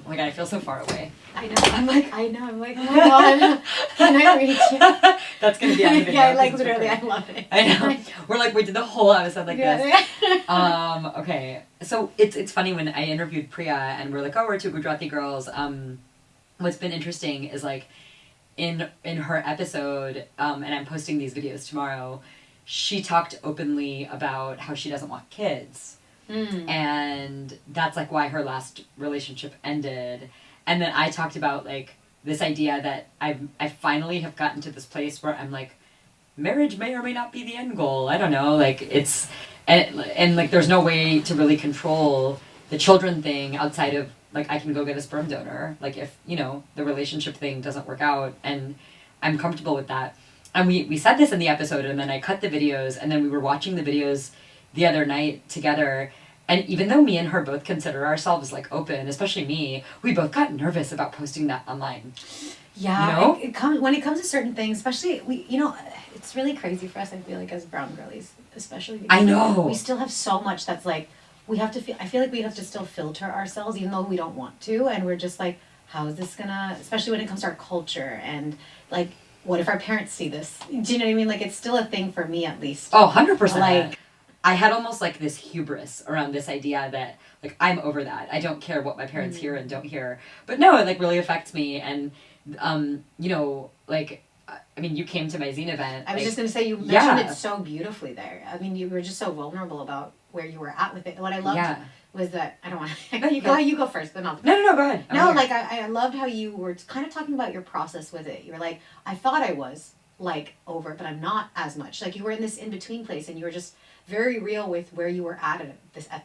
Oh my god, I feel so far away. I know. I'm like, oh my god. Can I reach you? That's gonna be on the video. Yeah, like literally, I love it. I know. We're like, we did the whole episode like this. Okay. So it's funny when I interviewed Priya and we're like, oh, we're two Gujarati girls. What's been interesting is like, in her episode, and I'm posting these videos tomorrow, she talked openly about how she doesn't want kids. And that's like why her last relationship ended. And then I talked about like this idea that I finally have gotten to this place where I'm like, marriage may or may not be the end goal. I don't know. Like it's, and like there's no way to really control the children thing outside of like, I can go get a sperm donor. Like if, you know, the relationship thing doesn't work out, and I'm comfortable with that. And we said this in the episode, and then I cut the videos, and then we were watching the videos the other night together. And even though me and her both consider ourselves like open, especially me, we both got nervous about posting that online. Yeah, you know? When it comes to certain things, especially it's really crazy for us, I feel like, as brown girlies, especially because I know we still have so much that's like, I feel like we have to still filter ourselves even though we don't want to, and we're just like, how is this gonna, especially when it comes to our culture, and like, what if our parents see this? Do you know what I mean? Like, it's still a thing for me, at least. Oh, 100%. Like, I had almost like this hubris around this idea that like, I'm over that. I don't care what my parents hear and don't hear. But no, it like really affects me. And, you know, like, I mean, you came to my zine event. I was just going to say, you mentioned it so beautifully there. I mean, you were just so vulnerable about where you were at with it. What I loved was that, I don't want to, no, you go first, then I'll. No, go ahead. No, like, I loved how you were kind of talking about your process with it. You were like, I thought I was, like, over it, but I'm not as much. Like, you were in this in-between place, and you were just very real with where you were at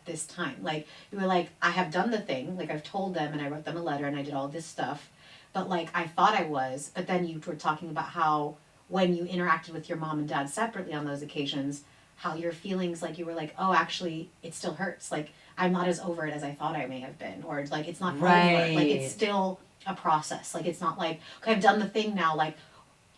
this time. Like, you were like, I have done the thing, like, I've told them, and I wrote them a letter, and I did all this stuff, but, like, I thought I was, but then you were talking about how, when you interacted with your mom and dad separately on those occasions, how your feelings, like, you were like, oh, actually, it still hurts, like, I'm not as over it as I thought I may have been, or, like, it's not over, like, it's still a process, like, it's not like, okay, I've done the thing now, like,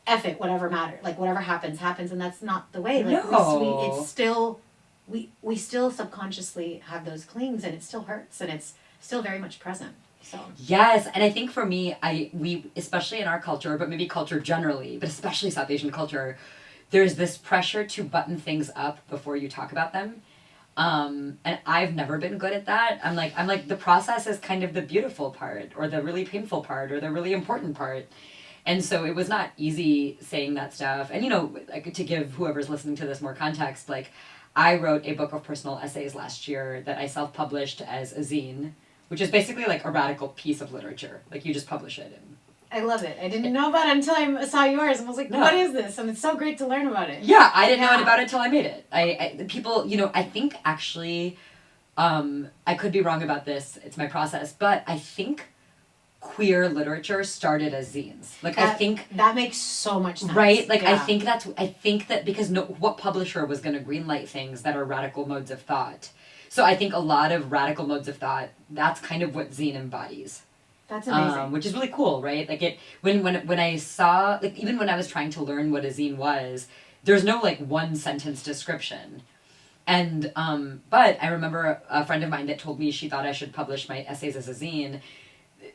F it, whatever matter, like, whatever happens, and that's not the way, like, it's still, we still subconsciously have those clings, and it still hurts, and it's still very much present, so. Yes, and I think for me, we, especially in our culture, but maybe culture generally, but especially South Asian culture, there's this pressure to button things up before you talk about them, and I've never been good at that. I'm like, the process is kind of the beautiful part, or the really painful part, or the really important part. And so it was not easy saying that stuff. And, you know, like, to give whoever's listening to this more context, like, I wrote a book of personal essays last year that I self-published as a zine, which is basically like a radical piece of literature. Like, you just publish it. And I love it. I didn't know about it until I saw yours, and I was like, what is this? And it's so great to learn about it. Yeah, I didn't know about it until I made it. People, you know, I think actually, I could be wrong about this. It's my process. But I think queer literature started as zines. Like, I think that makes so much sense. Right? Like, I think that because what publisher was going to greenlight things that are radical modes of thought? So I think a lot of radical modes of thought, that's kind of what zine embodies. That's amazing. Which is really cool, right? Like, when I saw, like, even when I was trying to learn what a zine was, there's no like one sentence description. And but I remember a friend of mine that told me she thought I should publish my essays as a zine.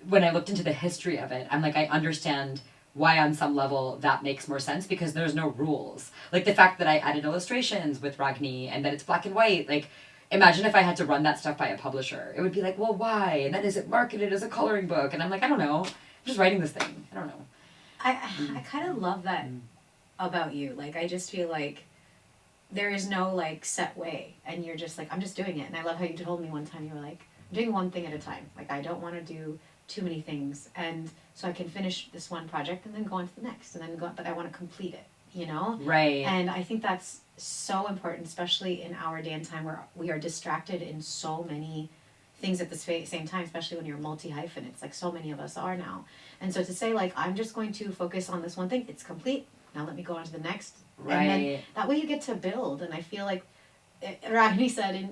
When I looked into the history of it, I'm like, I understand why on some level that makes more sense, because there's no rules. Like, the fact that I added illustrations with Ragni and that it's black and white, like, imagine if I had to run that stuff by a publisher. It would be like, well, why? And then is it marketed as a coloring book? And I'm like, I don't know. I'm just writing this thing. I don't know. I kind of love that about you. Like, I just feel like there is no, like, set way. And you're just like, I'm just doing it. And I love how you told me one time, you were like, I'm doing one thing at a time. Like, I don't want to do too many things, and so I can finish this one project and then go on to the next, and then but I want to complete it, you know? Right. And I think that's so important, especially in our day and time where we are distracted in so many things at the same time, especially when you're multi-hyphen. Like, so many of us are now. And so to say, like, I'm just going to focus on this one thing, it's complete, now let me go on to the next. Right. And then that way you get to build. And I feel like Ragni said in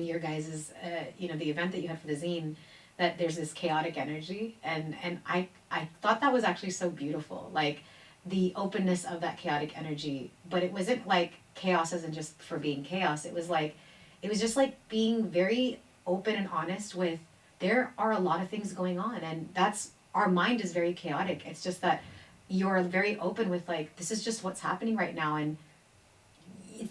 your guys's, you know, the event that you had for the zine, that there's this chaotic energy, and I thought that was actually so beautiful, like, the openness of that chaotic energy, but it wasn't like chaos isn't just for being chaos, it was just like being very open and honest with, there are a lot of things going on, and that's, our mind is very chaotic. It's just that you're very open with like, this is just what's happening right now, and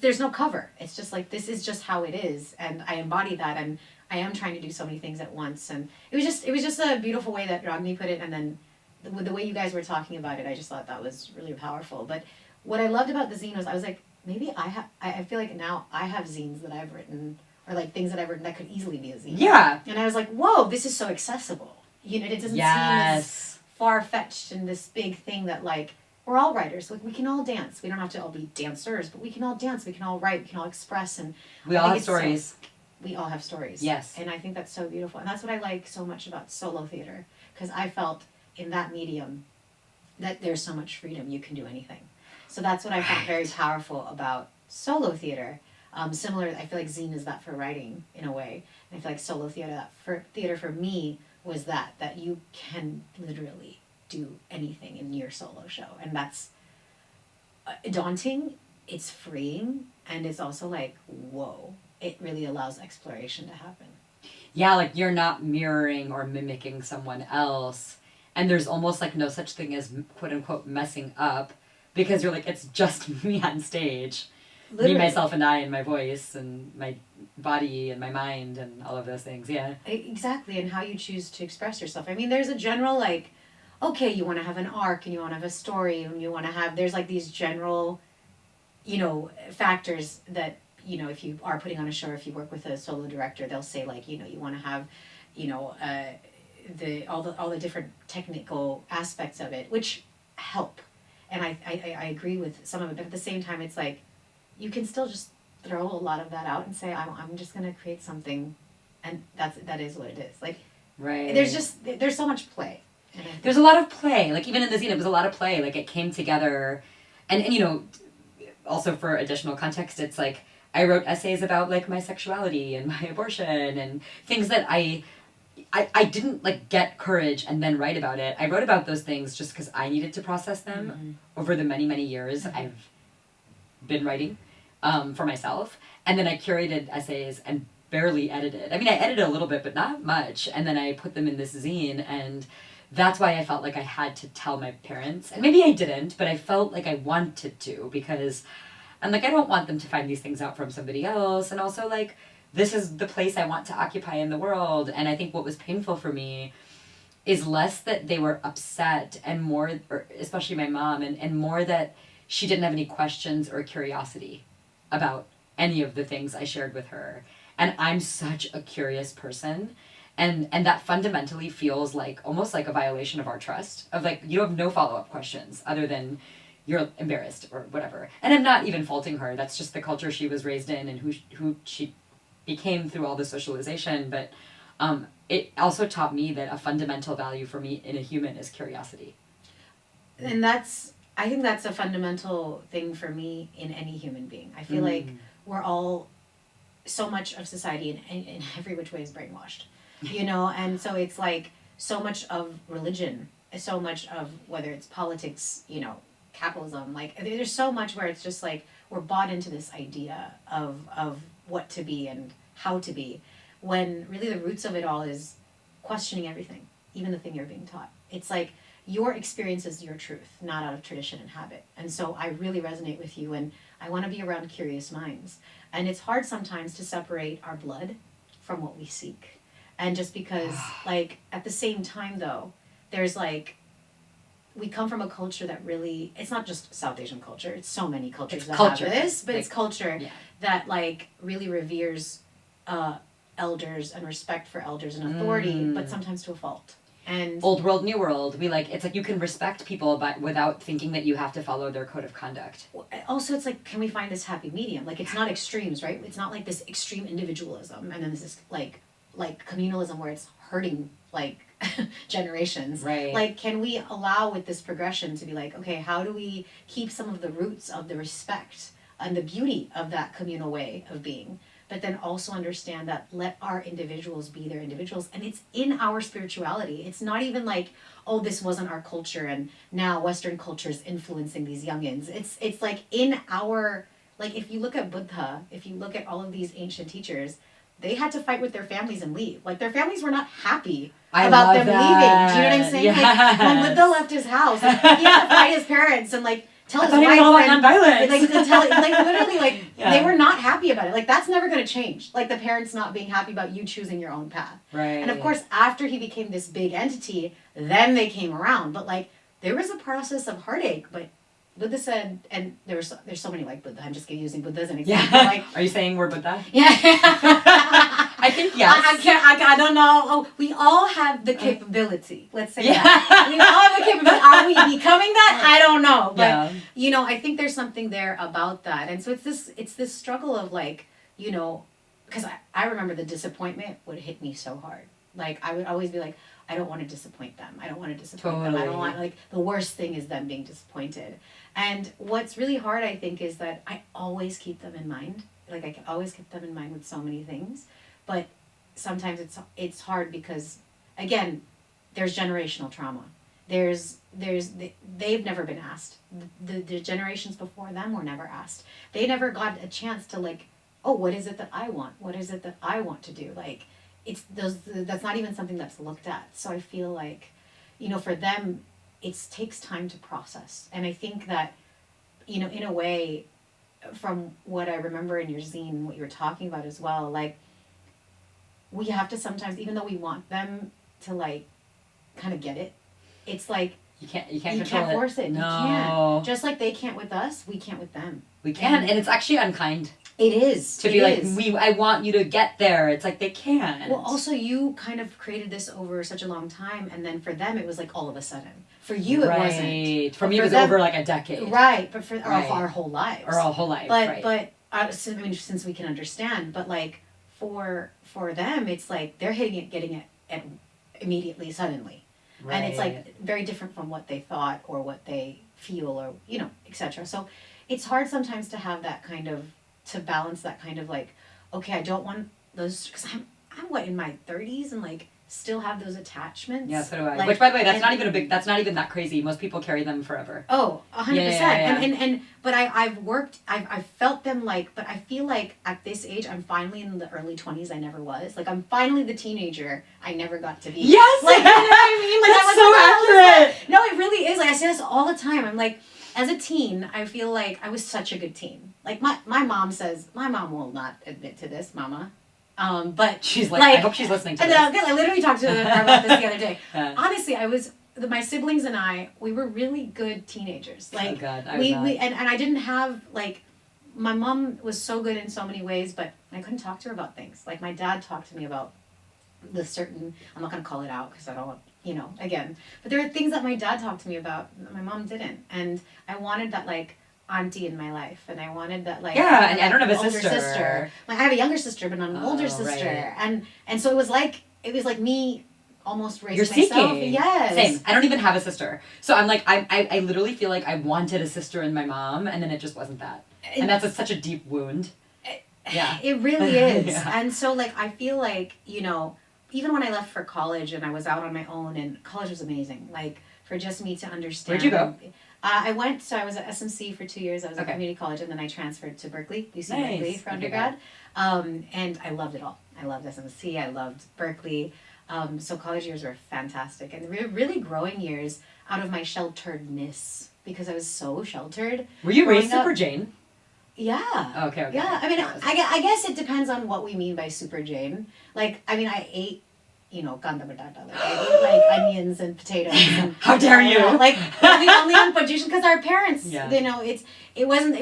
there's no cover. It's just like, this is just how it is, and I embody that, and I am trying to do so many things at once. And it was just a beautiful way that Ragni put it, and then the way you guys were talking about it, I just thought that was really powerful. But what I loved about the zine was, I was like, maybe I feel like now I have zines that I've written, or like things that I've written that could easily be a zine. Yeah. And I was like, whoa, this is so accessible. You know, it doesn't seem as far-fetched and this big thing that like, we're all writers. Like, we can all dance. We don't have to all be dancers, but we can all dance. We can all write. We can all express. And we all have stories. We all have stories. Yes. And I think that's so beautiful. And that's what I like so much about solo theater. Because I felt in that medium that there's so much freedom. You can do anything. So that's what I found very powerful about solo theater. Similar, I feel like zine is that for writing in a way. And I feel like solo theater for me was that you can literally do anything in your solo show. And that's daunting, it's freeing, and it's also like, whoa, it really allows exploration to happen. Yeah, like you're not mirroring or mimicking someone else, and there's almost like no such thing as quote unquote messing up, because you're like, it's just me on stage. Literally. Me, myself, and I, and my voice, and my body, and my mind, and all of those things, yeah. Exactly, and how you choose to express yourself. I mean, there's a general, like, okay, you want to have an arc, and you want to have a story, and you want to have, there's like these general, you know, factors that, you know, if you are putting on a show, or if you work with a solo director, they'll say, like, you know, you want to have, you know, all the different technical aspects of it, which help. And I agree with some of it, but at the same time, it's like, you can still just throw a lot of that out and say, I'm just going to create something, and that is what it is. Like, right. There's so much play. There's a lot of play. Like, even in the zine, it was a lot of play. Like, it came together. And you know, also for additional context, it's like, I wrote essays about, like, my sexuality and my abortion and things that I didn't, like, get courage and then write about it. I wrote about those things just because I needed to process them over the many, many years I've been writing for myself. And then I curated essays and barely edited. I mean, I edited a little bit, but not much. And then I put them in this zine, and that's why I felt like I had to tell my parents. And maybe I didn't, but I felt like I wanted to, because I'm like, I don't want them to find these things out from somebody else. And also, like, this is the place I want to occupy in the world. And I think what was painful for me is less that they were upset, and more, or especially my mom, and more that she didn't have any questions or curiosity about any of the things I shared with her. And I'm such a curious person. And that fundamentally feels like almost like a violation of our trust, of like, you have no follow-up questions other than you're embarrassed or whatever. And I'm not even faulting her. That's just the culture she was raised in and who she became through all the socialization. But it also taught me that a fundamental value for me in a human is curiosity. And I think that's a fundamental thing for me in any human being. I feel like we're all, so much of society in every which way is brainwashed. You know, and so it's like so much of religion, so much of whether it's politics, you know, capitalism, like there's so much where it's just like we're bought into this idea of what to be and how to be, when really the roots of it all is questioning everything, even the thing you're being taught. It's like your experience is your truth, not out of tradition and habit. And so I really resonate with you, and I want to be around curious minds. And it's hard sometimes to separate our blood from what we seek. And just because, like, at the same time, though, there's, like, we come from a culture that really, it's not just South Asian culture, it's so many cultures that have this, but like, it's culture that, like, really reveres elders and respect for elders and authority, but sometimes to a fault. And old world, new world, it's like you can respect people but without thinking that you have to follow their code of conduct. Also, it's like, can we find this happy medium? Like, it's not extremes, right? It's not like this extreme individualism, and then this is, like communalism where it's hurting, like, generations. Right. Like, can we allow with this progression to be like, okay, how do we keep some of the roots of the respect and the beauty of that communal way of being, but then also understand that let our individuals be their individuals, and it's in our spirituality. It's not even like, oh, this wasn't our culture and now Western culture is influencing these youngins. It's like in our, like, if you look at Buddha, if you look at all of these ancient teachers, they had to fight with their families and leave. Like, their families were not happy I about love them that. leaving. Do you know what I'm saying? Yes. Like, when Buddha left his house, like, he had to fight his parents and, like, tell his wife. And, like, to tell, like, literally, like, Yeah. they were not happy about it. Like, that's never going to change. Like, the parents not being happy about you choosing your own path. Right. And, of course, after he became this big entity, then they came around. But, like, there was a process of heartache, but Buddha said, and there's so many like Buddha. I'm just using Buddha as an example. Yeah. Like, are you saying we're Buddha? Yeah. I think yes. I don't know. Oh, we all have the capability. Let's say Yeah. that. We all have the capability. Are we becoming that? I don't know. But Yeah. you know, I think there's something there about that. And so it's this struggle of like, you know, because I remember the disappointment would hit me so hard. Like, I would always be like, I don't want to disappoint them. I don't want to disappoint them. I don't want, like, the worst thing is them being disappointed. And what's really hard, I think, is that I always keep them in mind. Like, I can always keep them in mind with so many things. But sometimes it's hard because, again, there's generational trauma. They've never been asked. The generations before them were never asked. They never got a chance to, like, oh, what is it that I want? What is it that I want to do? Like, that's not even something that's looked at. So I feel like, you know, for them, it takes time to process. And I think that, you know, in a way, from what I remember in your zine, what you were talking about as well, like, we have to sometimes, even though we want them to, like, kind of get it, it's like, You can't force it. No. You can't. Just like they can't with us, we can't with them. We can, and it's actually unkind. It is. To be like, I want you to get there. It's like they can't. Well, also, you kind of created this over such a long time, and then for them, it was like all of a sudden. For you, it wasn't. For me, it was over like a decade. Right, but for our whole lives. Our whole life, But since we can understand, but like for them, it's like they're getting it at immediately, suddenly. Right. And it's like very different from what they thought or what they feel or, you know, etc. So it's hard sometimes to have that kind of, to balance that kind of like, okay, I don't want those, because I'm what, in my 30s and like still have those attachments. Yeah, so do I. Like, which, by the way, that's not even that crazy. Most people carry them forever. Oh, 100%. Yeah. And but I've felt them like, but I feel like at this age, I'm finally in the early 20s I never was. Like, I'm finally the teenager I never got to be. Yes! Like, you know what I mean? Like, that's so accurate! No, it really is. Like, I say this all the time. I'm like, as a teen, I feel like I was such a good teen. Like, my mom says, my mom will not admit to this, mama. But she's like, I hope she's listening to this. I literally talked to her about this the other day. Yeah. Honestly, my siblings and I, we were really good teenagers. Like, oh God, we and I didn't have, like, my mom was so good in so many ways, but I couldn't talk to her about things. Like, my dad talked to me about the certain, I'm not going to call it out because I don't want, you know, again, but there are things that my dad talked to me about that my mom didn't. And I wanted that, like, auntie in my life, and I wanted that, like, yeah, and I don't have a older sister. Like, I have a younger sister, but not an older sister, right. and so it was like me almost raising You're myself. seeking. Yes, same. I don't even have a sister, so I'm like, I literally feel like I wanted a sister in my mom, and then it just wasn't that, and that's such a deep wound. Yeah, it really is. Yeah. And so, like, I feel like, you know, even when I left for college and I was out on my own, and college was amazing, like, for just me to understand. Where'd you go? I was at SMC for 2 years. I was at community college, and then I transferred to Berkeley, UC Berkeley for undergrad. And I loved it all. I loved SMC. I loved Berkeley. So college years were fantastic, and really growing years out of my shelteredness, because I was so sheltered. Were you raised Super Jane? Yeah. Okay. Yeah. I mean, I guess it depends on what we mean by Super Jane. Like, I mean, I ate, you know, ganda batata. Like, I ate, like, onions and potatoes. And, how dare you? Like, only on position, because our parents, yeah. you know, it wasn't,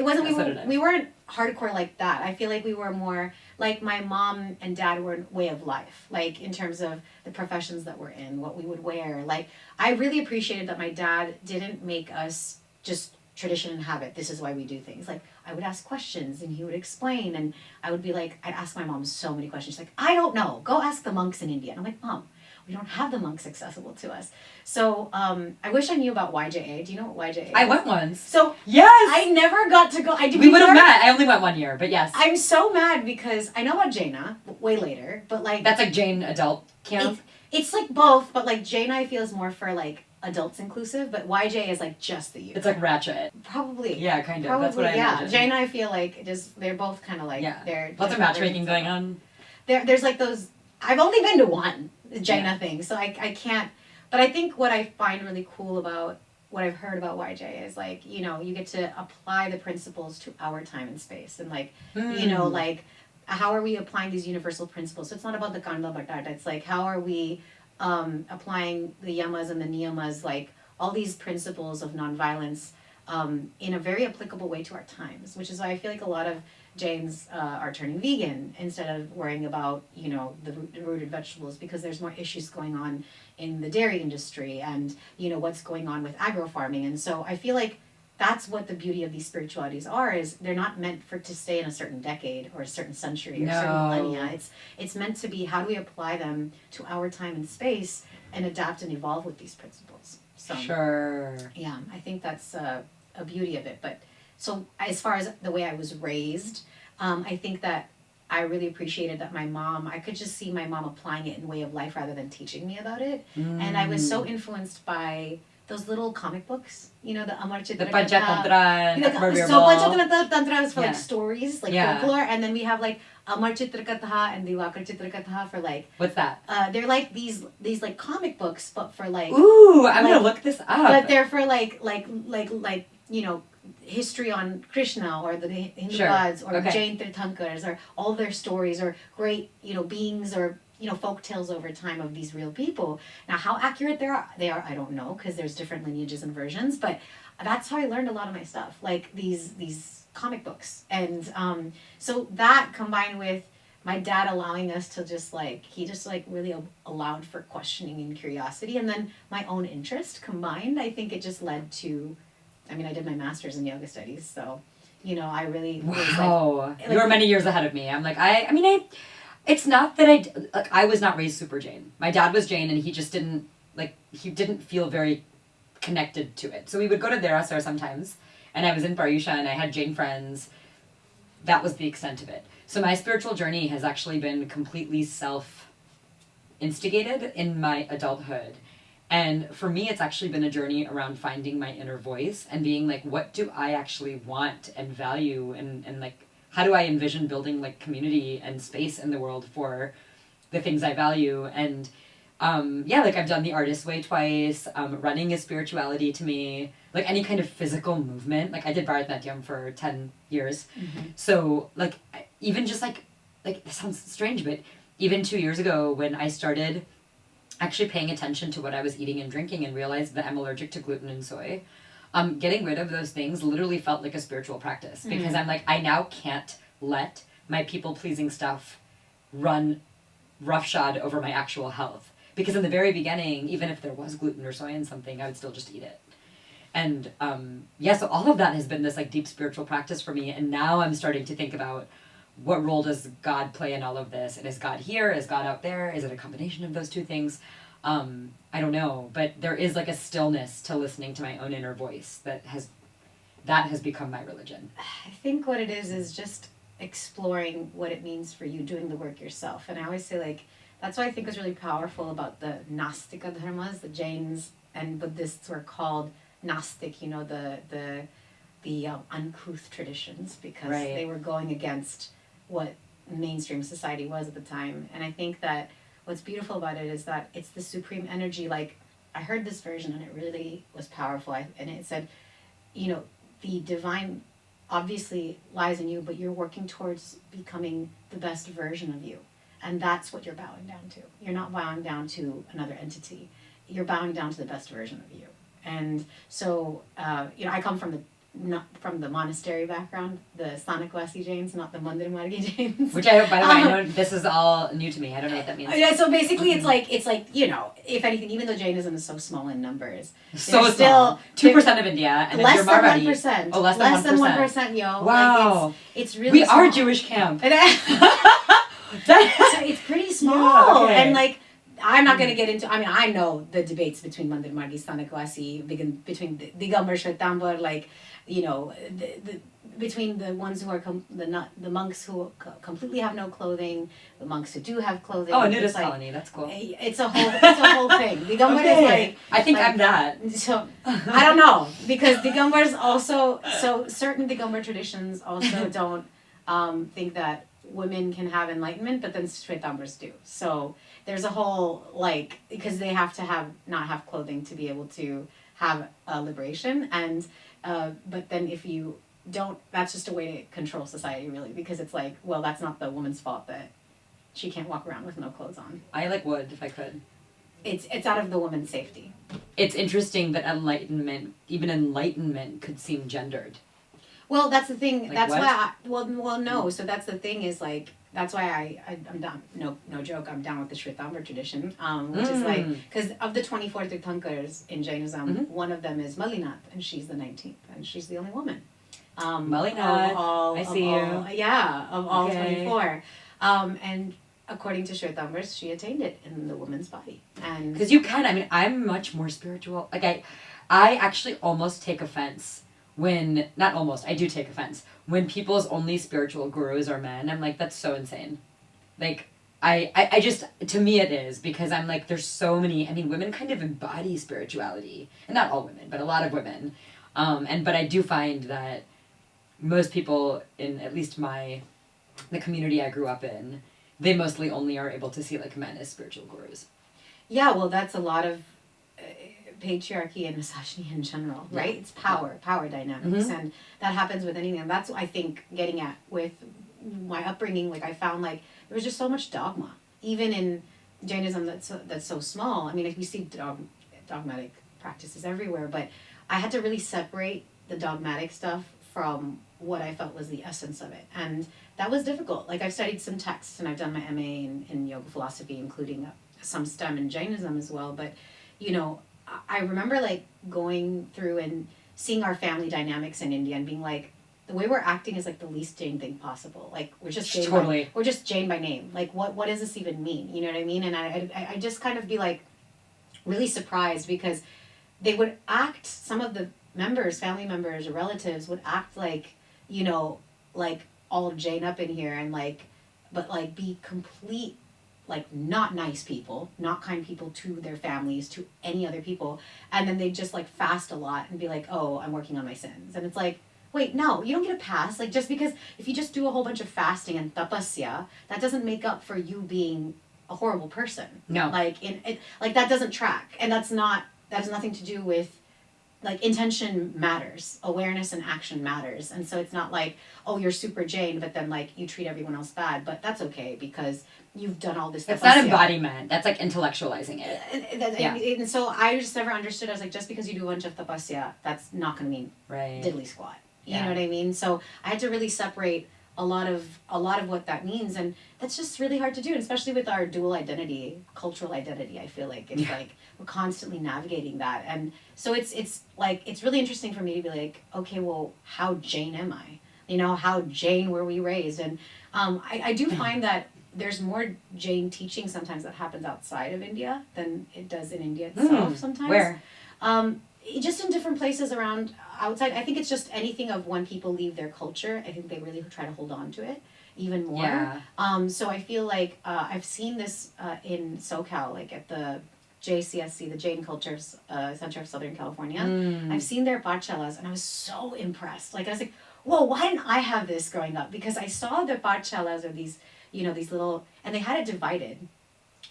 we weren't hardcore like that. I feel like we were more, like, my mom and dad were a way of life. Like, in terms of the professions that we're in, what we would wear. Like, I really appreciated that my dad didn't make us just tradition and habit. This is why we do things. Like, I would ask questions and he would explain, and I would be like, I'd ask my mom so many questions. She's like, I don't know. Go ask the monks in India. And I'm like, Mom, we don't have the monks accessible to us. So I wish I knew about YJA. Do you know what YJA is? I went once. So yes, I never got to go. We would have met. I only went 1 year, but yes. I'm so mad because I know about Jaina way later, but like that's like Jane adult camp. It's like both, but like Jaina I feel is more for like adults inclusive, but YJ is like just the youth. It's like ratchet. Probably. Yeah, kind of. Probably, that's what I imagine. Jaina I feel like they're both kind of like they're lots of matchmaking going on. there's like those. I've only been to one Jaina thing, so I can't. But I think what I find really cool about what I've heard about YJ is like, you know, you get to apply the principles to our time and space, and like, you know, like, how are we applying these universal principles? So it's not about the Kanda Batata. It's like, how are we applying the yamas and the niyamas, like all these principles of nonviolence in a very applicable way to our times, which is why I feel like a lot of Jains are turning vegan instead of worrying about, you know, the rooted vegetables, because there's more issues going on in the dairy industry and, you know, what's going on with agro farming. And so I feel like that's what the beauty of these spiritualities are, is they're not meant for to stay in a certain decade or a certain century or certain millennia. It's meant to be, how do we apply them to our time and space and adapt and evolve with these principles. So Sure. yeah, I think that's a beauty of it. But so as far as the way I was raised, I think that I really appreciated that my mom, I could just see my mom applying it in way of life rather than teaching me about it. And I was so influenced by those little comic books, you know, the Amar Chitra The Panchatantra. So Panchatantra Tantra is for like stories, like folklore, and then we have like Amar Chitra Katha and Diwakar Chitra Katha for like. What's that? They're like these like comic books, but for like. Ooh, I'm gonna look this up. But they're for like you know, history on Krishna or the Hindu gods or Jain Tirthankars or all their stories or great, you know, beings or, you know, folk tales over time of these real people. Now, how accurate they are, I don't know, because there's different lineages and versions, but that's how I learned a lot of my stuff, like these comic books. And so that combined with my dad allowing us to just like, he just like really allowed for questioning and curiosity, and then my own interest combined, I think it just led to, I mean, I did my master's in yoga studies, so, you know, I really was like, you were many years ahead of me. I'm like, I mean, it's not that I was not raised super Jain. My dad was Jain, and he just didn't, he didn't feel very connected to it. So we would go to Derasar sometimes, and I was in Paryusha, and I had Jain friends. That was the extent of it. So my spiritual journey has actually been completely self-instigated in my adulthood. And for me, it's actually been a journey around finding my inner voice and being like, what do I actually want and value, and like, how do I envision building like community and space in the world for the things I value. And like I've done the artist way twice. Running is spirituality to me. Like any kind of physical movement. Like I did Bharatanatyam for 10 years. Mm-hmm. So like even just like this sounds strange, but even 2 years ago when I started actually paying attention to what I was eating and drinking and realized that I'm allergic to gluten and soy, getting rid of those things literally felt like a spiritual practice, because I'm like, I now can't let my people-pleasing stuff run roughshod over my actual health. Because in the very beginning, even if there was gluten or soy in something, I would still just eat it. And so all of that has been this like deep spiritual practice for me. And now I'm starting to think about, what role does God play in all of this? And is God here? Is God out there? Is it a combination of those two things? I don't know. But there is like a stillness to listening to my own inner voice that has become my religion. I think what it is just exploring what it means for you, doing the work yourself. And I always say, like, that's what I think is really powerful about the Nastika dharmas. The Jains and Buddhists were called Nastik, you know, the uncouth traditions, because they were going against what mainstream society was at the time. And I think that what's beautiful about it is that it's the supreme energy. Like, I heard this version and it really was powerful. And it said, you know, the divine obviously lies in you, but you're working towards becoming the best version of you. And that's what you're bowing down to. You're not bowing down to another entity. You're bowing down to the best version of you. And so, you know, I come not from the monastery background, the Sthanakvasi Jains, not the Mandir Margi Jains. Which I, by the way, I know this is all new to me. I don't know what that means. Yeah, so basically it's like, you know, if anything, even though Jainism is so small in numbers, so small. 2% of India, and less if you're Marwari, than 1%. Oh, less than 1%, yo. Wow. Like it's really we small. are Jewish camp. So it's pretty small. Yeah, okay. And like, I'm not going to get into, I mean, I know the debates between Mandir Margi, Sthanakvasi, between Digambar, Shwetambar, like, you know, between the ones who are the monks who completely have no clothing, the monks who do have clothing. Oh, a nudist colony, that's cool. It's a whole thing. Digambar is like, I think I'm that. So I don't know, because Digambar is also, so certain Digambar traditions also don't think that women can have enlightenment, but then Shvetambars do. So there's a whole, like, because they have to not have clothing to be able to have liberation. And, but then if you don't, that's just a way to control society, really, because it's like, well, that's not the woman's fault that she can't walk around with no clothes on. I would if I could. It's out of the woman's safety. It's interesting that even enlightenment could seem gendered. Well, that's the thing. Like That's what? why. Well, no. So that's the thing is like that's why I'm down. No joke. I'm down with the Shwetambar tradition, which is like because of the 24 Tirthankars in Jainism, one of them is Malinath, and she's the 19th, and she's the only woman. Malinath, I see you. Yeah, of all 24, and according to Shwetambars, she attained it in the woman's body, and because you can. I mean, I'm much more spiritual. Like I actually almost take offense. I do take offense when people's only spiritual gurus are men. I'm like, that's so insane. Like, I just, to me it is, because I'm like, there's so many, I mean, women kind of embody spirituality, and not all women, but a lot of women. But I do find that most people in at least the community I grew up in, they mostly only are able to see like men as spiritual gurus. Yeah, well, that's a lot of patriarchy and misogyny in general, right? It's power dynamics, and that happens with anything. And that's what I think getting at with my upbringing. Like I found like there was just so much dogma, even in Jainism that's so small. I mean, like we see dogmatic practices everywhere, but I had to really separate the dogmatic stuff from what I felt was the essence of it, and that was difficult. Like I've studied some texts, and I've done my MA in yoga philosophy, including some STEM in Jainism as well. But you know, I remember like going through and seeing our family dynamics in India and being like, the way we're acting is like the least Jain thing possible. Like we're just Jain we're just Jain by name. Like what does this even mean? You know what I mean? And I just kind of be like really surprised because they would act, some of the members, family members or relatives would act like, you know, like all Jain up in here and like, but like be complete, like not nice people, not kind people to their families, to any other people. And then they'd just like fast a lot and be like, oh, I'm working on my sins. And it's like, wait, no, you don't get a pass. Like just because if you just do a whole bunch of fasting and tapasya, that doesn't make up for you being a horrible person. No. Like like that doesn't track. And that has nothing to do with, like, intention matters, awareness and action matters. And so it's not like, oh, you're super Jain, but then like you treat everyone else bad, but that's okay because you've done all this. That's not embodiment. That's like intellectualizing it. And so I just never understood. I was like, just because you do a bunch of tapasya, that's not going to mean diddly squat. You know what I mean? So I had to really separate a lot of what that means, and that's just really hard to do, and especially with our dual identity, cultural identity. I feel like it's like we're constantly navigating that, and so it's like it's really interesting for me to be like, okay, well, how Jain am I? You know, how Jain were we raised? And I do find that there's more Jain teaching sometimes that happens outside of India than it does in India itself. Sometimes where just in different places around outside. I think it's just anything of when people leave their culture, I think they really try to hold on to it even more. Yeah. So I feel like I've seen this in SoCal, like at the JCSC, the Jain Culture Center of Southern California. I've seen their pathshalas and I was so impressed. Like I was like, whoa, why didn't I have this growing up? Because I saw the pathshalas or these, you know, these little, and they had it divided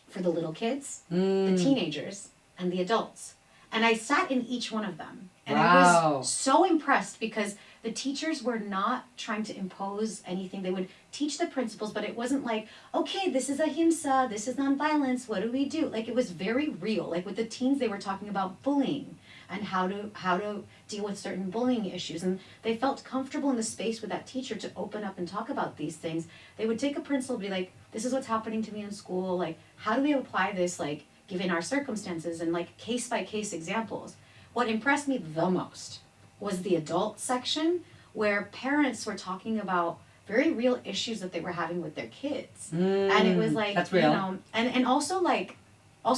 for the little kids, the teenagers, and the adults. And I sat in each one of them. And I was so impressed because the teachers were not trying to impose anything. They would teach the principles, but it wasn't like, okay, this is ahimsa, this is nonviolence, what do we do? Like it was very real. Like with the teens, they were talking about bullying and how to deal with certain bullying issues. And they felt comfortable in the space with that teacher to open up and talk about these things. They would take a principle and be like, this is what's happening to me in school. Like, how do we apply this, like, given our circumstances, and like case-by-case examples. What impressed me the most was the adult section where parents were talking about very real issues that they were having with their kids. And it was like, that's real. You know, and also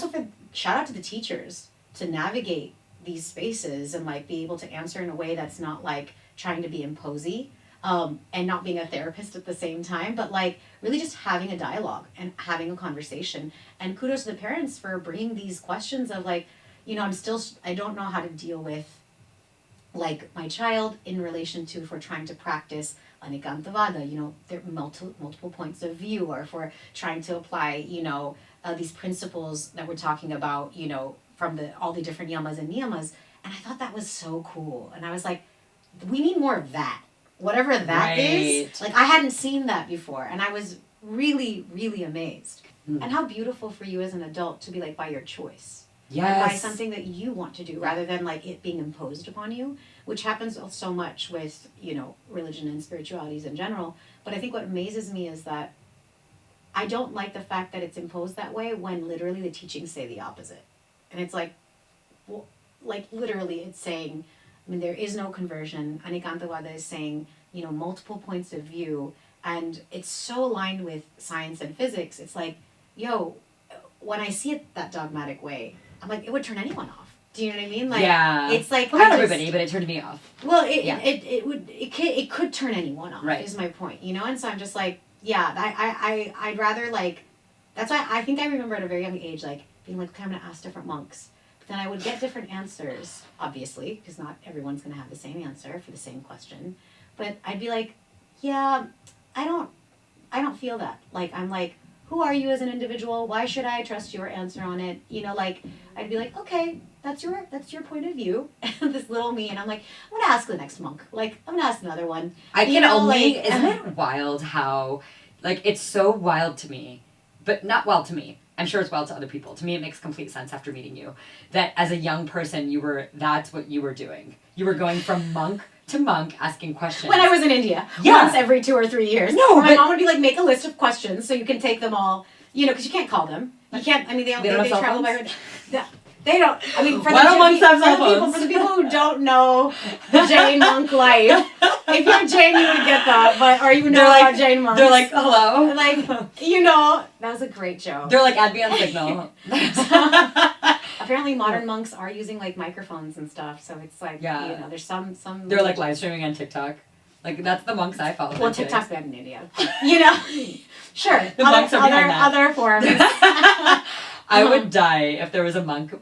for shout out to the teachers to navigate these spaces and like be able to answer in a way that's not like trying to be imposy. And not being a therapist at the same time, but like really just having a dialogue and having a conversation. And kudos to the parents for bringing these questions of like, you know, I don't know how to deal with like my child in relation to if we're trying to practice Anikantavada, there are multiple points of view, or if we're trying to apply, these principles that we're talking about, from all the different yamas and niyamas. And I thought that was so cool. And I was like, we need more of that. Whatever that is. Like, I hadn't seen that before. And I was really, really amazed. And how beautiful for you as an adult to be like by your choice. Yes. And by something that you want to do rather than like it being imposed upon you, which happens so much with, religion and spiritualities in general. But I think what amazes me is that I don't like the fact that it's imposed that way when literally the teachings say the opposite. And it's like, well, like literally it's saying, there is no conversion. Anikantavada is saying, multiple points of view. And it's so aligned with science and physics. It's like, when I see it that dogmatic way, I'm like, it would turn anyone off. Do you know what I mean? Like, yeah. It's like, well, not everybody, but it turned me off. Well, it could turn anyone off. Right. Is my point. And so I'm just like, yeah, I'd rather like, that's why I think I remember at a very young age, like being like, okay, I'm gonna ask different monks. But then I would get different answers, obviously, because not everyone's gonna have the same answer for the same question. But I'd be like, yeah, I don't feel that. Like, I'm like, who are you as an individual? Why should I trust your answer on it? Like, I'd be like, okay, that's your point of view. This little me, and I'm like, I'm gonna ask the next monk. Like, I'm gonna ask another one. Isn't it wild how, like, it's so wild to me, but not wild to me. I'm sure it's wild to other people. To me, it makes complete sense after meeting you, that as a young person, that's what you were doing. You were going from monk to monk, asking questions. When I was in India, once every 2 or 3 years. No, my mom would be like, make a list of questions so you can take them all, because you can't call them. You can't, they travel by... They don't, for the people who don't know the Jain monk life, if you're Jain, you would get that, but, or about Jain monks. They're like, hello? Like, that was a great joke. They're like, add me on Signal. Apparently modern monks are using, like, microphones and stuff, so it's like, there's some... They're, like, live streaming on TikTok. Like, that's the monks I follow. Well, TikTok's bad in India. Sure. The monks are behind that. Other forms. I would die if there was a monk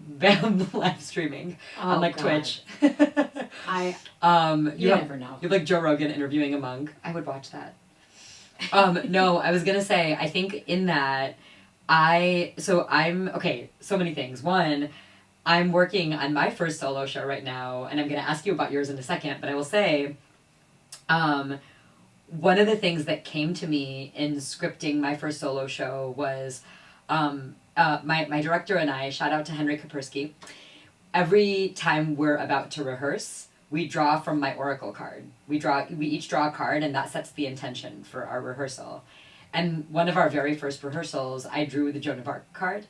live streaming on like God. Twitch. You never know. You have like Joe Rogan interviewing a monk. I would watch that. No, I was gonna say, I think in that so many things. One, I'm working on my first solo show right now, and I'm gonna ask you about yours in a second, but I will say, one of the things that came to me in scripting my first solo show was, my director and I, shout out to Henry Kapersky, every time we're about to rehearse, we draw from my oracle card. We each draw a card, and that sets the intention for our rehearsal. And one of our very first rehearsals, I drew the Joan of Arc card,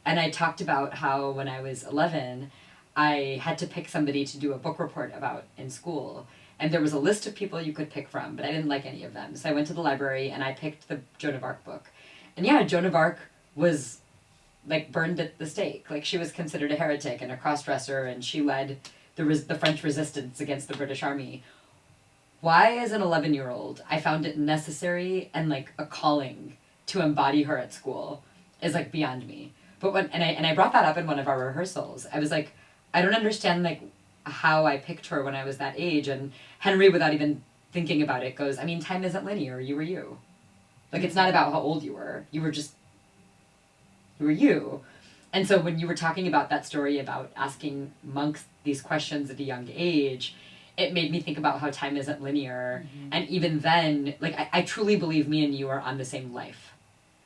and I talked about how when I was 11, I had to pick somebody to do a book report about in school. And there was a list of people you could pick from, but I didn't like any of them. So I went to the library, and I picked the Joan of Arc book. And yeah, Joan of Arc was like burned at the stake. Like, she was considered a heretic and a cross-dresser, and she led the French resistance against the British Army. Why, as an 11-year-old, I found it necessary and like a calling to embody her at school is like beyond me. But I brought that up in one of our rehearsals. I was like, I don't understand like how I picked her when I was that age. And Henry, without even thinking about it, goes, time isn't linear. You were you. Like, it's not about how old you were. You were you. And so when you were talking about that story about asking monks these questions at a young age, it made me think about how time isn't linear. Mm-hmm. And even then, like, I truly believe me and you are on the same life,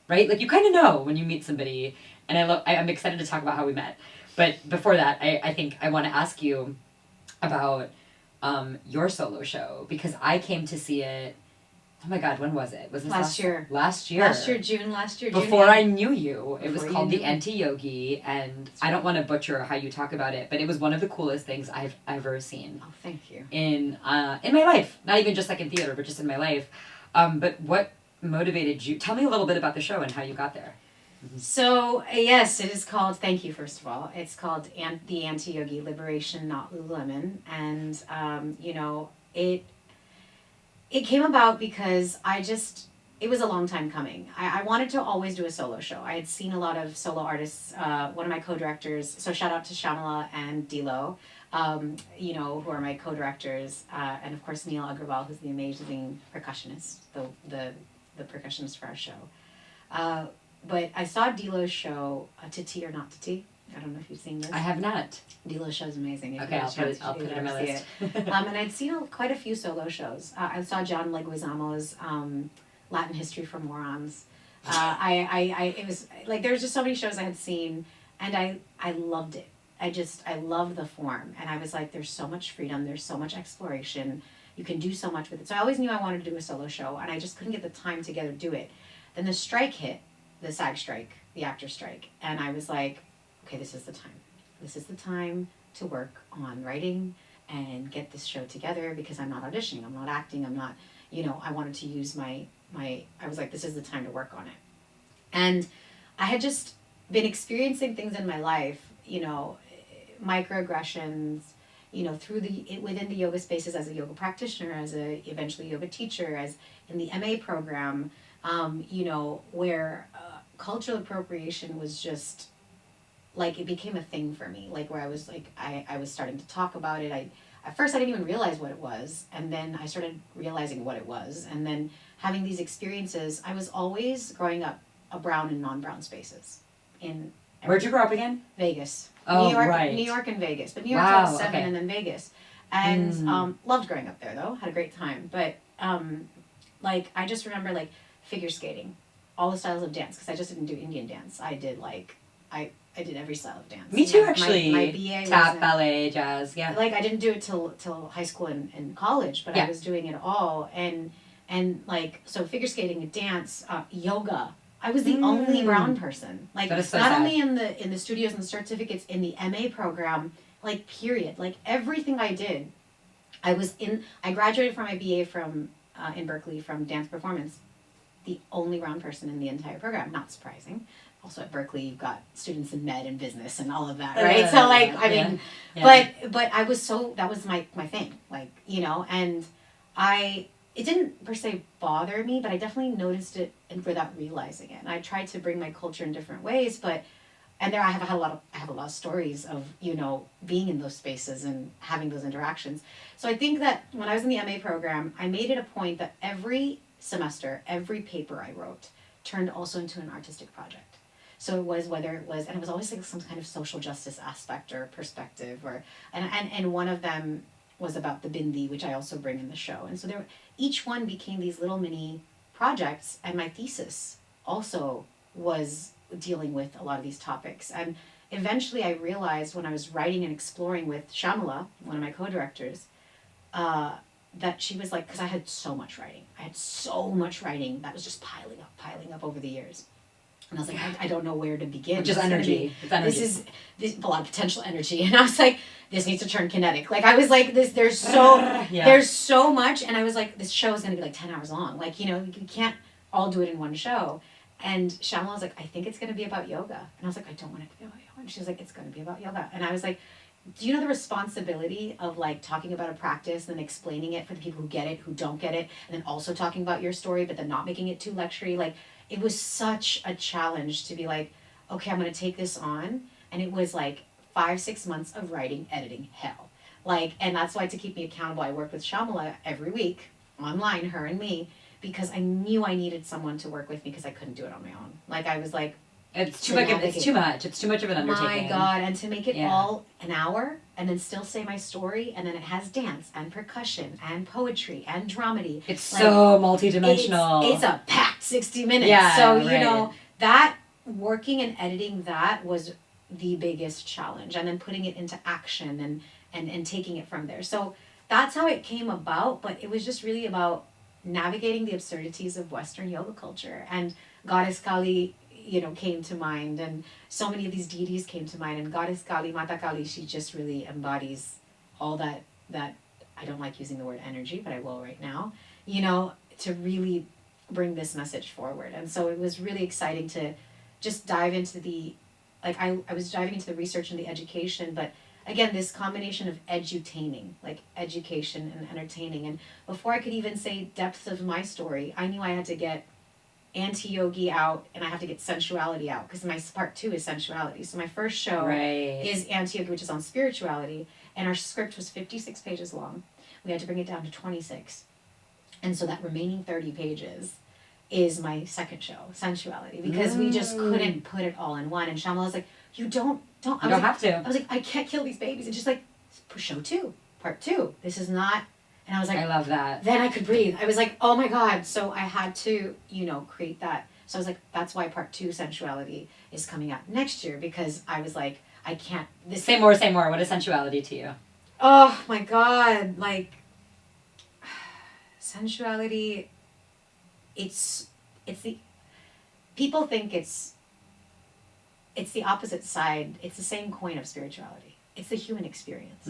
right? Like, you kind of know when you meet somebody, and I'm excited to talk about how we met. But before that, I think I want to ask you about your solo show, because I came to see it. Oh my God, when was it? Was this last year? Last year. June. Before I knew you. It was called The Anti-Yogi, and I don't want to butcher how you talk about it, but it was one of the coolest things I've ever seen. Oh, thank you. In my life. Not even just like in theater, but just in my life. But what motivated you? Tell me a little bit about the show and how you got there. Mm-hmm. So, yes, it is called, thank you, first of all, it's called The Anti-Yogi Liberation, Not Lululemon, and, it came about because I just it was a long time coming. I wanted to always do a solo show. I had seen a lot of solo artists. One of my co-directors, so shout out to Shamala and Dilo, you know, who are my co-directors, and of course Neil Agrawal, who's the amazing percussionist, the percussionist for our show. But I saw Dilo's show, Titi or Not Titi. I don't know if you've seen this. I have not. Dilo's show's amazing. Okay, I'll put it on my list. And I'd seen quite a few solo shows. I saw John Leguizamo's Latin History for Morons. It was like there was just so many shows I had seen, and I loved it. I loved the form, and I was like, there's so much freedom, there's so much exploration, you can do so much with it. So I always knew I wanted to do a solo show, and I just couldn't get the time together to do it. Then the strike hit, the SAG strike, the actor strike, and I was like, okay, this is the time. This is the time to work on writing and get this show together, because I'm not auditioning, I'm not acting, I'm not, you know, I wanted to use I was like, this is the time to work on it. And I had just been experiencing things in my life, you know, microaggressions, you know, within the yoga spaces as a yoga practitioner, as a eventually yoga teacher, as in the MA program, you know, where cultural appropriation was just like, it became a thing for me, like where I was like, I was starting to talk about it. At first I didn't even realize what it was, and then I started realizing what it was, and then having these experiences. I was always growing up a brown and non-brown spaces. Where'd you grow up again? Vegas. Oh, New York, right. New York and Vegas. But New York Wow, till I was 7, okay. and then Vegas. And loved growing up there though, had a great time. But like I just remember like figure skating, all the styles of dance, because I just didn't do Indian dance. I did like I did every style of dance. Me too, actually. My BA tap, ballet, jazz, yeah. Like I didn't do it till high school and college, but I was doing it all. And like, so figure skating, dance, yoga. I was the only brown person. Like, that is so not sad. only in the studios and the certificates, in the MA program, like period. Like everything I did, I graduated from my BA from in Berkeley from dance performance. The only brown person in the entire program. Not surprising. Also at Berkeley, you've got students in med and business and all of that, right? So like, I mean, but I was that was my thing, like, you know, and it didn't per se bother me, but I definitely noticed it and without realizing it. And I tried to bring my culture in different ways, and there I have a lot of stories of, you know, being in those spaces and having those interactions. So I think that when I was in the MA program, I made it a point that every semester, every paper I wrote turned also into an artistic project. So it was and it was always like some kind of social justice aspect or perspective, and one of them was about the bindi, which I also bring in the show. And so each one became these little mini projects, and my thesis also was dealing with a lot of these topics. And eventually I realized when I was writing and exploring with Shamala, one of my co-directors, that she was like, because I had so much writing. I had so much writing that was just piling up over the years. And I was like, I don't know where to begin. Which is energy. It's energy. This is a lot of potential energy. And I was like, this needs to turn kinetic. Like, I was like, there's so much. And I was like, this show is going to be like 10 hours long. Like, you know, you can't all do it in one show. And Shamala was like, I think it's going to be about yoga. And I was like, I don't want it to be about yoga. And she was like, it's going to be about yoga. And I was like, do you know the responsibility of like talking about a practice and then explaining it for the people who get it, who don't get it, and then also talking about your story, but then not making it too lectury? Like, it was such a challenge to be like, okay, I'm going to take this on. And it was like 5-6 months of writing, editing hell. Like, and that's why, to keep me accountable, I worked with Shamala every week, online, her and me, because I knew I needed someone to work with me because I couldn't do it on my own. Like, I was like, it's too much of an undertaking. My God, and to make it all an hour and then still say my story, and then it has dance and percussion and poetry and dramedy. It's like, so multidimensional. It's a packed 60 minutes. Yeah, so, you know, that working and editing that was the biggest challenge, and then putting it into action and taking it from there. So that's how it came about, but it was just really about navigating the absurdities of Western yoga culture. And Goddess Kali, you know, came to mind, and so many of these deities came to mind, and Goddess Kali, Mata Kali, she just really embodies all that I don't like using the word energy, but I will right now, you know, to really bring this message forward. And so it was really exciting to just dive into I was diving into the research and the education, but again, this combination of edutaining, like education and entertaining. And before I could even say depth of my story, I knew I had to get anti-yogi out, and I have to get sensuality out, because my part 2 is sensuality. So my first show is anti-yogi, which is on spirituality, and our script was 56 pages long. We had to bring it down to 26. And so that remaining 30 pages is my second show, sensuality, because we just couldn't put it all in one. And Shamala was like, you don't have to. I was like, I can't kill these babies. And she's like, show 2, part 2. This is not. And I was like, I love that. Then I could breathe. I was like, oh my God. So I had to, create that. So I was like, that's why part 2, sensuality, is coming out next year, because I was like, I can't. Say more. What is sensuality to you? Oh my God. Like, sensuality, it's the, people think it's the opposite side. It's the same coin of spirituality. It's the human experience.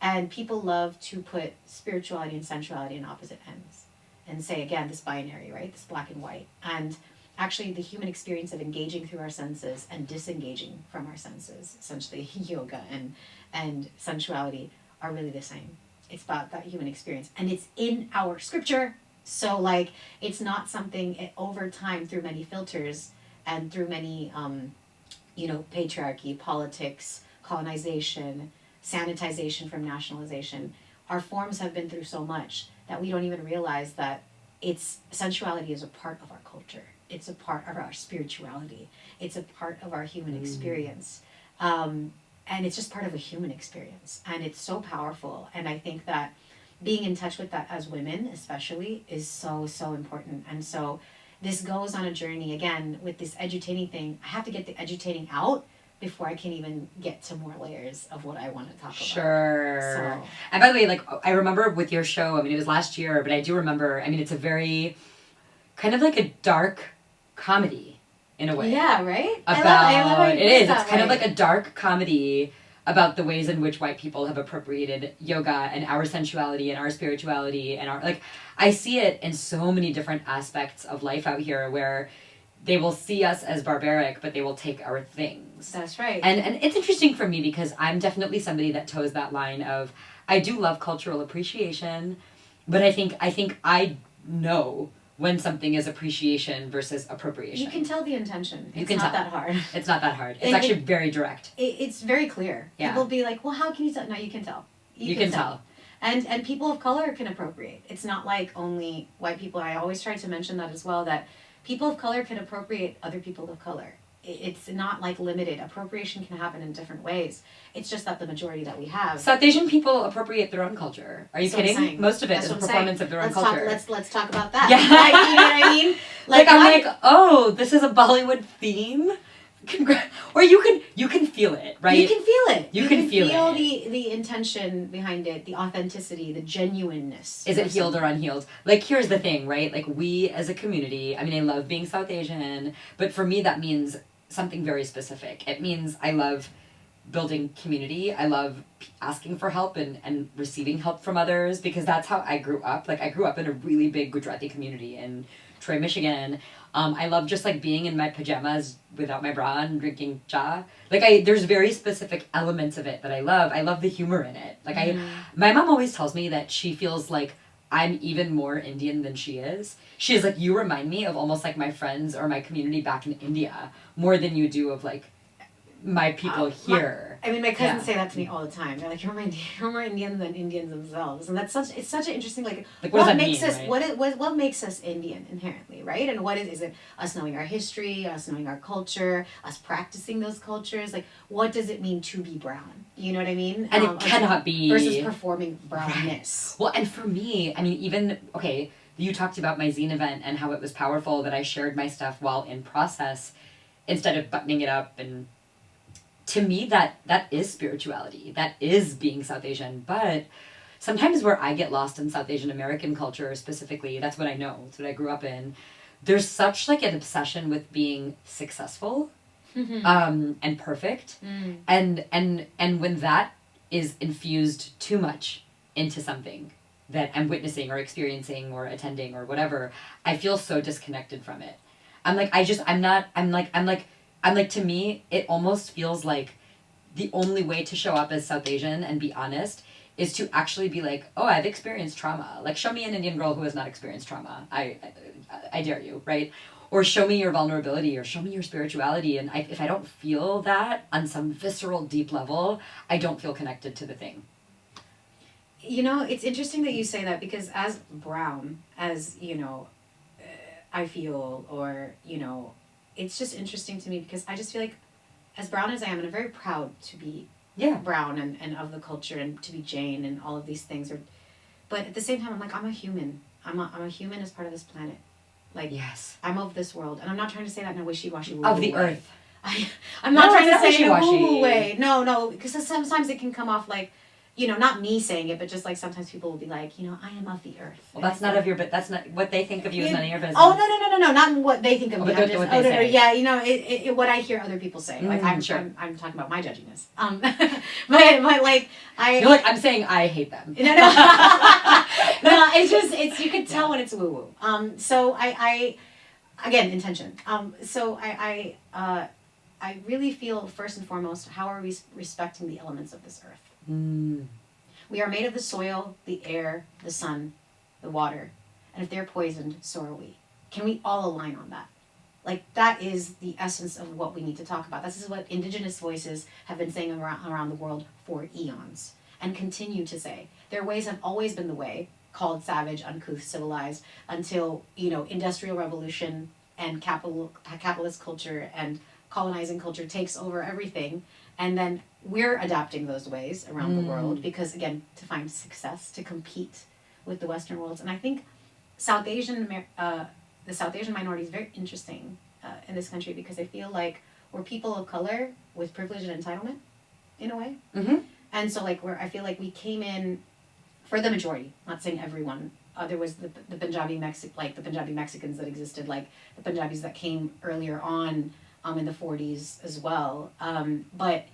And people love to put spirituality and sensuality in opposite ends and say, again, this binary, right? This black and white. And actually the human experience of engaging through our senses and disengaging from our senses, essentially yoga and sensuality, are really the same. It's about that human experience. And it's in our scripture. So, like, it's not something over time, through many filters and through many, patriarchy, politics, colonization, sanitization from nationalization, our forms have been through so much that we don't even realize that sensuality is a part of our culture. It's a part of our spirituality. It's a part of our human experience. And it's just part of a human experience. And it's so powerful. And I think that being in touch with that as women, especially, is so, so important. And so this goes on a journey, again, with this edutaining thing. I have to get the edutaining out before I can even get to more layers of what I want to talk about. Sure. So. And by the way, like, I remember with your show, I mean, it was last year, but I do remember, I mean, it's a very, kind of like a dark comedy, in a way. Yeah, right? I love how you it is. It's kind of like a dark comedy about the ways in which white people have appropriated yoga and our sensuality and our spirituality and our, like, I see it in so many different aspects of life out here where they will see us as barbaric, but they will take our things. That's right. And it's interesting for me because I'm definitely somebody that toes that line of, I do love cultural appreciation, but I think I know when something is appreciation versus appropriation. You can tell the intention. It's not that hard. It's not that hard. It's actually very direct. It's very clear. Yeah. People be like, well, how can you tell? No, you can tell. You can tell. And people of color can appropriate. It's not like only white people. I always try to mention that as well, that people of color can appropriate other people of color. It's not like limited. Appropriation can happen in different ways. It's just that the majority that we have. South Asian people appropriate their own culture. Are you kidding? Most of it is a performance of their own culture. Let's talk about that. Yeah. Like, you know what I mean? I'm like, oh, this is a Bollywood theme? Or you can feel it, right? You can feel it. You can feel the intention behind it, the authenticity, the genuineness. Is it healed or unhealed? Like, here's the thing, right? Like, we as a community, I mean, I love being South Asian, but for me that means something very specific. It means I love building community. I love asking for help and receiving help from others, because that's how I grew up. Like, I grew up in a really big Gujarati community in Troy, Michigan. I love just like being in my pajamas without my bra and drinking cha. Like, there's very specific elements of it that I love. I love the humor in it. Like, my mom always tells me that she feels like I'm even more Indian than she is. She is like, you remind me of almost like my friends or my community back in India more than you do of like my people here. My cousins say that to me all the time. They're like, you're more Indian than Indians themselves, and it's such an interesting what makes us what makes us Indian inherently, right? And what is it us knowing our history, us knowing our culture, us practicing those cultures? Like, what does it mean to be brown? You know what I mean? And it cannot be versus performing brownness. Well, and for me, I mean, even you talked about my zine event and how it was powerful that I shared my stuff while in process instead of buttoning it up. And to me, that is spirituality. That is being South Asian. But sometimes where I get lost in South Asian American culture specifically, that's what I know. It's what I grew up in. There's such like an obsession with being successful and perfect. And when that is infused too much into something that I'm witnessing or experiencing or attending or whatever, I feel so disconnected from it. I'm like, to me, it almost feels like the only way to show up as South Asian and be honest is to actually be like, oh, I've experienced trauma. Like, show me an Indian girl who has not experienced trauma. I dare you, right? Or show me your vulnerability, or show me your spirituality. And if I don't feel that on some visceral, deep level, I don't feel connected to the thing. You know, it's interesting that you say that, because as brown, as, you know, I feel, or, you know, it's just interesting to me because I just feel like, as brown as I am, and I'm very proud to be brown and of the culture, and to be Jain and all of these things, but at the same time, I'm like, I'm a human. I'm a human as part of this planet. Like, yes, I'm of this world, and I'm not trying to say that in a wishy-washy of the earth. I'm not trying to say it in a woo-woo way. No, because sometimes it can come off like, you know, not me saying it, but just like sometimes people will be like, you know, I am of the earth. Well, that's not of your, but that's not what they think of you is none of your business. Oh, no, not what they think of me. But what they say. Yeah, you know, what I hear other people say. Like, I'm talking about my judginess. But like, you're like, I'm saying I hate them. No, it's you can tell when it's woo woo. So I again, intention. So I really feel, first and foremost, how are we respecting the elements of this earth? We are made of the soil, the air, the sun, the water. And if they're poisoned, so are we. Can we all align on that? Like, that is the essence of what we need to talk about. This is what Indigenous voices have been saying around the world for eons, and continue to say. Their ways have always been the way, called savage, uncouth, civilized, until, you know, industrial revolution and capitalist culture and colonizing culture takes over everything. And then we're adapting those ways around the world because, again, to find success, to compete with the Western worlds. And I think the South Asian minority is very interesting in this country, because I feel like we're people of color with privilege and entitlement, in a way. Mm-hmm. And so, like, I feel like we came in, for the majority, not saying everyone. There was the Punjabi the Punjabi Mexicans that existed, like the Punjabis that came earlier on in the 40s as well. But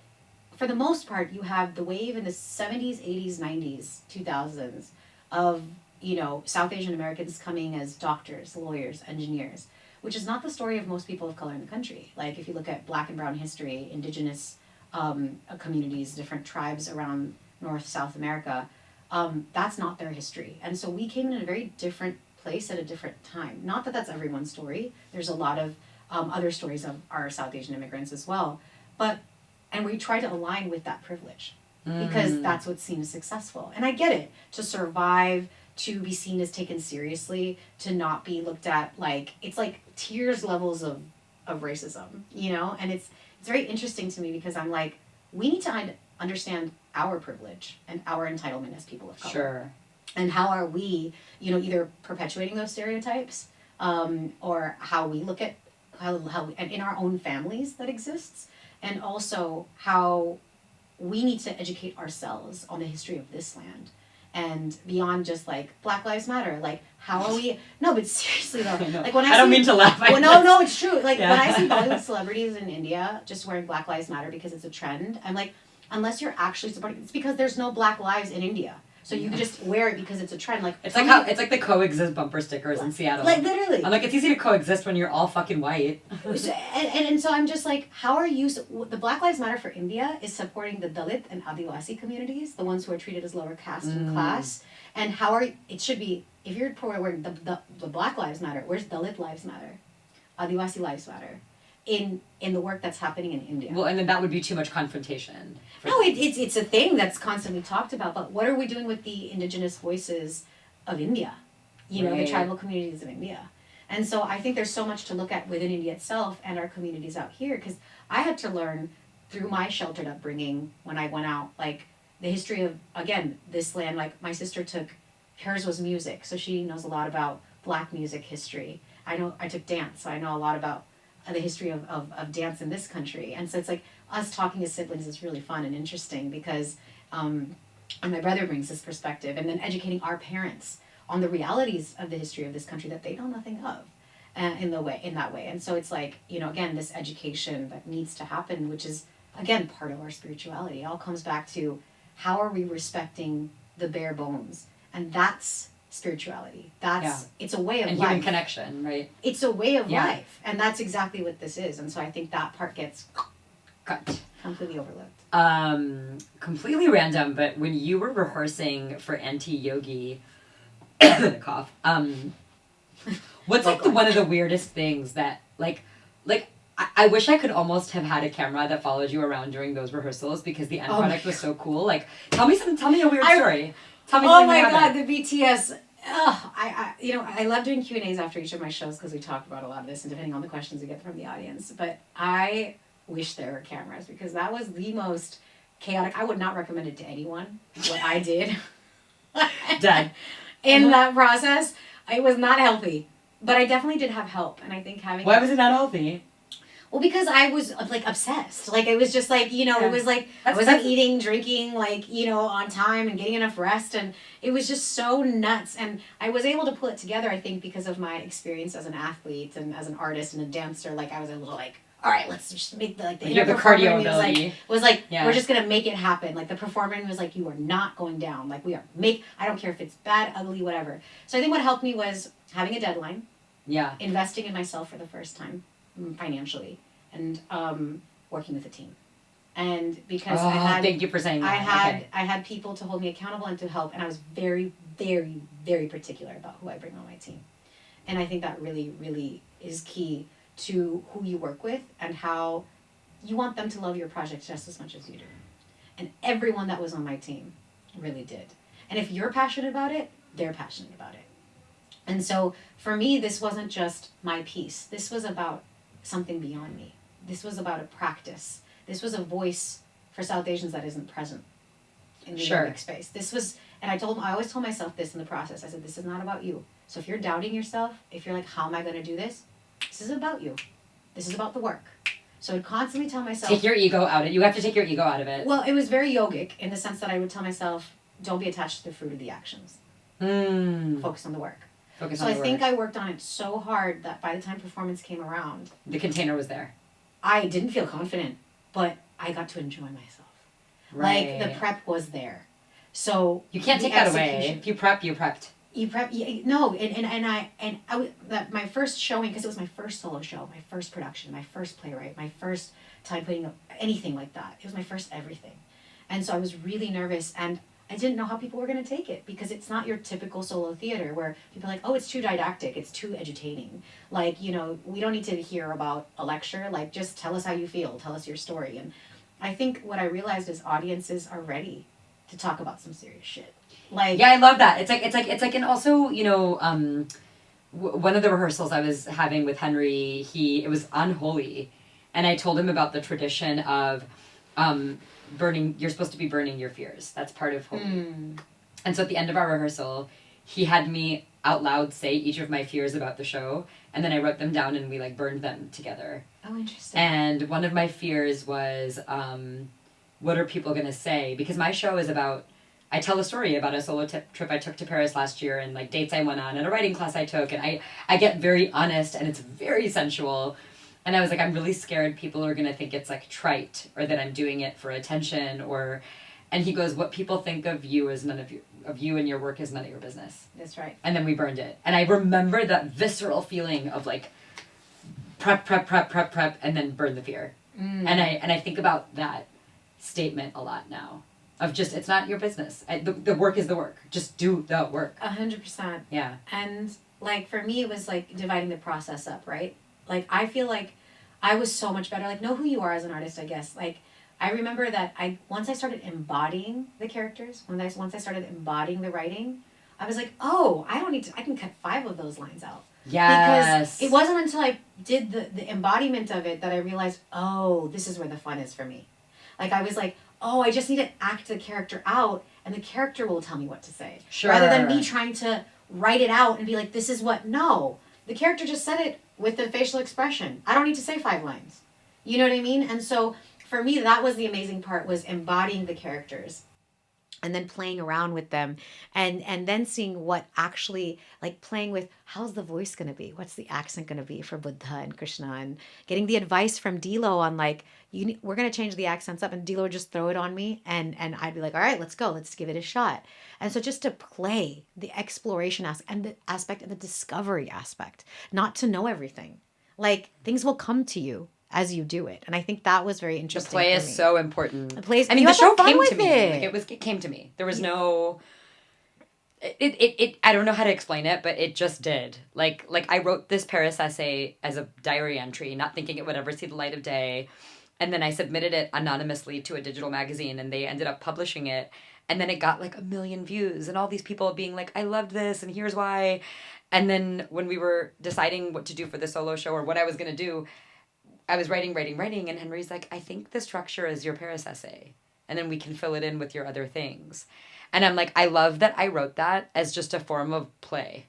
for the most part, you have the wave in the 70s, 80s, 90s, 2000s of, you know, South Asian Americans coming as doctors, lawyers, engineers, which is not the story of most people of color in the country. Like, if you look at Black and brown history, indigenous communities, different tribes around North, South America, that's not their history. And so we came in a very different place at a different time. Not that that's everyone's story. There's a lot of other stories of our South Asian immigrants as well. And we try to align with that privilege because that's what seems successful. And I get it. To survive, to be seen as taken seriously, to not be looked at like, it's like tiers levels of racism, you know? And it's very interesting to me because I'm like, we need to understand our privilege and our entitlement as people of color. Sure. And how are we, you know, either perpetuating those stereotypes or how we look at how and in our own families that exists, and also how we need to educate ourselves on the history of this land, and beyond just like Black Lives Matter. Like, how are we? No, but seriously though, like when I don't mean to laugh. No, it's true. Like when I see Bollywood celebrities in India just wearing Black Lives Matter because it's a trend, I'm like, unless you're actually supporting, it's because there's no Black lives in India. So you can just wear it because it's a trend. Like, it's like the coexist bumper stickers in Seattle. Like, literally. I'm like, it's easy to coexist when you're all fucking white. and so I'm just like, how are you... The Black Lives Matter for India is supporting the Dalit and Adivasi communities, the ones who are treated as lower caste and class. And how are... It should be... If you're wearing the Black Lives Matter, where's Dalit Lives Matter? Adivasi Lives Matter? In the work that's happening in India. Well, and then that would be too much confrontation. No, it's a thing that's constantly talked about, but what are we doing with the indigenous voices of India? You know, the tribal communities of India. And so I think there's so much to look at within India itself and our communities out here, because I had to learn through my sheltered upbringing when I went out, like, the history of, again, this land. Like, my sister hers was music, so she knows a lot about Black music history. I took dance, so I know a lot about the history of dance in this country. And so it's like, us talking as siblings is really fun and interesting because and my brother brings this perspective, and then educating our parents on the realities of the history of this country that they know nothing of in that way. And so it's like, you know, again, this education that needs to happen, which is, again, part of our spirituality. It all comes back to how are we respecting the bare bones? And that's spirituality. It's a way of and life. Human connection, right? It's a way of life. And that's exactly what this is. And so I think that part gets cut. Completely overlooked. Completely random, but when you were rehearsing for anti-yogi, cough, what's like one of the weirdest things that I wish I could almost have had a camera that followed you around during those rehearsals because the end product was so cool. Like, tell me a weird story. Tell me oh my god, the BTS. I love doing Q&As after each of my shows because we talk about a lot of this and depending on the questions we get from the audience. But I wish there were cameras because that was the most chaotic. I would not recommend it to anyone, what I did. Dead. In that process, it was not healthy. But I definitely did have help. And I think having... Why was it not healthy? Well, because I was, like, obsessed. Like, it was just, like, it was, like, I wasn't eating, drinking, like, on time and getting enough rest. And it was just so nuts. And I was able to pull it together, I think, because of my experience as an athlete and as an artist and a dancer. Like, I was able to, like, all right, let's just make the cardio ability. Was like we're just going to make it happen. Like, the performing was like, you are not going down. Like, I don't care if it's bad, ugly, whatever. So I think what helped me was having a deadline. Yeah. Investing in myself for the first time. Financially and working with a team, and because I had thank you for saying that. I had people to hold me accountable and to help, and I was very, very, very particular about who I bring on my team, and I think that really, really is key to who you work with and how you want them to love your project just as much as you do, and everyone that was on my team really did, and if you're passionate about it, they're passionate about it, and so for me, this wasn't just my piece. This was about something beyond me. This was about a practice. This was a voice for South Asians that isn't present in the yogic space. This was, and I always told myself this in the process. I said, this is not about you. So if you're doubting yourself, if you're like, how am I going to do this? This is about you. This is about the work. So I'd constantly tell myself... Take your ego out of it. You have to take your ego out of it. Well, it was very yogic in the sense that I would tell myself, don't be attached to the fruit of the actions. Focus on the work. So I think I worked on it so hard that by the time performance came around... The container was there. I didn't feel confident, but I got to enjoy myself. Right. Like, the prep was there. So... You can't take that away. If you prep, you prepped. You prep... No, and I my first showing, because it was my first solo show, my first production, my first playwright, my first time putting up anything like that. It was my first everything. And so I was really nervous, and... I didn't know how people were going to take it because it's not your typical solo theater where people are like, oh, it's too didactic, it's too edutaining. Like, we don't need to hear about a lecture. Like, just tell us how you feel, tell us your story. And I think what I realized is audiences are ready to talk about some serious shit. Like, yeah, I love that. It's like, and also, one of the rehearsals I was having with Henry, it was unholy, and I told him about the tradition of, you're supposed to be burning your fears. That's part of holy. And so at the end of our rehearsal, he had me out loud say each of my fears about the show, and then I wrote them down and we burned them together. Oh, interesting. And one of my fears was, what are people going to say? Because my show is about, I tell a story about a solo trip I took to Paris last year and dates I went on and a writing class I took, and I get very honest and it's very sensual. And I was like, I'm really scared people are going to think it's trite or that I'm doing it for attention and he goes, what people think of you is of you and your work is none of your business. That's right. And then we burned it. And I remember that visceral feeling of prep, and then burn the fear. And I think about that statement a lot now of just, it's not your business. The work is the work. Just do the work. 100%. Yeah. And for me, it was dividing the process up, right? I feel like I was so much better. Know who you are as an artist, I guess. I remember that once I started embodying the characters, once I started embodying the writing, I was like, oh, I can cut 5 of those lines out. Yes. Because it wasn't until I did the embodiment of it that I realized, oh, this is where the fun is for me. I was like, oh, I just need to act the character out, and the character will tell me what to say. Sure. Rather than me trying to write it out and be like, this is what, no. The character just said it with the facial expression. I don't need to say 5 lines. You know what I mean? And so for me, that was the amazing part, was embodying the characters and then playing around with them and then seeing what actually, playing with, how's the voice going to be? What's the accent going to be for Buddha and Krishna? And getting the advice from Dilo on we're going to change the accents up, and Dilo would just throw it on me and I'd be like, all right, let's go. Let's give it a shot. And so just to play the exploration and the discovery aspect, not to know everything. Things will come to you as you do it. And I think that was very interesting. The play is so important. The plays, I mean, the show came to me. Like, it came to me. There was no... It I don't know how to explain it, but it just did. Like I wrote this Paris essay as a diary entry, not thinking it would ever see the light of day. And then I submitted it anonymously to a digital magazine, and they ended up publishing it. And then it got like 1 million views, and all these people being like, I loved this, and here's why. And then when we were deciding what to do for the solo show or what I was going to do, I was writing, and Henry's like, I think the structure is your Paris essay. And then we can fill it in with your other things. And I'm like, I love that I wrote that as just a form of play.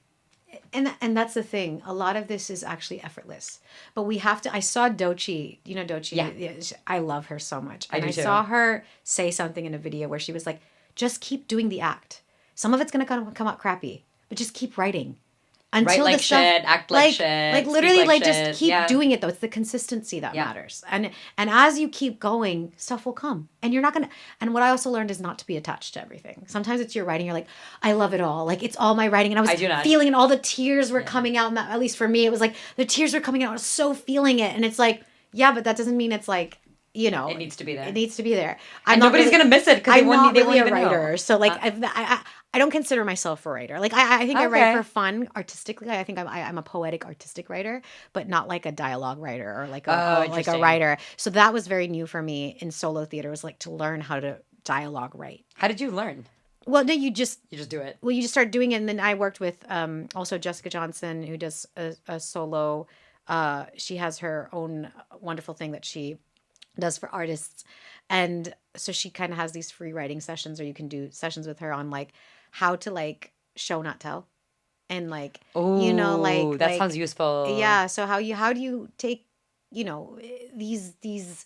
And that's the thing. A lot of this is actually effortless. But we have to... I saw Doechii. You know Doechii? Yeah. I love her so much. And I do too. saw her say something in a video where she was like, just keep doing the act. Some of it's going to come out crappy. But just keep writing. Until Write like the stuff, shit, act like shit. Like literally, like shit. just keep doing it though. It's the consistency that matters. And as you keep going, stuff will come. And you're not gonna. And what I also learned is not to be attached to everything. Sometimes it's your writing. You're like, I love it all. Like it's all my writing. And I was feeling, and all the tears were coming out. And that, at least for me, it was like the tears were coming out. I was so feeling it. And it's like, yeah, but that doesn't mean it's like. You know, it needs to be there. It needs to be there. And nobody's gonna miss it because they won't even know. Writer, so like I don't consider myself a writer. Like I think I write for fun, artistically. I think I'm a poetic, artistic writer, but not like a dialogue writer or like a writer. So that was very new for me in solo theater. Was like to learn how to dialogue write. How did you learn? Well, no, you just do it. Well, you just start doing it, and then I worked with also Jessica Johnson, who does a solo. She has her own wonderful thing that she does for artists, and so she kind of has these free writing sessions, or you can do sessions with her on like how to like show not tell, and like you know that sounds useful. Yeah, so how do you take these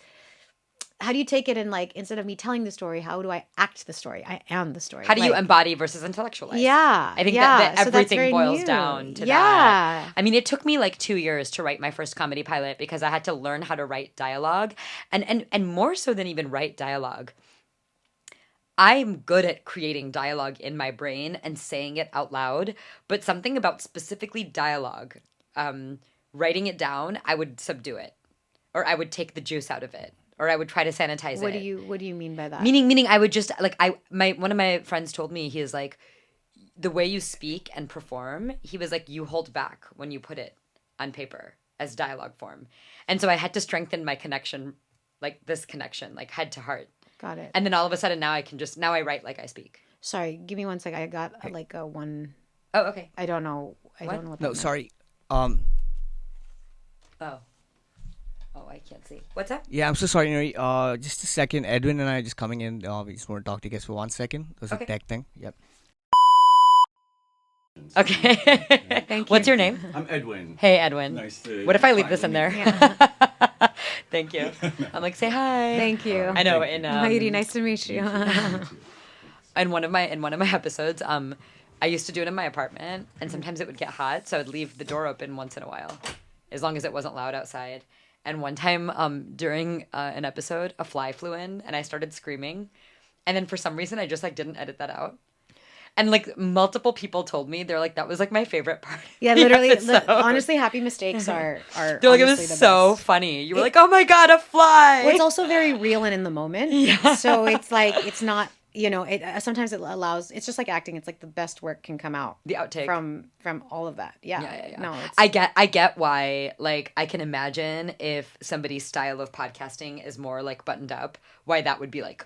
how do you take it and like instead of me telling the story, how do I act the story? I am the story. How do you embody versus intellectualize? Yeah, I think that everything boils down to that. I mean, it took me like 2 years to write my first comedy pilot because I had to learn how to write dialogue, and more so than even write dialogue. I'm good at creating dialogue in my brain and saying it out loud, but something about specifically dialogue, writing it down, I would subdue it, or I would take the juice out of it. Or I would try to sanitize it. What do you mean by that? Meaning I would just like one of my friends told me, he is like, the way you speak and perform, he was like, you hold back when you put it on paper as dialogue form. And so I had to strengthen my connection, like this connection, like head to heart. Got it. And then all of a sudden now I write like I speak. Sorry, give me 1 second. I got like a one. Oh, okay. I don't know. I don't know what that meant. Sorry. Oh, I can't see. What's up? Yeah, I'm so sorry, Nuri. Just a second. Edwin and I are just coming in. We just want to talk to you guys for 1 second. It was a tech thing. Yep. Okay. Thank you. What's your name? I'm Edwin. Hey, Edwin. Nice to. What if I leave this in there? Yeah. Thank you. I'm like, say hi. Thank you. I know. Heidi, nice to meet you. in one of my episodes, I used to do it in my apartment, and sometimes it would get hot, so I'd leave the door open once in a while, as long as it wasn't loud outside. And one time during an episode, a fly flew in, and I started screaming, and then for some reason I just like didn't edit that out. And like multiple people told me, they're like, that was like my favorite part. Yeah, literally. Honestly, happy mistakes are. They're like, it was so funny. You were like, oh my god, a fly. Well, it's also very real and in the moment. Yeah. So it's like it's not. Sometimes it allows. It's just like acting. It's like the best work can come out. The outtake from all of that. Yeah. Yeah. No, I get why. Like, I can imagine if somebody's style of podcasting is more like buttoned up, why that would be like.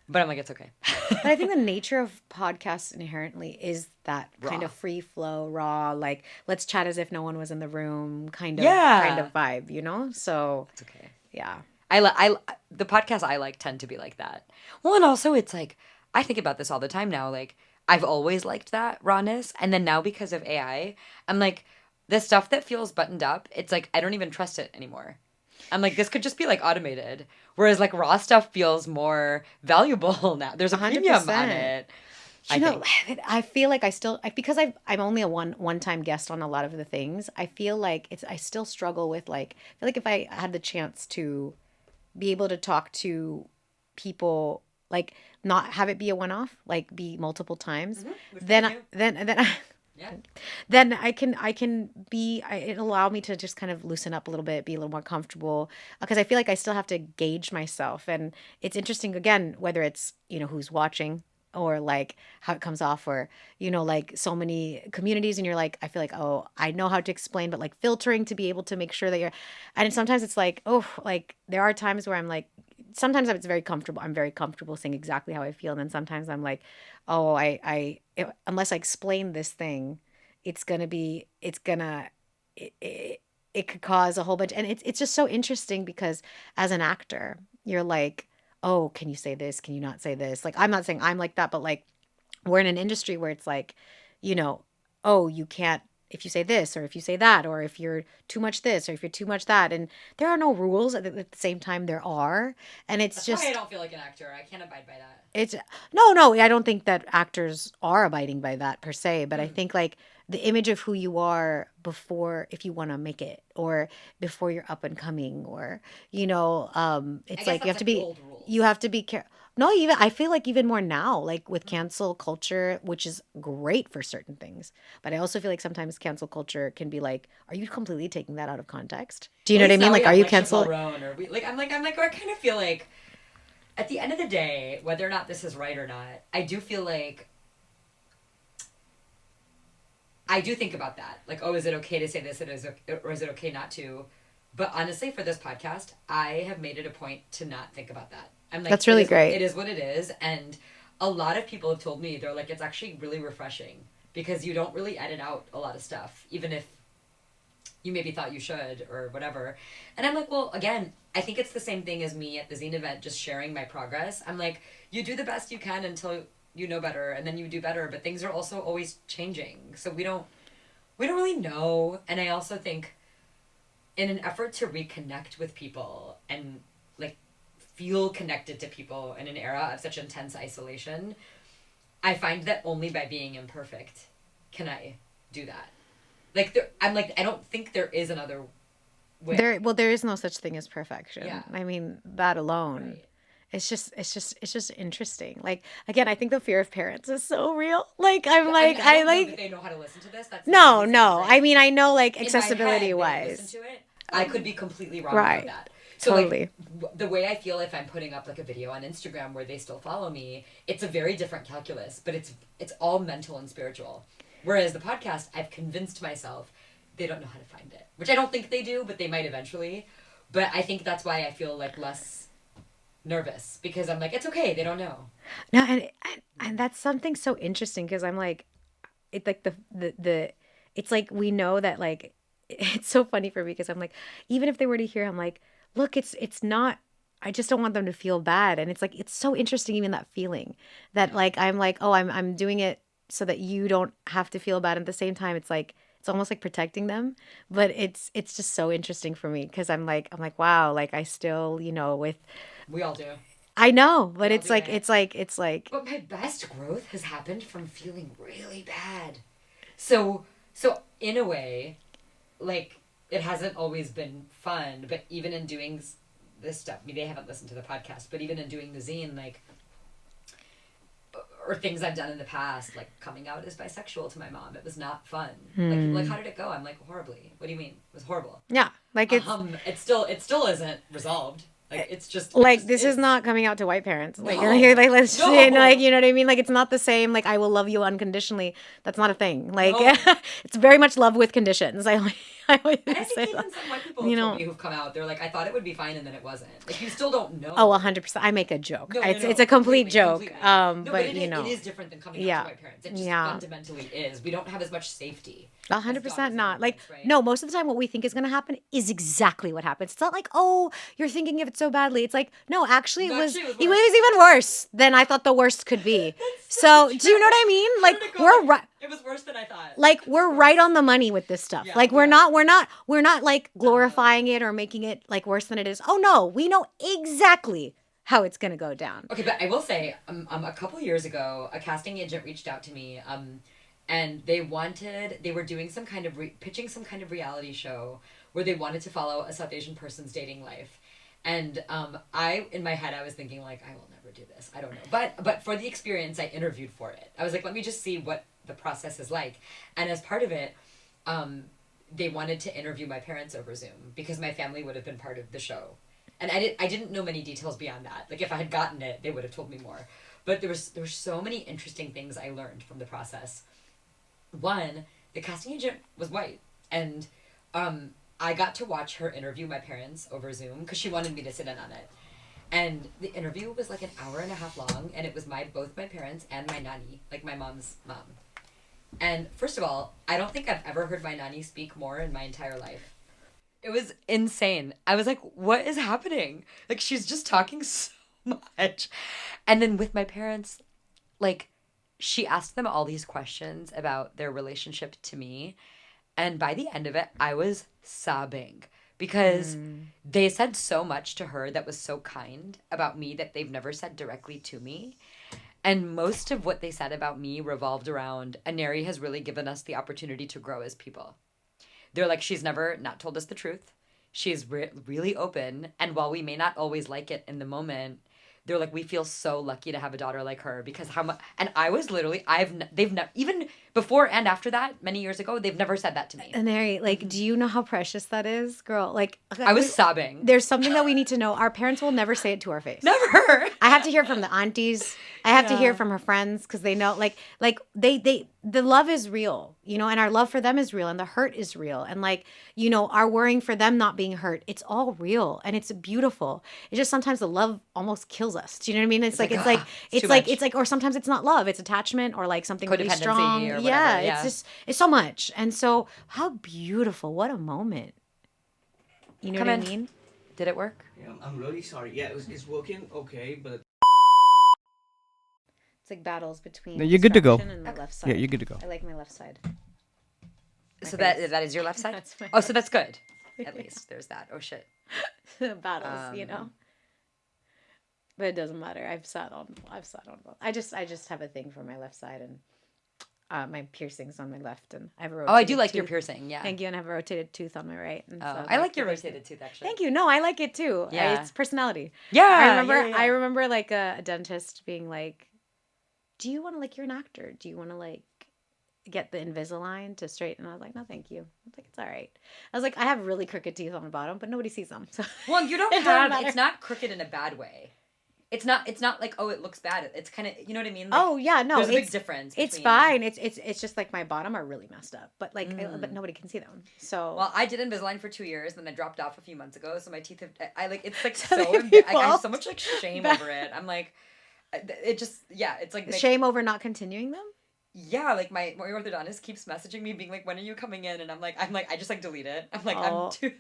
But I'm like, it's okay. But I think the nature of podcasts inherently is that raw. Kind of free flow, raw, like let's chat as if no one was in the room kind of vibe, So it's okay. Yeah. The podcasts I like tend to be like that. Well, and also it's like, I think about this all the time now. Like, I've always liked that rawness. And then now because of AI, I'm like, the stuff that feels buttoned up, it's like, I don't even trust it anymore. I'm like, this could just be like automated. Whereas like raw stuff feels more valuable now. There's a 100%. Premium on it. I feel like because I'm only a one-time guest on a lot of the things. I feel like I still struggle with like, I feel like if I had the chance to be able to talk to people, like not have it be a one-off, like be multiple times, then Yeah. Then it allowed me to just kind of loosen up a little bit, be a little more comfortable, because I feel like I still have to gauge myself. And it's interesting, again, whether it's, who's watching, or like how it comes off, or, like so many communities, and you're like, I feel like, oh, I know how to explain, but like filtering to be able to make sure that and sometimes it's like, oh, like there are times where I'm like, sometimes it's very comfortable. I'm very comfortable saying exactly how I feel. And then sometimes I'm like, oh, unless I explain this thing, it could cause a whole bunch. And it's just so interesting because as an actor, you're like, oh, can you say this? Can you not say this? Like, I'm not saying I'm like that, but like, we're in an industry where it's like, you know, oh, you can't, if you say this or if you say that, or if you're too much this or if you're too much that. And there are no rules. At the same time, there are. And That's why I don't feel like an actor. I can't abide by that. It's no, I don't think that actors are abiding by that per se, but I think like the image of who you are before, if you want to make it, or before you're up and coming, or it's like you have to be careful. No, even I feel like even more now, like with cancel culture, which is great for certain things, but I also feel like sometimes cancel culture can be like, are you completely taking that out of context? Do you know what I mean? Like, are you cancel? I'm like, I kind of feel like, at the end of the day, whether or not this is right or not, I do feel like I do think about that. Like, oh, is it okay to say this, or is it okay not to? But honestly, for this podcast, I have made it a point to not think about that. I'm like, that's really great. It is what it is, and a lot of people have told me, they're like, it's actually really refreshing because you don't really edit out a lot of stuff, even if you maybe thought you should or whatever. And I'm like, well, again, I think it's the same thing as me at the zine event, just sharing my progress. I'm like, you do the best you can until you know better, and then you do better, but things are also always changing. So we don't really know. And I also think, in an effort to reconnect with people and like feel connected to people in an era of such intense isolation, I find that only by being imperfect can I do that. Like, I'm like, I don't think there is another way. There is no such thing as perfection. Yeah. I mean, that alone. Right. It's just interesting. Like, again, I think the fear of parents is so real. Like, I like that they know how to listen to this. That's no. I mean, I know, like, accessibility wise. Listen to it. I could be completely wrong right. about that. So totally. Like, the way I feel if I'm putting up like a video on Instagram where they still follow me, it's a very different calculus, but it's all mental and spiritual. Whereas the podcast, I've convinced myself they don't know how to find it, which I don't think they do, but they might eventually. But I think that's why I feel like less nervous, because I'm like, it's okay, they don't know. No, and that's something so interesting, because I'm like, it's like the it's like, we know that, like, it's so funny for me because I'm like, even if they were to hear, I'm like, look, it's not, I just don't want them to feel bad. And it's like, it's so interesting, even that feeling that, like, I'm like, oh, I'm doing it so that you don't have to feel bad. At the same time, it's like, it's almost like protecting them. But it's just so interesting for me because I'm like, wow, like, I still, with. We all do. I know, but it's like. But my best growth has happened from feeling really bad. So in a way, like, it hasn't always been fun, but even in doing this stuff, I mean, they haven't listened to the podcast, but even in doing the zine, like, or things I've done in the past, like coming out as bisexual to my mom, it was not fun. Like, how did it go? I'm like, horribly. What do you mean? It was horrible. Yeah, like, it's it still isn't resolved. Like, it's just like, this is not coming out to white parents. Like, no. Let's no. Like, you know what I mean? Like, it's not the same. Like, I will love you unconditionally. That's not a thing. Like, no. It's very much love with conditions. I always say even some white people have told me who've come out, they're like, I thought it would be fine, and then it wasn't. Like, you still don't know. Oh, 100%. I make a joke. No, it's a complete joke. Completely. But it is different than coming out to white parents. It just fundamentally is. We don't have as much safety. 100% not. Like, right? No, most of the time what we think is going to happen is exactly what happens. It's not like, oh, you're thinking of it so badly. It's like, no, actually, it was even worse than I thought the worst could be. So do you know what I mean? Like, we're right. It was worse than I thought. Like, we're right on the money with this stuff. Yeah, like, we're not like glorifying it or making it like worse than it is. Oh no, we know exactly how it's going to go down. Okay, but I will say, a couple years ago, a casting agent reached out to me, and they were doing some kind of pitching some kind of reality show where they wanted to follow a South Asian person's dating life. And in my head, I was thinking, like, I will never do this. I don't know. But for the experience, I interviewed for it. I was like, let me just see what the process is like. And as part of it, they wanted to interview my parents over Zoom because my family would have been part of the show. And I didn't know many details beyond that. Like if I had gotten it, they would have told me more. But there were so many interesting things I learned from the process. One, the casting agent was white, and I got to watch her interview my parents over Zoom because she wanted me to sit in on it. And the interview was like an hour and a half long, and it was both my parents and my nanny, like my mom's mom. And first of all, I don't think I've ever heard my nanny speak more in my entire life. It was insane. I was like, what is happening? Like, she's just talking so much. And then with my parents, like, she asked them all these questions about their relationship to me. And by the end of it, I was sobbing because they said so much to her that was so kind about me that they've never said directly to me. And most of what they said about me revolved around, Aneri has really given us the opportunity to grow as people. They're like, she's never not told us the truth. She's really open. And while we may not always like it in the moment, they're like, we feel so lucky to have a daughter like her because how much. And I was literally, they've never, even before and after that, many years ago, they've never said that to me. And Mary, like, do you know how precious that is, girl? Like, I was sobbing. There's something that we need to know. Our parents will never say it to our face. Never. I have to hear from the aunties. I have to hear from her friends because they know, like the love is real, you know, and our love for them is real, and the hurt is real, and like, you know, our worrying for them not being hurt, it's all real, and it's beautiful. It's just sometimes the love almost kills us. Do you know what I mean? It's like, or sometimes it's not love, it's attachment, or like something really strong. Or whatever, yeah, it's so much, and so how beautiful! What a moment. You know what I mean? Did it work? Yeah, I'm really sorry. Yeah, it's working okay, but it's like battles between. No, you're good to go. And the left side. Yeah, you're good to go. I like my left side. So that is your left side? So that's good. At least there's that. Oh shit. Battles, you know. But it doesn't matter. I've sat on both. I just have a thing for my left side, and my piercings on my left, and I have a rotated I do like tooth. your piercing. Yeah. Thank you, and I have a rotated tooth on my right. And so I like your rotated tooth actually. Thank you. No, I like it too. Yeah. It's personality. Yeah. I remember like a dentist being like, "Do you want to, like, you're an actor? Do you want to like get the Invisalign to straighten?" And I was like, "No, thank you." I was like, "It's all right." I was like, "I have really crooked teeth on the bottom, but nobody sees them." So well, you don't have. It's not crooked in a bad way. It's not like, oh, it looks bad. It's kind of, you know what I mean? Like, oh yeah, no, there's a big difference. It's fine. It's just like my bottom are really messed up, but like, but nobody can see them. So well, I did Invisalign for 2 years, and then I dropped off a few months ago. So my teeth have, I like, it's like I have so much like shame over it. I'm like, it just, yeah, it's like shame over not continuing them. Yeah, like my orthodontist keeps messaging me being like, when are you coming in? And I'm like, I just like delete it. I'm like, I'm too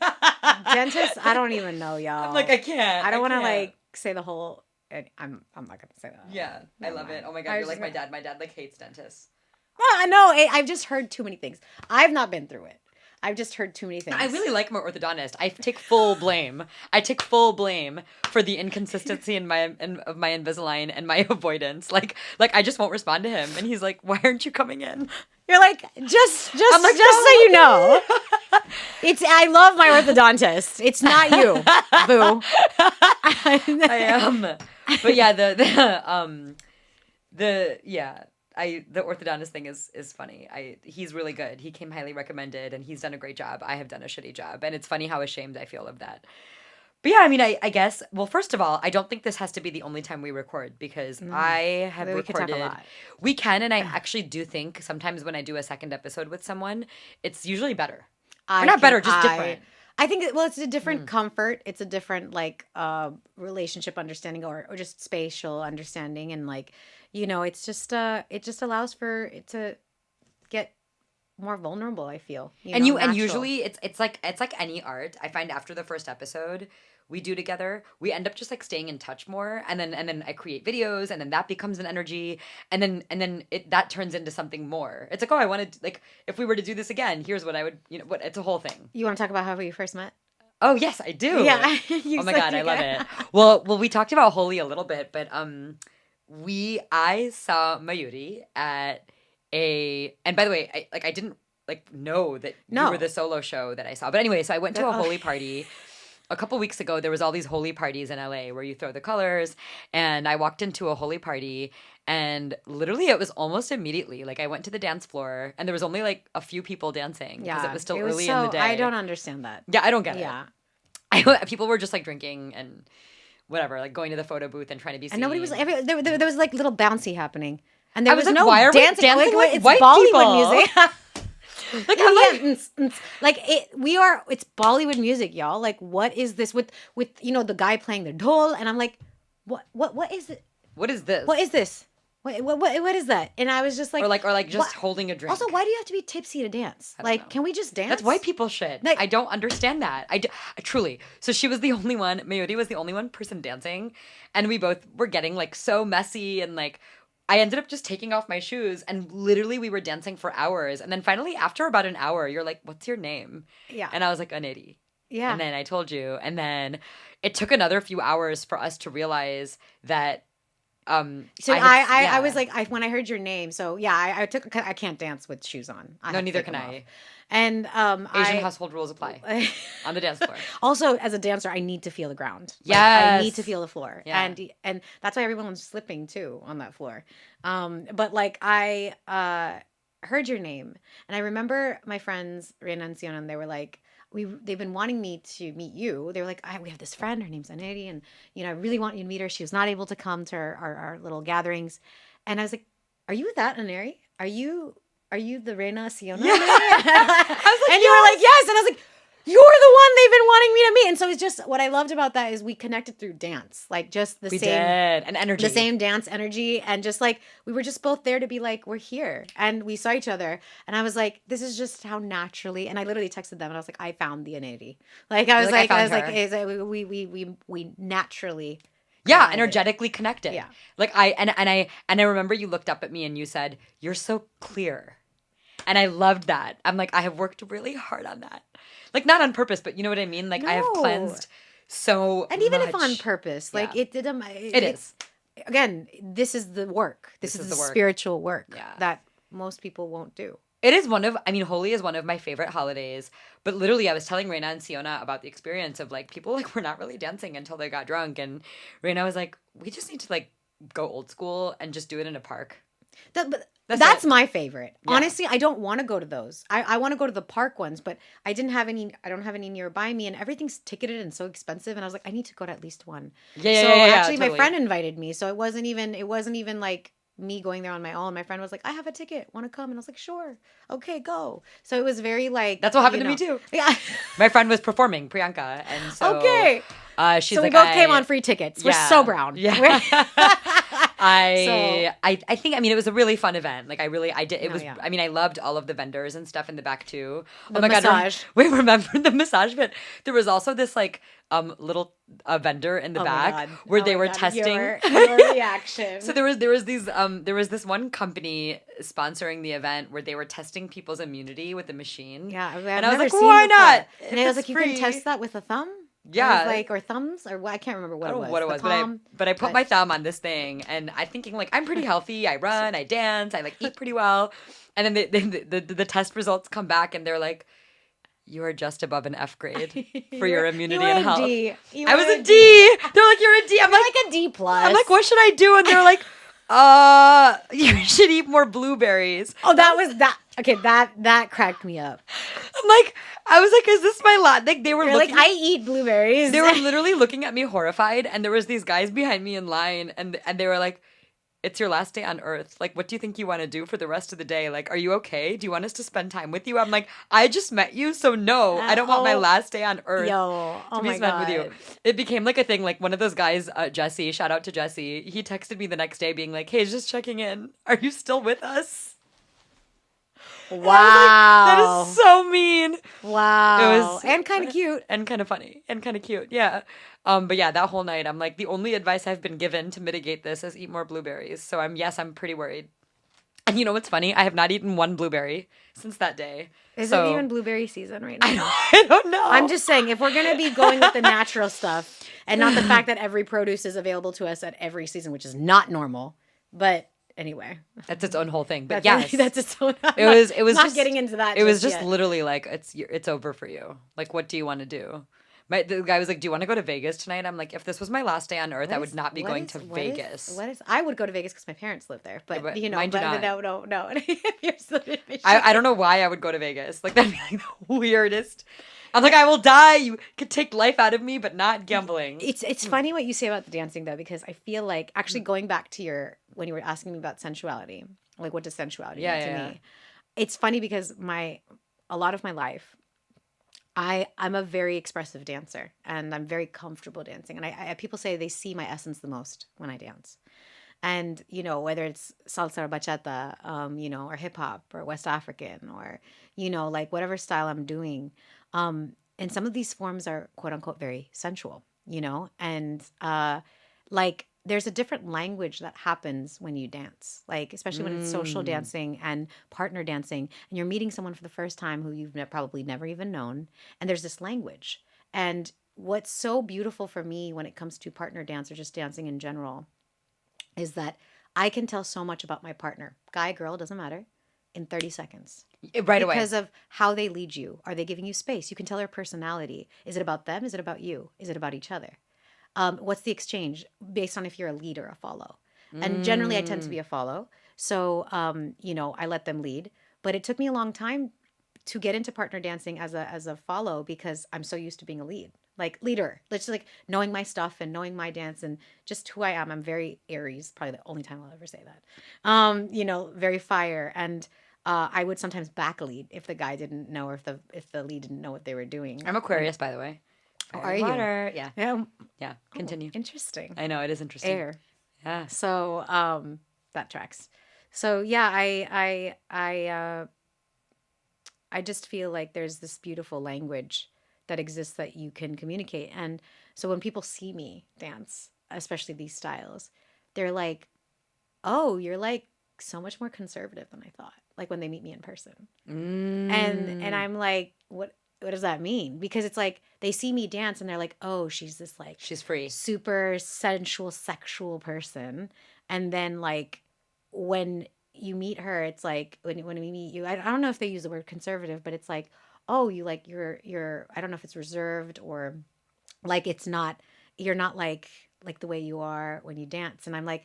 dentist. I don't even know, y'all. I'm like, I can't. I don't want to like say the whole. I'm not gonna say that. Yeah, I love it. Oh my god, you're like my dad. My dad like hates dentists. Well, I know. I've just heard too many things. I've not been through it. I've just heard too many things. I really like my orthodontist. I take full blame. I take full blame for the inconsistency of my Invisalign and my avoidance. Like I just won't respond to him, and he's like, "Why aren't you coming in?" You're like, just like, just so you know, I love my orthodontist. It's not you, boo. I am, but yeah, the orthodontist thing is funny. He's really good. He came highly recommended, and he's done a great job. I have done a shitty job, and it's funny how ashamed I feel of that. But yeah, I mean, I guess, well, first of all, I don't think this has to be the only time we record because I have recorded. We can talk a lot. We can, and I actually do think sometimes when I do a second episode with someone, it's usually better. Not better, just different. I think, well, it's a different comfort. It's a different, like, relationship understanding or just spatial understanding. And, like, you know, it's just, it just allows for it to get more vulnerable, I feel. And usually it's like any art. I find after the first episode we do together, we end up just like staying in touch more, and then I create videos, and then that becomes an energy, and then that turns into something more. It's like, oh, I wanted, like, if we were to do this again, here's what I would, you know, what, it's a whole thing. You want to talk about how we first met? Oh yes, I do. Yeah. Oh my god, I love it. Well, we talked about Holy a little bit, but I saw Mayuri at and by the way, I didn't like know that you were the solo show that I saw. But anyway, so I went to a Holy party. a couple weeks ago, there was all these holy parties in LA where you throw the colors, and I walked into a holy party, and literally it was almost immediately like I went to the dance floor, and there was only like a few people dancing because it was still early in the day. I don't understand that. Yeah, I don't get it. Yeah. People were just like drinking and whatever, like going to the photo booth and trying to be seen. And nobody was there was like little bouncy happening. And there I was was like, no why are we dancing. dancing like it's white Bollywood people? music. Like, I'm like, It's Bollywood music, y'all. Like, what is this with the guy playing the dhol? And I'm like, what is it? what is this? What is this? What is that? And I was just like, or like just what? holding a drink. Also, why do you have to be tipsy to dance? don't Like, know. can we just dance? That's white people shit. Like- I don't understand that. Truly. So she was the only one. Mayuri was the only one person dancing, and we both were getting like so messy, and like I ended up just taking off my shoes, and literally we were dancing for hours, and then finally after about an hour, you're like, "What's your name?" Yeah. And I was like, "Aneri." Yeah. And then I told you, and then it took another few hours for us to realize that. So I I was like, when I heard your name, so yeah, I can't dance with shoes on. I no, have to neither take can them I. off. And Asian household rules apply on the dance floor. Also, as a dancer, I need to feel the ground. Like, Yes. I need to feel the floor. Yeah. And that's why everyone's slipping too on that floor. But like I heard your name, and I remember my friends Reina and Siona, and they were like, they've been wanting me to meet you. They were like, we have this friend, her name's Aneri, and I really want you to meet her. She was not able to come to our little gatherings. And I was like, are you that Aneri? Are you the Reina Siona? Yeah. I was like, and you were like, yes. And I was like, you're the one they've been wanting me to meet. And so it's just, what I loved about that is we connected through dance, like just we did. And energy. the same dance energy, and just like we were just both there to be like, we're here, and we saw each other, and I was like, this is just how naturally, and I literally texted them, and I was like, I found the Aneri. Like I was You're like, like, I I was found like, her. we naturally. Yeah, collided. energetically connected. Yeah. Like I remember you looked up at me and you said, "You're so clear." And I loved that. I'm like, I have worked really hard on that. Like not on purpose, but you know what I mean? Like I have No. cleansed so And even if much. on purpose, like Yeah. it is. Again, this is the work. This is the work. spiritual work Yeah. that most people won't do. It is Holi is one of my favorite holidays. But literally, I was telling Reina and Siona about the experience of like people like were not really dancing until they got drunk, and Reina was like, "We just need to like go old school and just do it in a park." But That's that's it. my favorite. Yeah. Honestly, I don't want to go to those. I want to go to the park ones, but I don't have any nearby me, and everything's ticketed and so expensive. And I was like, I need to go to at least one. Yeah, So yeah, actually, my totally. friend invited me, so it wasn't even like me going there on my own. My friend was like, I have a ticket, want to come? And I was like, sure, okay, go. So it was very like, That's what happened to me too. Yeah. My friend was performing, Priyanka, and so Okay. She's So we like, both came on free tickets. We're Yeah. so brown. Yeah. So- I think it was a really fun event. Like I did. It No, was. yeah. I mean, I loved all of the vendors and stuff in the back too. The oh my massage. god! Wait, remember the massage bit? There was also this like little vendor in the Oh my back God. where Oh they my were God. testing. Your reaction. So there was this one company sponsoring the event where they were testing people's immunity with the machine. Yeah, I've and I was never like, seen why before. not? And I was like, you can test that with a thumb. Yeah. I was like, or thumbs, or what? I can't remember what I don't it know was. what it The was, palm. but I put my thumb on this thing, and I'm thinking like I'm pretty healthy. I run, I dance, I like eat pretty well, and then the test results come back, and they're like, "You are just above an F grade for your immunity and health." I was a D. They're like, "You're a D." I'm You're like, like a D plus. I'm like, what should I do? And they're like, you should eat more blueberries. Oh, that was that. Okay, that cracked me up. I'm like, I was like, is this my lot? Like they were You're like, looking. I eat blueberries. They were literally looking at me horrified, and there was these guys behind me in line, and they were like, "It's your last day on Earth. Like, what do you think you want to do for the rest of the day? Like, are you okay? Do you want us to spend time with you?" I'm like, "I just met you, so no, I don't want my Oh. last day on Earth Yo, oh to be my spent God. with you." It became like a thing. Like one of those guys, Jesse. Shout out to Jesse. He texted me the next day, being like, "Hey, just checking in. Are you still with us?" And I was like, Wow. that is so mean. Wow. It was and kind of cute. and kind of funny and kind of cute. Yeah. But yeah, that whole night, I'm like, the only advice I've been given to mitigate this is eat more blueberries. So I'm pretty worried. And you know what's funny? I have not eaten one blueberry since that day. Is So- it even blueberry season right now? I don't know. I'm just saying, if we're gonna be going with the natural stuff and not the fact that every produce is available to us at every season, which is not normal. But anyway, That's its own whole thing. But that's yes, that's its own. it was not just getting into that. It was just yet. literally like it's over for you. Like, what do you want to do? The guy was like, "Do you want to go to Vegas tonight?" I'm like, "If this was my last day on Earth, I would not be going to Vegas." I would go to Vegas because my parents live there, but mine do not. no. You're still in Michigan. I don't know why I would go to Vegas. Like that'd be like the weirdest. I'm like, I will die. You could take life out of me, but not gambling. It's funny what you say about the dancing though, because I feel like actually going back to when you were asking me about sensuality, like what does sensuality mean to me? It's funny because a lot of my life, I'm a very expressive dancer and I'm very comfortable dancing. And I people say they see my essence the most when I dance. And, whether it's salsa or bachata, or hip hop or West African or, like whatever style I'm doing. And some of these forms are quote unquote very sensual, and like there's a different language that happens when you dance, like especially when it's social dancing and partner dancing and you're meeting someone for the first time who you've probably never even known. And there's this language. And what's so beautiful for me when it comes to partner dance or just dancing in general is that I can tell so much about my partner, guy, girl, doesn't matter, in 30 seconds. Right away. Because of how they lead you. Are they giving you space? You can tell their personality. Is it about them? Is it about you? Is it about each other? What's the exchange based on if you're a lead or a follow? And generally I tend to be a follow. So, I let them lead. But it took me a long time to get into partner dancing as a follow because I'm so used to being a lead. Like leader, just like knowing my stuff and knowing my dance and just who I am. I'm very Aries, probably the only time I'll ever say that. Very fire. And I would sometimes back a lead if the guy didn't know or if the lead didn't know what they were doing. I'm Aquarius, by the way. Are you? Water. Yeah. Yeah. Continue. Interesting. I know it is interesting. Air. Yeah. So that tracks. So yeah, I just feel like there's this beautiful language that exists that you can communicate. And so when people see me dance, especially these styles, they're like, "Oh, you're like so much more conservative than I thought." Like when they meet me in person. And I'm like, what does that mean? Because it's like they see me dance and they're like, "Oh, she's this like she's free, super sensual, sexual person." And then like when you meet her, it's like when we meet you, I don't know if they use the word conservative, but it's like, "Oh, you like you're I don't know if it's reserved or like you're not like the way you are when you dance." And I'm like,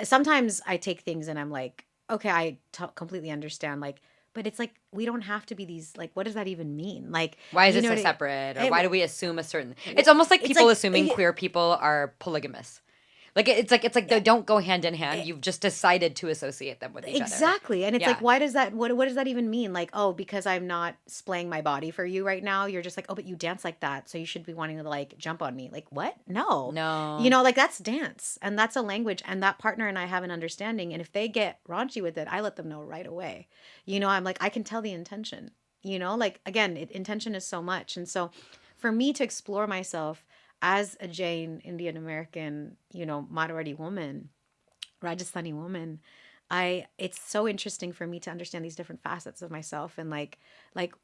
sometimes I take things and I'm like, okay, I completely understand. Like, but it's like, we don't have to be these, like, what does that even mean? Like, why is it so separate? Or why do we assume a certain, it's almost like people assuming queer people are polygamous. Like, it's like they don't go hand in hand. You've just decided to associate them with each other. Exactly. And it's like, why does that, what does that even mean? Like, oh, because I'm not splaying my body for you right now, you're just like, oh, but you dance like that, so you should be wanting to, like, jump on me. Like, what? No. Like, that's dance. And that's a language. And that partner and I have an understanding. And if they get raunchy with it, I let them know right away. I'm like, I can tell the intention. Like, again, intention is so much. And so for me to explore myself as a Jain, Indian American, Marwari woman, Rajasthani woman, it's so interesting for me to understand these different facets of myself and like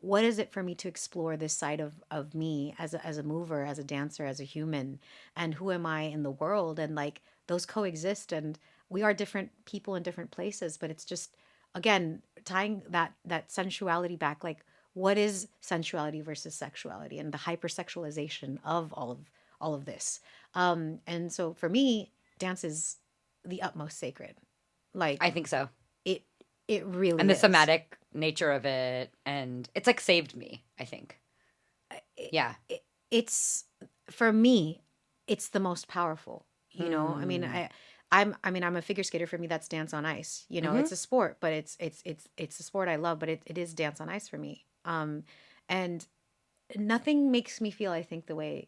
what is it for me to explore this side of me as a mover, as a dancer, as a human, and who am I in the world, and like those coexist, and we are different people in different places, but it's just, again, tying that sensuality back, like what is sensuality versus sexuality and the hypersexualization of all of this. And so for me, dance is the utmost sacred. Like, I think so. It really and the is. somatic nature of it, and it's like saved me, I think. It's, for me, it's the most powerful. I mean, I'm a figure skater. For me, that's dance on ice. It's a sport, but it's a sport I love, but it is dance on ice for me. And nothing makes me feel, I think,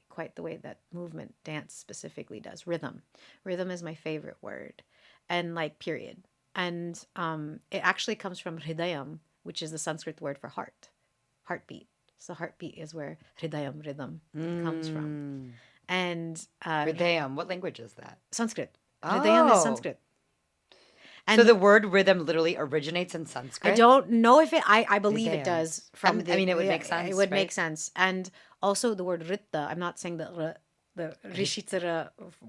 quite the way that movement dance specifically does. Rhythm is my favorite word, and like, period. And it actually comes from hridayam, which is the Sanskrit word for heartbeat. So heartbeat is where hridayam, rhythm, comes from. And hridayam, what language is that? Sanskrit. Hridayam is Sanskrit. And so the word rhythm literally originates in Sanskrit? I don't know if I believe it does. It would make sense. It would make sense. And also the word ritta, I'm not saying the rishitara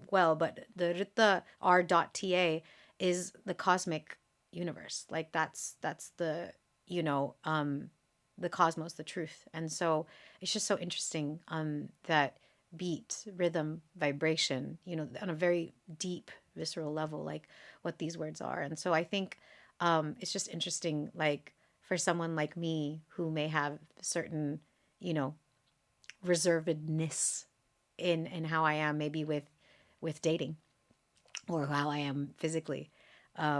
well, but the ritta, r.ta, is the cosmic universe. Like that's the, the cosmos, the truth. And so it's just so interesting that beat, rhythm, vibration, you know, on a very deep, visceral level, like what these words are. And so I think it's just interesting, like for someone like me who may have certain, you know, reservedness in how I am, maybe with dating or how I am physically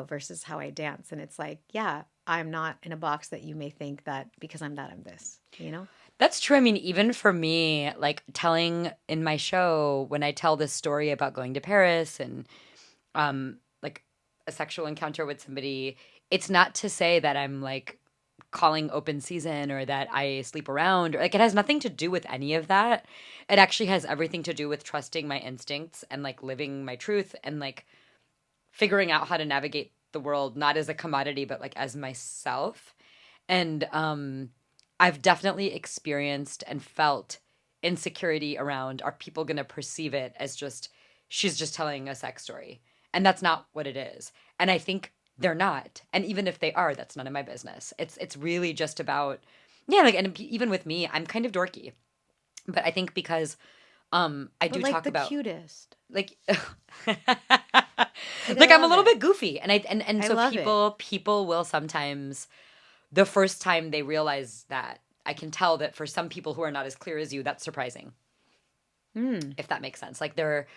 versus how I dance. And it's like, yeah, I'm not in a box that you may think that because I'm that, I'm this, you know? That's true. I mean, even for me, like telling in my show, when I tell this story about going to Paris and like a sexual encounter with somebody, it's not to say that I'm like calling open season or that I sleep around, or like it has nothing to do with any of that. It actually has everything to do with trusting my instincts and like living my truth and like figuring out how to navigate the world not as a commodity but like as myself. And I've definitely experienced and felt insecurity around, are people going to perceive it as just she's just telling a sex story, and that's not what it is. And I think they're not, and even if they are, that's none of my business. It's really just about, yeah, like, and even with me, I'm kind of dorky, but I think because I do like talk the about cutest. like Like, like I I'm a love little it. bit goofy, and I so love it. people will sometimes, the first time they realize that, I can tell that for some people who are not as clear as you, that's surprising, if that makes sense. Like they're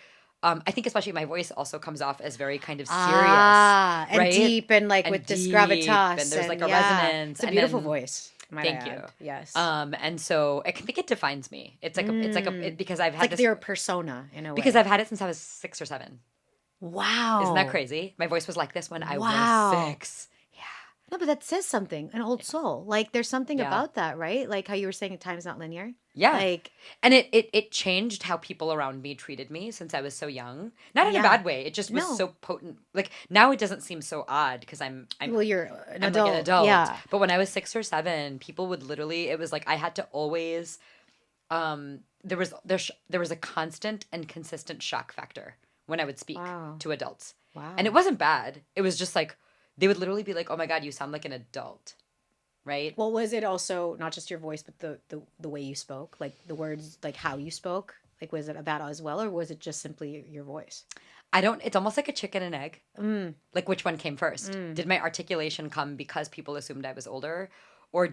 I think especially my voice also comes off as very kind of serious, Ah, and right? deep and like And with this deep, and gravitas there's like and a yeah, resonance, it's a and beautiful then voice. Might I thank you. add. Yes, And so I think it defines me. It's like because I've it's had like this, their persona in a because way. I've had it since I was 6 or 7. Isn't that Wow, crazy? My voice was like this when I was wow. 6. No, but that says something. An old soul. Like there's something Yeah. about that, right? Like how you were saying, time's not linear. Yeah. Like And it changed how people around me treated me since I was so young. Not in a yeah. bad way. It just was No. so potent. Like now it doesn't seem so odd because Well, you're an I'm like an adult. adult. Yeah. But when I was 6 or 7, people would literally, it was like I had to always there was a constant and consistent shock factor when I would speak Wow. to adults. Wow. And it wasn't bad. It was just like they would literally be like, "Oh my God, you sound like an adult." Right? Well, was it also not just your voice, but the way you spoke, like the words, like how you spoke? Like, was it about as well, or was it just simply your voice? I don't, it's almost like a chicken and egg. Mm. Like which one came first? Did my articulation come because people assumed I was older? Or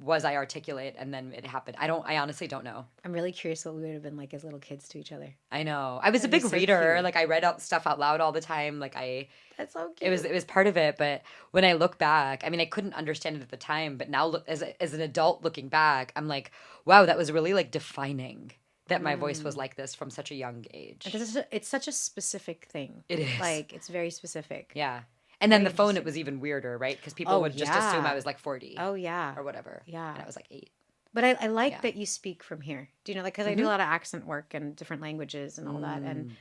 was I articulate and then it happened? I honestly don't know. I'm really curious what we would have been like as little kids to each other. I know. I was a That'd be big so reader. cute. Like I read out stuff out loud all the time. That's so cute. It was part of it. But when I look back, I mean, I couldn't understand it at the time. But now, look, as an adult looking back, I'm like, wow, that was really like defining that my voice was like this from such a young age. It's such a specific thing. It is. Like it's very specific. Yeah. And then Very the phone, it interesting. was even weirder, right? Because people Oh, would just assume yeah. I was like 40 Oh yeah. or whatever. Yeah. And I was like 8. But I like Yeah. that you speak from here. Do you know, like, because I do a lot of accent work and different languages and all that. And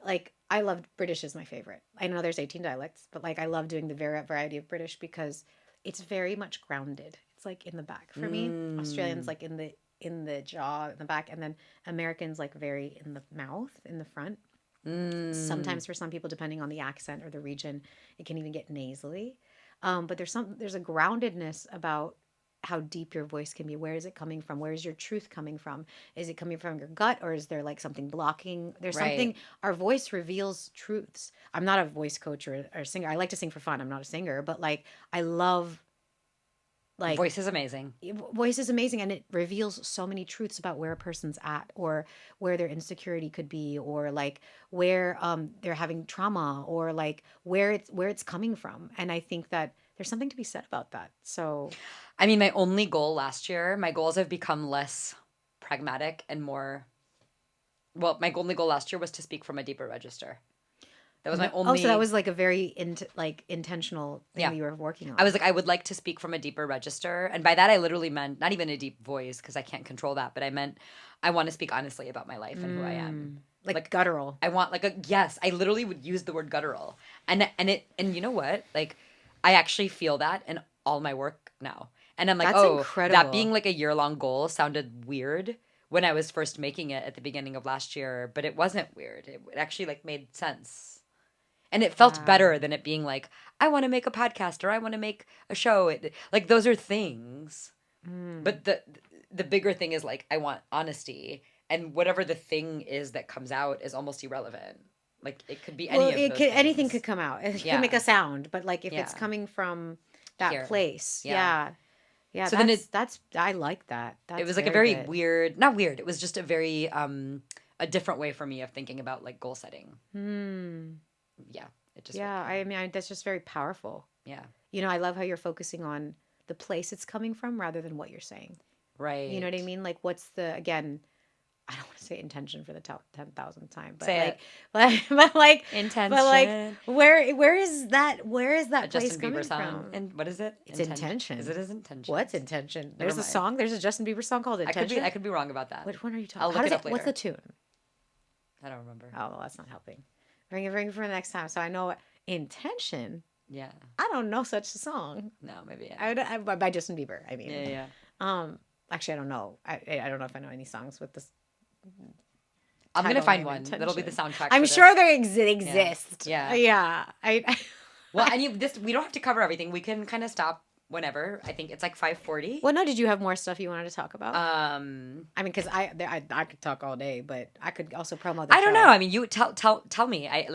like, I love British is my favorite. I know there's 18 dialects, but like, I love doing the variety of British because it's very much grounded. It's like in the back for me. Australians like in the jaw, in the back, and then Americans like very in the mouth, in the front. Sometimes for some people, depending on the accent or the region, it can even get nasally. But there's a groundedness about how deep your voice can be. Where is it coming from? Where is your truth coming from? Is it coming from your gut, or is there like something blocking? There's Right. something. Our voice reveals truths. I'm not a voice coach or a singer. I like to sing for fun. I'm not a singer, but like I love like Voice is amazing. voice is amazing, and it reveals so many truths about where a person's at, or where their insecurity could be, or like where they're having trauma, or like where it's coming from. And I think that there's something to be said about that. So I mean, my goals have become less pragmatic and more, well, my only goal last year was to speak from a deeper register. That was my only. oh, so that was like a very intentional thing Yeah. that you were working on. I was like, I would like to speak from a deeper register. And by that, I literally meant not even a deep voice because I can't control that, but I meant I want to speak honestly about my life and who I am. like guttural. I want yes, I literally would use the word guttural. And you know what? Like I actually feel that in all my work now. And I'm like, That's oh, incredible. that being like a year-long goal sounded weird when I was first making it at the beginning of last year, but it wasn't weird. It actually like made sense. And it felt better than it being like, I want to make a podcast or I want to make a show. Like those are things, But the bigger thing is like I want honesty, and whatever the thing is that comes out is almost irrelevant. Like it could be any of those things. anything could come out. It could make a sound, but like if it's Yeah. coming from that Here. place, Yeah. yeah. So that's, then I like that. That's it was like a very good. weird, not weird. It was just a very a different way for me of thinking about like goal setting. Yeah, it just Yeah, I mean that's just very powerful. yeah, You know, I love how you're focusing on the place it's coming from rather than what you're saying. right. You know what I mean? Like, what's the again? I don't want to say intention for the 10,000th time, but Say like, but like Intention. But like, where is that? Where is that A place Justin coming Bieber song. from? And what is it? It's intention. Is it his intention? What's intention? Never There's a mind. song. There's a Justin Bieber song called Intention. I could be wrong about that. Which one are you talking? I'll How look does it up What's the later. tune? I don't remember. Oh, well, that's not helping. Bring it for the next time, so I know what intention. Yeah. I don't know such a song. No, maybe. Yeah. By Justin Bieber. I mean, Yeah. Actually, I don't know. I don't know if I know any songs with this. I'm gonna title find name, one. That'll be the soundtrack. I'm for sure this. there exist. Yeah. Yeah. Well, and we don't have to cover everything. We can kind of stop whenever. I think it's like 5:40. Well, no. Did you have more stuff you wanted to talk about? Um, I mean, because I could talk all day, but I could also promo the I don't show. know. I mean, you tell me. I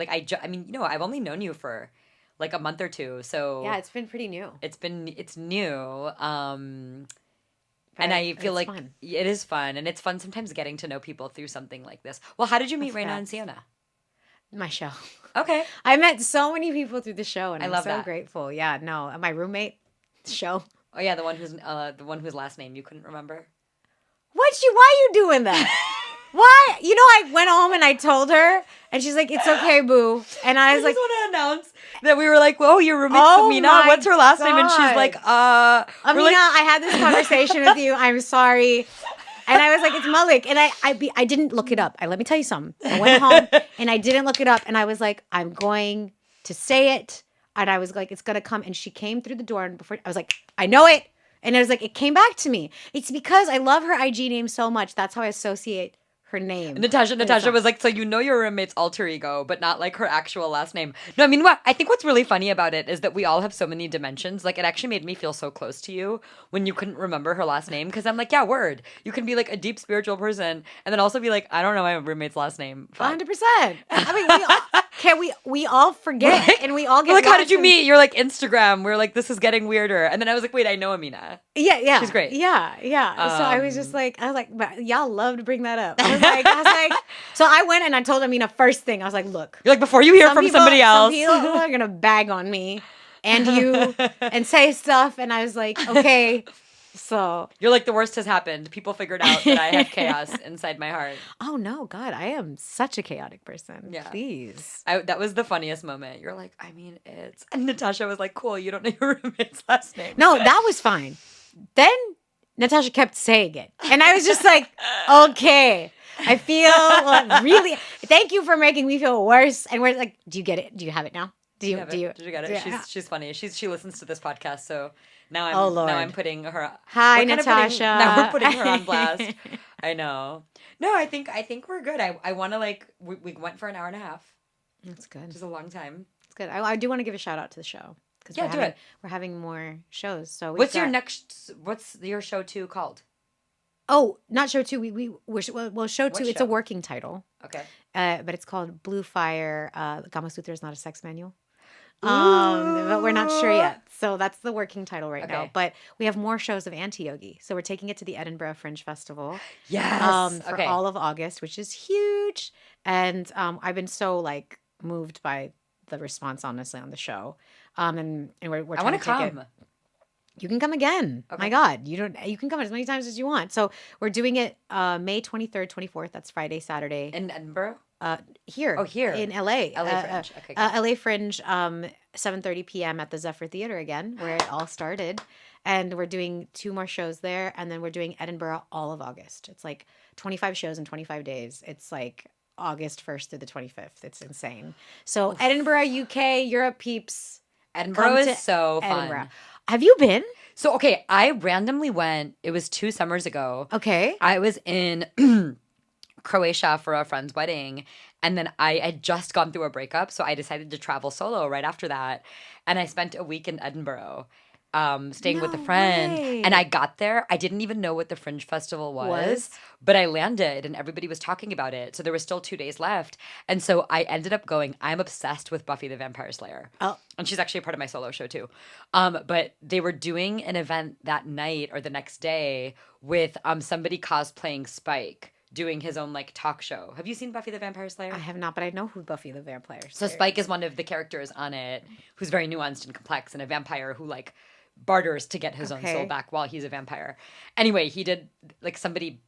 mean, you know, I've only known you for like a month or two, so Yeah, it's been pretty new. it's new. But And I feel it's like fun. it is fun, and it's fun sometimes getting to know people through something like this. Well, how did you meet That's Raina and facts. Sienna? My show. Okay. I met so many people through the show, and I I'm love so that. grateful. Yeah, no, my roommate show. Oh yeah, the one whose last name you couldn't remember. Why are you doing that? Why? You know, I went home and I told her, and she's like, "It's okay, boo." And I was like, want to announce that we were like, "Whoa, your roommate's Oh Amina. my What's her last name?" And she's God. like, Amina, we're like, I had this conversation with you. I'm sorry. And I was like, it's Malik. And I didn't look it up. Let me tell you something. I went home and I didn't look it up. And I was like, I'm going to say it. And I was like, it's going to come. And she came through the door. And before I was like, I know it. And it was like, it came back to me. It's because I love her IG name so much. That's how I associate her name. Natasha was like, so you know your roommate's alter ego, but not like her actual last name. No, I mean, I think what's really funny about it is that we all have so many dimensions. Like, it actually made me feel so close to you when you couldn't remember her last name. Because I'm like, yeah, word. You can be like a deep spiritual person and then also be like, I don't know my roommate's last name. Fuck. 100%. I mean, we all forget Right? and we all get We're like, how lost did you in- meet? You're like, Instagram. We're like, this is getting weirder. And then I was like, wait, I know Amina. Yeah. She's great. Yeah. So I was just like, but y'all love to bring that up. I was like, so I went and I told Amina first thing. I was like, look, You're like, before you hear from somebody else. some people are gonna bag on me and you and say stuff, and I was like, okay. So You're like, the worst has happened. People figured out that I have chaos inside my heart. oh no, God, I am such a chaotic person. Yeah. Please. That was the funniest moment. You're like, I mean, it's... And Natasha was like, cool, you don't know your roommate's last name. No, that was fine. Then Natasha kept saying it, and I was just like, okay. I feel really. Thank you for making me feel worse. And we're like, do you get it? Do you have it now? Did you Did you get it? Yeah. She's funny. She listens to this podcast, so now Oh, Lord. I'm putting her. Hi, we're kind of Natasha. now we're putting her on blast. I know. No, I think we're good. I want to like we went for an hour and a half, That's good. which is a long time. It's good. I do want to give a shout out to the show because Yeah, do it. we're having more shows. So we've What's your show 2 called? Oh, not show 2. We're show 2. What It's show? a working title, Okay. but it's called Blue Fire. Kama Sutra is not a sex manual. But we're not sure yet. So that's the working title right now. Okay. But we have more shows of anti-yogi. So we're taking it to the Edinburgh Fringe Festival. Yes. For okay. all of August, which is huge. And I've been so like moved by the response, honestly, on the show. And we're I trying want to to take it. come. You can come again. Okay. My God, you can come as many times as you want. So we're doing it May 23rd, 24th. That's Friday, Saturday. In Edinburgh. Here. Oh, here. in LA. LA Fringe. Okay. Good. LA Fringe, 7:30 p.m. at the Zephyr Theater again, where it all started. And we're doing 2 more shows there, and then we're doing Edinburgh all of August. It's like 25 shows in 25 days. It's like August 1st through the 25th. It's insane. So Edinburgh, UK, Europe peeps. Edinburgh come is to so fun. Edinburgh. Have you been? So okay, I randomly went. It was 2 summers ago. Okay. I was in Croatia for a friend's wedding, and then I had just gone through a breakup, so I decided to travel solo right after that, and I spent a week in Edinburgh. staying with a No friend. way. And I got there. I didn't even know what the Fringe Festival was, but I landed and everybody was talking about it. So there was still 2 days left. And so I ended up going. I'm obsessed with Buffy the Vampire Slayer. Oh. And she's actually a part of my solo show too. But they were doing an event that night or the next day with somebody cosplaying Spike, doing his own like talk show. Have you seen Buffy the Vampire Slayer? I have not, but I know who Buffy the Vampire Slayer So Spike is one of the characters on it who's very nuanced and complex and a vampire who like barters to get his own soul back while he's a vampire. Anyway, he did like somebody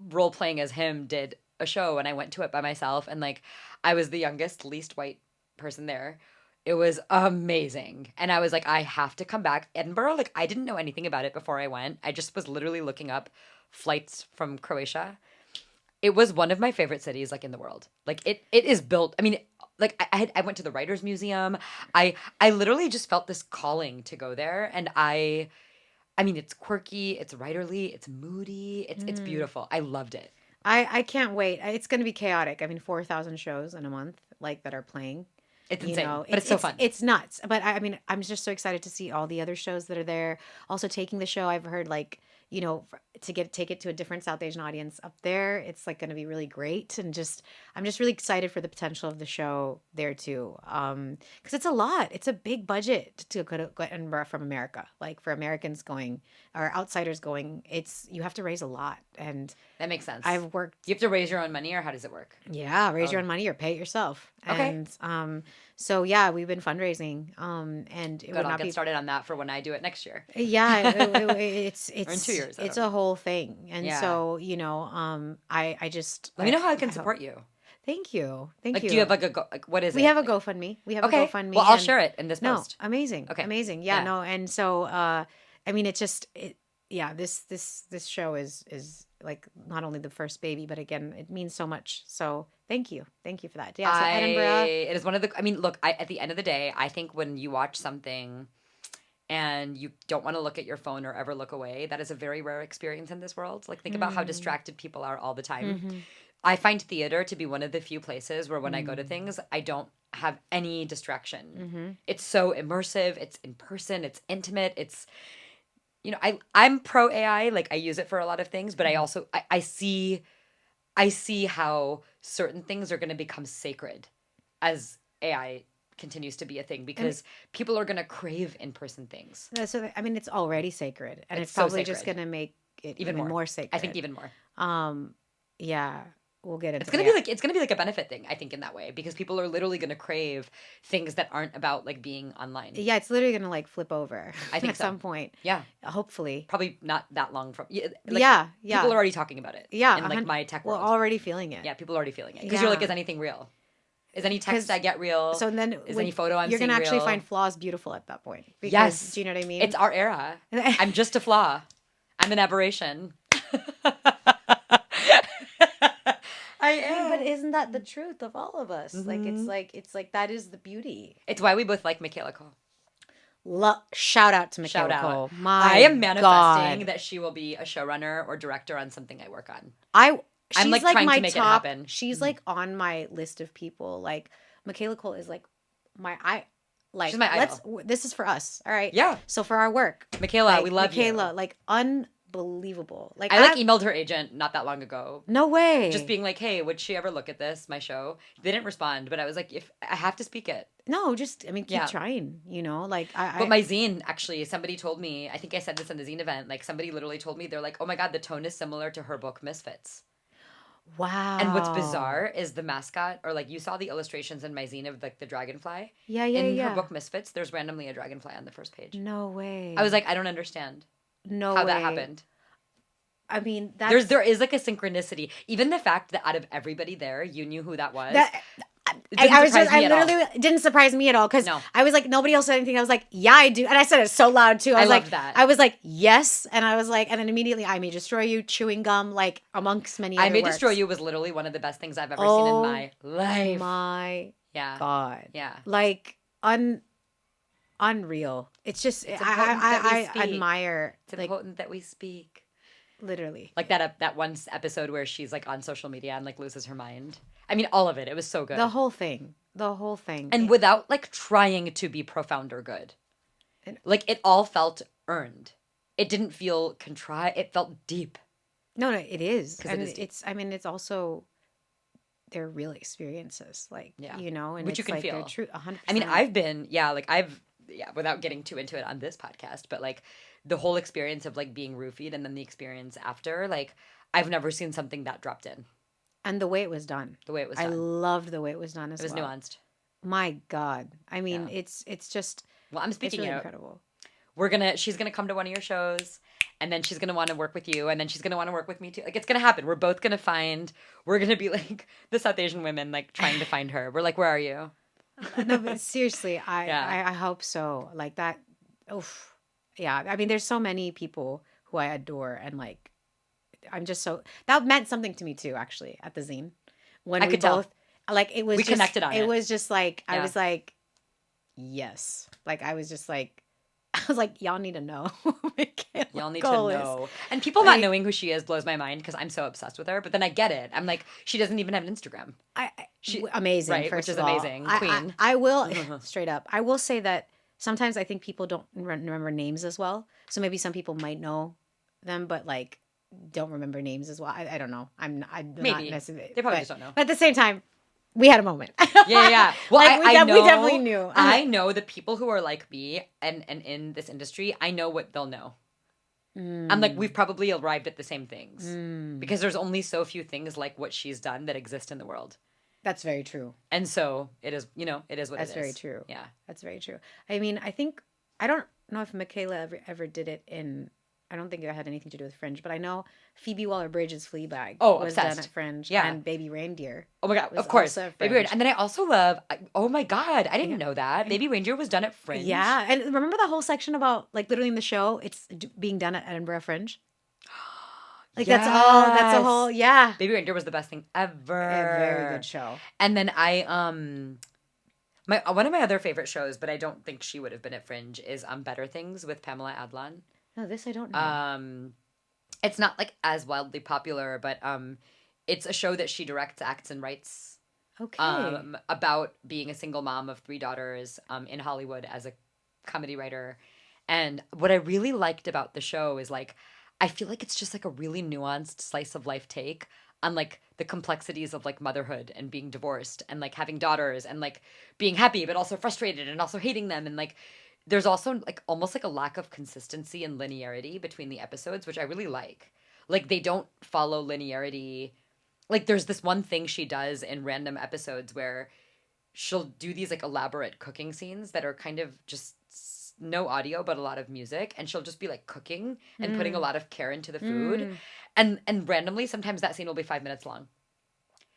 role playing as him did a show and I went to it by myself and like I was the youngest, least white person there. It was amazing. And I was like, I have to come back. Edinburgh, like I didn't know anything about it before I went. I just was literally looking up flights from Croatia. It was one of my favorite cities like in the world. Like it is built. I mean, like I went to the Writers Museum. I literally just felt this calling to go there, and I mean, it's quirky, it's writerly, it's moody, it's beautiful. I loved it. I can't wait. It's going to be chaotic. I mean, 4,000 shows in a month, like that are playing. It's insane, but it's so fun. It's nuts. But I mean, I'm just so excited to see all the other shows that are there. Also, taking the show, I've heard like, to take it to a different South Asian audience up there, it's like going to be really great. And I'm just really excited for the potential of the show there too. Because it's a lot. It's a big budget to go to Edinburgh from America. Like for Americans going or outsiders going, you have to raise a lot. And that makes sense. I've worked. You have to raise your own money, or how does it work? Yeah, raise your own money or pay it yourself. Okay. And so yeah, we've been fundraising. And it would I'll not get be started on that for when I do it next year. Yeah, it's Or in 2 years. It's a whole thing, and Yeah. so I just Let me know how I can support you. Thank you. Like, do you have like what is it? We have a GoFundMe. We have Okay. a GoFundMe. Well, I'll and- share it in this No, post. amazing. Okay. Amazing. Yeah, Yeah. no, and so I mean, this show is like not only the first baby, but again, it means so much. So thank you for that. Yeah, so Edinburgh. It is one of the. I mean, look. At the end of the day, I think when you watch something, and you don't want to look at your phone or ever look away, that is a very rare experience in this world. Like, think about how distracted people are all the time. I find theater to be one of the few places where when I go to things, I don't have any distraction. It's so immersive. It's in person. It's intimate. It's, I'm pro AI. Like, I use it for a lot of things, but I also, I see how certain things are going to become sacred as AI continues to be a thing, because people are going to crave in-person things. So I mean, it's already sacred, and it's so probably just sacred. going to make it Even more sacred. I think even more. Yeah, we'll get into It's gonna be like a benefit thing, I think, in that way, because people are literally gonna crave things that aren't about like being online. Yeah, it's literally going to like flip over. I think at so. some point. Yeah, Hopefully. probably not that long from. Yeah, People are already talking about it. Yeah, in like my tech We're world. already feeling it. Yeah, people are already feeling it, because you're like, is anything real? Is any text I get real? So then, is any photo I'm you're seeing gonna actually real? find flaws beautiful at that point. Because, Yes. do you know what I mean? It's our era. I'm just a flaw. I'm an aberration. I am. But isn't that the truth of all of us? Like it's like that is the beauty. It's why we both like Michaela Cole. Shout out to Michaela Shout out. Cole. My I am manifesting God. that she will be a showrunner or director on something I work on. She's like trying to my make it top, happen. She's like on my list of people. Like Michaela Cole is like She's my idol. This is for us, all right? Yeah. So for our work, Michaela, like, we love Michaela, you. like unbelievable. Like I emailed her agent not that long ago. no way. Just being like, hey, would she ever look at my show? They didn't respond, but I was like, if I have to speak it. No, just keep Yeah. trying. Like But my zine, actually, somebody told me, I think I said this in the zine event, like somebody literally told me, they're like, oh my God, the tone is similar to her book Misfits. wow. And what's bizarre is the mascot, or like you saw the illustrations in my zine of like the dragonfly. Yeah, In yeah. her book Misfits, there's randomly a dragonfly on the first page. No way. I was like, I don't understand no how way. that happened. I mean, that's There is like a synchronicity. Even the fact that out of everybody there, you knew who that was. It I didn't was surprise just, I me at all. literally it didn't surprise me at all because No. I was like, nobody else said anything. I was like, yeah, I do. And I said it so loud too. I was like, loved that. I was like, yes. And I was like, and then immediately I May Destroy You, chewing gum, like amongst many other I May works. Destroy You was literally one of the best things I've ever seen in my life. My Yeah. God. Yeah. Like unreal. It's just, It's important that we I speak. admire, It's like important that we speak. literally. Like that one episode where she's like on social media and like loses her mind. I mean, all of it. It was so good. The whole thing. And without like trying to be profound or good. Like, it all felt earned. It didn't feel contrived. It felt deep. No, it is. 'Cause it And is deep. it's, I mean, it's also their real experiences, like, Yeah. you know, and Which you it's can like they're feel. true 100%. I mean, without getting too into it on this podcast, but like the whole experience of like being roofied and then the experience after, like I've never seen something that dropped in And the way it was done. the way it was I done. loved the way it was done as It was well. nuanced. My God. I mean, Yeah. it's just, Well, I'm it's speaking really out. incredible. She's gonna come to one of your shows, and then she's gonna want to work with you, and then she's gonna want to work with me too. Like, it's gonna happen. We're gonna be like the South Asian women, like trying to find her. We're like, where are you? No, but seriously, Yeah. I hope so. Like that. Oof. Yeah. I mean, there's so many people who I adore, and like, I'm just so, that meant something to me too, actually, at the zine. When I we could tell. both, like, it was We just, connected on it. It was just like, I Yeah. was like, yes. Like, I was just like, I was like, y'all need to know. Michaela Y'all need Cole to is- know. And people not like- knowing who she is blows my mind because I'm so obsessed with her. But then I get it. I'm like, she doesn't even have an Instagram. Amazing, right, first which is of all. amazing. I- Queen. I will, straight up, I will say that sometimes I think people don't remember names as well. So maybe some people might know them, but like don't remember names as well. I don't know. I'm not Maybe. necessarily. They probably but, just don't know. But at the same time, we had a moment. Yeah. Well, Like, we definitely knew. I know the people who are like me and in this industry. I know what they'll know. I'm like, we've probably arrived at the same things because there's only so few things like what she's done that exist in the world. That's very true. And so it is. You know, it is what That's it is. very true. Yeah. That's very true. I mean, I don't know if Michaela ever did it in. I don't think it had anything to do with Fringe, but I know Phoebe Waller-Bridge's Fleabag was done obsessed. at Fringe, Yeah. and Baby Reindeer. Oh my god! was Of course, also at Baby Reindeer. Fringe. And then I also love. Oh my god! I didn't know that Baby Reindeer was done at Fringe. Yeah, and remember the whole section about like literally in the show, it's being done at Edinburgh Fringe. Like that's a Yes. whole yeah. Baby Reindeer was the best thing ever. A very good show. And then my one of my other favorite shows, but I don't think she would have been at Fringe, is Better Things with Pamela Adlon. No, this I don't know. It's not like as wildly popular, but it's a show that she directs, acts, and writes. Okay. About being a single mom of 3 daughters in Hollywood as a comedy writer. And what I really liked about the show is like, I feel like it's just like a really nuanced slice of life take on like the complexities of like motherhood and being divorced and like having daughters and like being happy but also frustrated and also hating them. And like there's also like almost like a lack of consistency and linearity between the episodes, which I really like. Like they don't follow linearity. Like there's this one thing she does in random episodes where she'll do these like elaborate cooking scenes that are kind of just no audio but a lot of music, and she'll just be like cooking and putting a lot of care into the food, and randomly sometimes that scene will be 5 minutes long,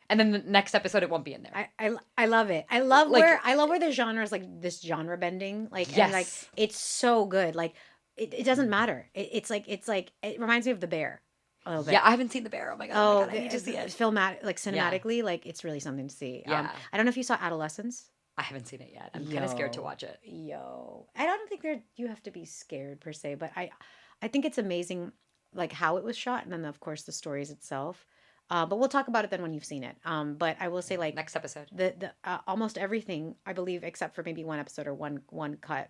and then the next episode it won't be in there. I love it. I love Like- where the genre is like this genre bending. Like Yes. and like it's so good. Like it doesn't matter. It's like it reminds me of The Bear a little bit. Yeah, I haven't seen The Bear. Oh my god, I need to see it. Like cinematically, like it's really something to see. Yeah. I don't know if you saw Adolescence. I haven't seen it yet. I'm kind of scared to watch it. I don't think you have to be scared per se, but I think it's amazing like how it was shot, and then of course the stories itself. But we'll talk about it then when you've seen it. But I will say like Next episode. the almost everything, I believe, except for maybe one episode or one cut,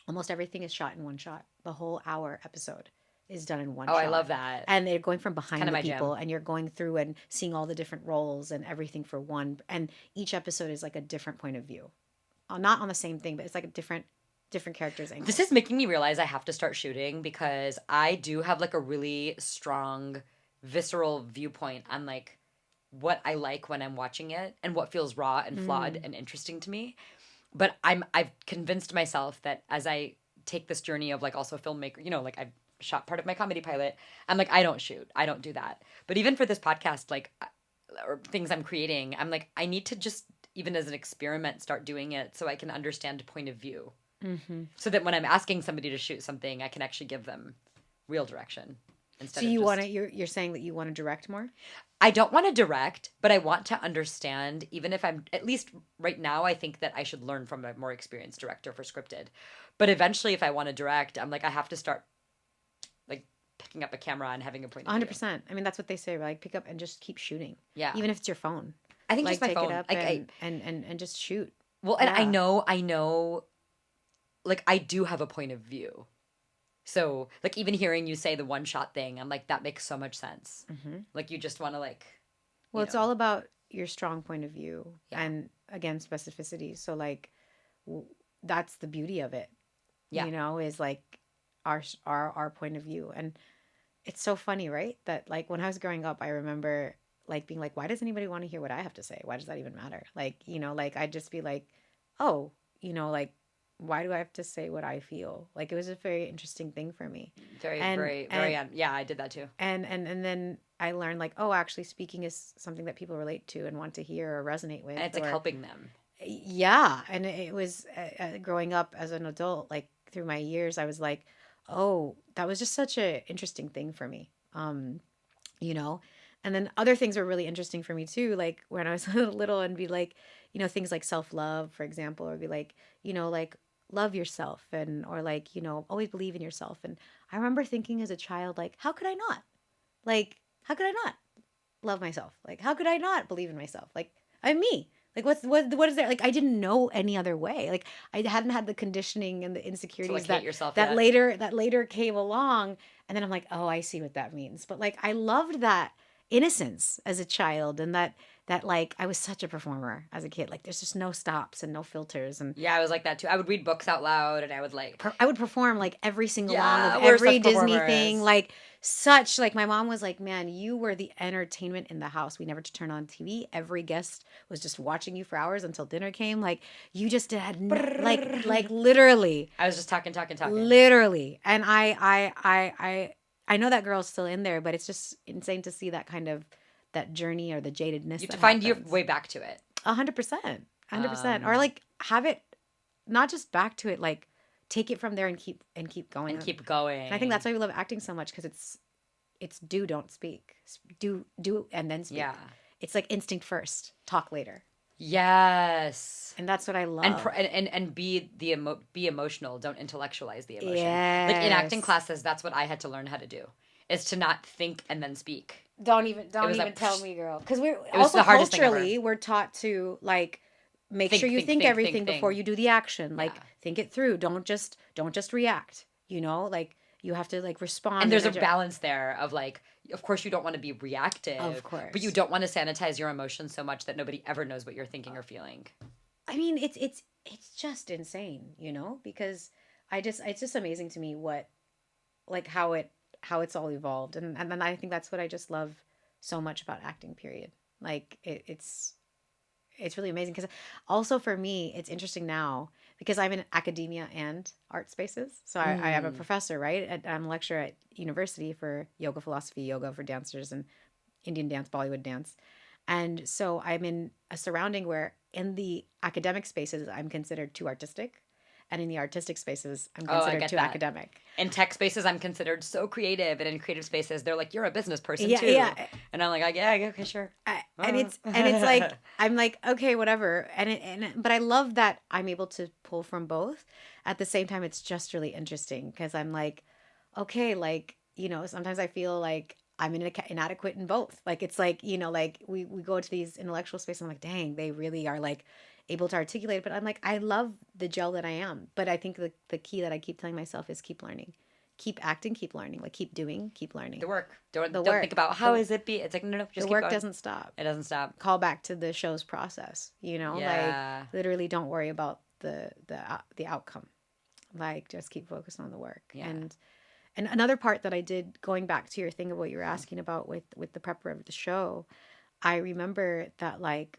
almost everything is shot in one shot. The whole hour episode is done in one Oh, shot. I love that. And they're going from behind Kinda the my people, jam. and you're going through and seeing all the different roles and everything for one. And each episode is like a different point of view, not on the same thing, but it's like a different characters angle. This is making me realize I have to start shooting because I do have like a really strong visceral viewpoint on like what I like when I'm watching it and what feels raw and flawed and interesting to me. But I've convinced myself that as I take this journey of like also a filmmaker, you know, like I've shot part of my comedy pilot, I'm like, I don't shoot. I don't do that. But even for this podcast, like, or things I'm creating, I'm like, I need to just, even as an experiment, start doing it so I can understand point of view. Mm-hmm. So that when I'm asking somebody to shoot something, I can actually give them real direction. Instead So of you just... want to? You're saying that you want to direct more? I don't want to direct, but I want to understand, even if I'm, at least right now, I think that I should learn from a more experienced director for scripted. But eventually, if I want to direct, I'm like, I have to start like picking up a camera and having a point of view. 100%. I mean, that's what they say. Like, pick up and just keep shooting. Yeah. Even if it's your phone. I think Like, just my take phone. it up Like, and just shoot. well, and Yeah. I know like, I do have a point of view. So, like, even hearing you say the one shot thing, I'm like, that makes so much sense. Like, you just want to, like, Well, you it's know. all about your strong point of view Yeah. and again specificity. So like that's the beauty of it. Yeah. You know, is like our point of view. And it's so funny, right? That like when I was growing up, I remember like being like, why does anybody want to hear what I have to say? Why does that even matter? Like, you know, like I'd just be like, oh, you know, like why do I have to say what I feel? Like it was a very interesting thing for me. Very, And very, yeah, I did that too. and then I learned like, oh, actually speaking is something that people relate to and want to hear or resonate with. And it's like helping them. Yeah, and it was growing up as an adult, like through my years, I was like, oh, that was just such a interesting thing for me. You know, and then other things were really interesting for me too, like when I was little and be like, you know, things like self-love, for example, or be like, you know, like love yourself and or like, you know, always believe in yourself. And I remember thinking as a child, like, how could I not? Like, how could I not love myself? Like, how could I not believe in myself? Like, I'm me. Like, what is there? Like, I didn't know any other way. Like, I hadn't had the conditioning and the To, insecurities like, hate yourself that yet. later came along. And then I'm like, oh, I see what that means. But like, I loved that innocence as a child, and that like I was such a performer as a kid. Like, there's just no stops and no filters, and Yeah, I was like that too. I would read books out loud, and I would like. I would perform like every single Yeah, song of we're every such Disney performers. thing. Like such like my mom was like, man, you were the entertainment in the house. We never to turn on TV. Every guest was just watching you for hours until dinner came. Like you just had like literally. I was just talking. Literally. And I know that girl's still in there, but it's just insane to see that kind of that journey or the jadedness. You have that to find your happens. way back to it. 100%. 100%. Or like have it not just back to it, like take it from there and keep going. And keep going. And I think that's why we love acting so much, because it's do, don't speak. Do and then speak. Yeah. It's like instinct first, talk later. Yes. And that's what I love. And be be emotional. Don't intellectualize the emotion. Yes. Like in acting classes, that's what I had to learn how to do. Is to not think and then speak. Don't even like, tell me, girl. Because we're was also the hardest thing culturally ever. we're taught to like make sure you think everything before you do the action. Like Yeah. think it through. Don't just react. You know, like you have to like respond. And there's a balance there of like, of course you don't want to be reactive. Of course. But you don't want to sanitize your emotions so much that nobody ever knows what you're thinking or feeling. I mean, it's just insane, you know, because it's just amazing to me what, like how it's all evolved, and then I think that's what I just love so much about acting. Period. Like it's really amazing, because also for me it's interesting now because I'm in academia and art spaces. So I am a professor, right? I'm a lecturer at university for yoga philosophy, yoga for dancers, and Indian dance, Bollywood dance. And so I'm in a surrounding where in the academic spaces, I'm considered too artistic. And in the artistic spaces, I'm considered too academic. In tech spaces, I'm considered so creative. And in creative spaces, they're like, you're a business person too. Yeah. And I'm like, yeah, okay, sure. And it's like, I'm like, okay, whatever. But I love that I'm able to pull from both. At the same time, it's just really interesting because I'm like, okay, like, you know, sometimes I feel like I'm inadequate in both. Like, it's like, you know, like we go to these intellectual spaces. I'm like, dang, they really are like able to articulate it. But I'm like, I love the gel that I am. But I think the key that I keep telling myself is keep learning, keep acting, keep learning, like keep doing, keep learning. The work. Don't think about how is it be. It's like, no, just the keep work going. doesn't stop. It doesn't stop. Call back to the show's process, you know, Yeah. like literally don't worry about the outcome. Like just keep focused on the work. Yeah. And another part that I did, going back to your thing of what you were asking about with the prepper of the show, I remember that like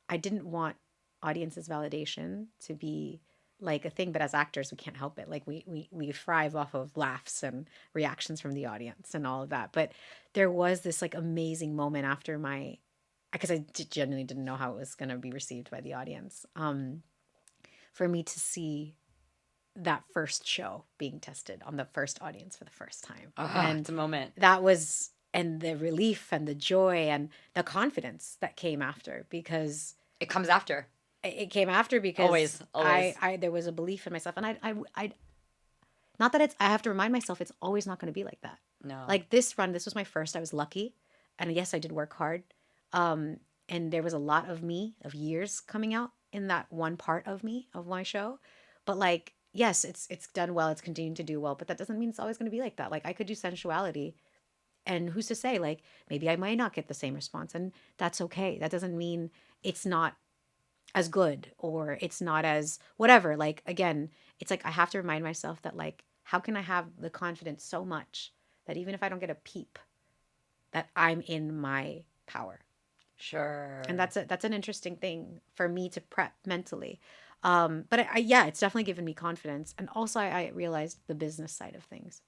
I didn't want audience's validation to be like a thing, but as actors we can't help it. Like we thrive off of laughs and reactions from the audience and all of that. But there was this like amazing moment after because I genuinely didn't know how it was going to be received by the audience. For me to see that first show being tested on the first audience for the first time. And it's a moment. That was, and the relief and the joy and the confidence that came after, because It comes after. it came after because Always. I there was a belief in myself, and I not that I have to remind myself it's always not going to be like that. No. Like this was my first. I was lucky, and yes, I did work hard. And there was a lot of me of years coming out in that one part of me of my show. But like, yes, it's done well. It's continuing to do well, but that doesn't mean it's always going to be like that. Like I could do sensuality, and who's to say? Like maybe I might not get the same response, and that's okay. That doesn't mean it's not as good or it's not as whatever. Like again, it's like I have to remind myself that like how can I have the confidence so much that even if I don't get a peep, that I'm in my power. Sure. And that's an interesting thing for me to prep mentally. But yeah, it's definitely given me confidence. And also I realized the business side of things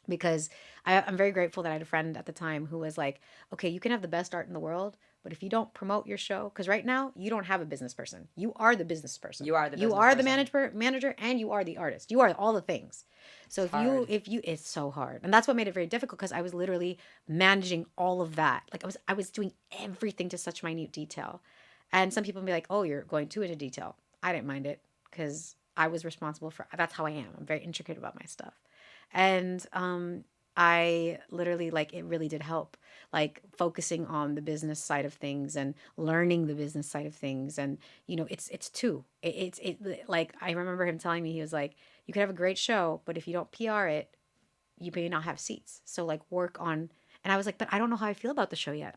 because I'm very grateful that I had a friend at the time who was like, okay, you can have the best art in the world, but if you don't promote your show, because right now you don't have a business person. You are the business person. You are the business You are the person. manager and you are the artist. You are all the things. So if you it's so hard. And that's what made it very difficult because I was literally managing all of that. Like I was doing everything to such minute detail. And some people be like, "Oh, you're going too into detail." I didn't mind it because I was responsible for that's how I am. I'm very intricate about my stuff. And I literally like it really did help like focusing on the business side of things and learning the business side of things. And you know it's two it's like I remember him telling me he was like you could have a great show but if you don't PR it you may not have seats, so like work on. And I was like, but I don't know how I feel about the show yet.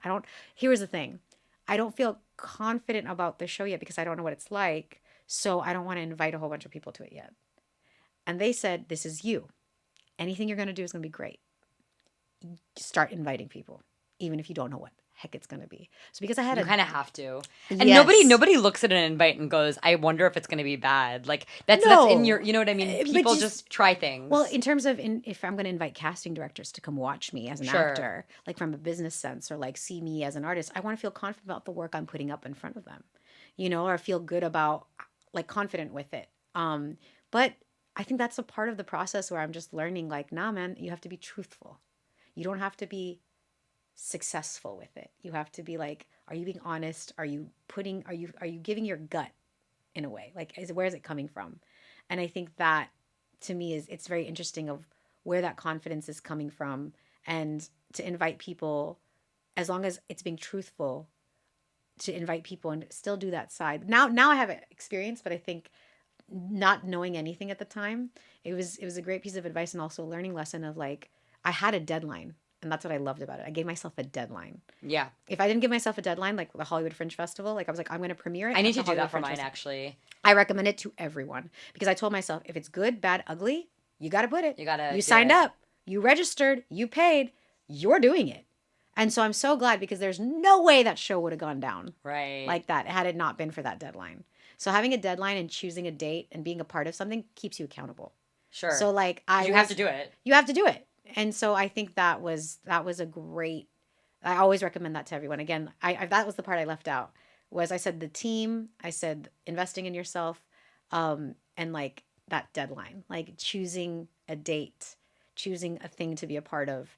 Here's the thing, I don't feel confident about the show yet because I don't know what it's like, so I don't want to invite a whole bunch of people to it yet. And they said, this is you. Anything you're going to do is going to be great. Start inviting people, even if you don't know what heck it's going to be. So because I had you kind of have to. And Yes. nobody looks at an invite and goes, I wonder if it's going to be bad. Like that's in your, you know what I mean? But People just try things. Well, in terms of if I'm going to invite casting directors to come watch me as an Sure. actor, like from a business sense or like see me as an artist, I want to feel confident about the work I'm putting up in front of them, you know, or feel good about like confident with it. But I think that's a part of the process where I'm just learning like, nah, man, you have to be truthful. You don't have to be successful with it. You have to be like, are you being honest? Are you giving your gut in a way? Like, where is it coming from? And I think that to me it's very interesting of where that confidence is coming from, and to invite people, as long as it's being truthful, to invite people and still do that side. Now I have experience, but I think not knowing anything at the time, it was a great piece of advice and also a learning lesson of like, I had a deadline. And that's what I loved about it. I gave myself a deadline. Yeah. If I didn't give myself a deadline, like the Hollywood Fringe Festival, like I was like, I'm going to premiere it. I need to do Hollywood that for Fringe mine, Festival. actually. I recommend it to everyone because I told myself, if it's good, bad, ugly, you got to put it. You signed up, you registered, you paid, you're doing it. And so I'm so glad because there's no way that show would have gone down like that had it not been for that deadline. So having a deadline and choosing a date and being a part of something keeps you accountable. Sure. So like you have to do it. You have to do it. And so I think that was a great, I always recommend that to everyone. Again, I that was the part I left out, was I said the team, I said investing in yourself, and like that deadline, like choosing a date, choosing a thing to be a part of.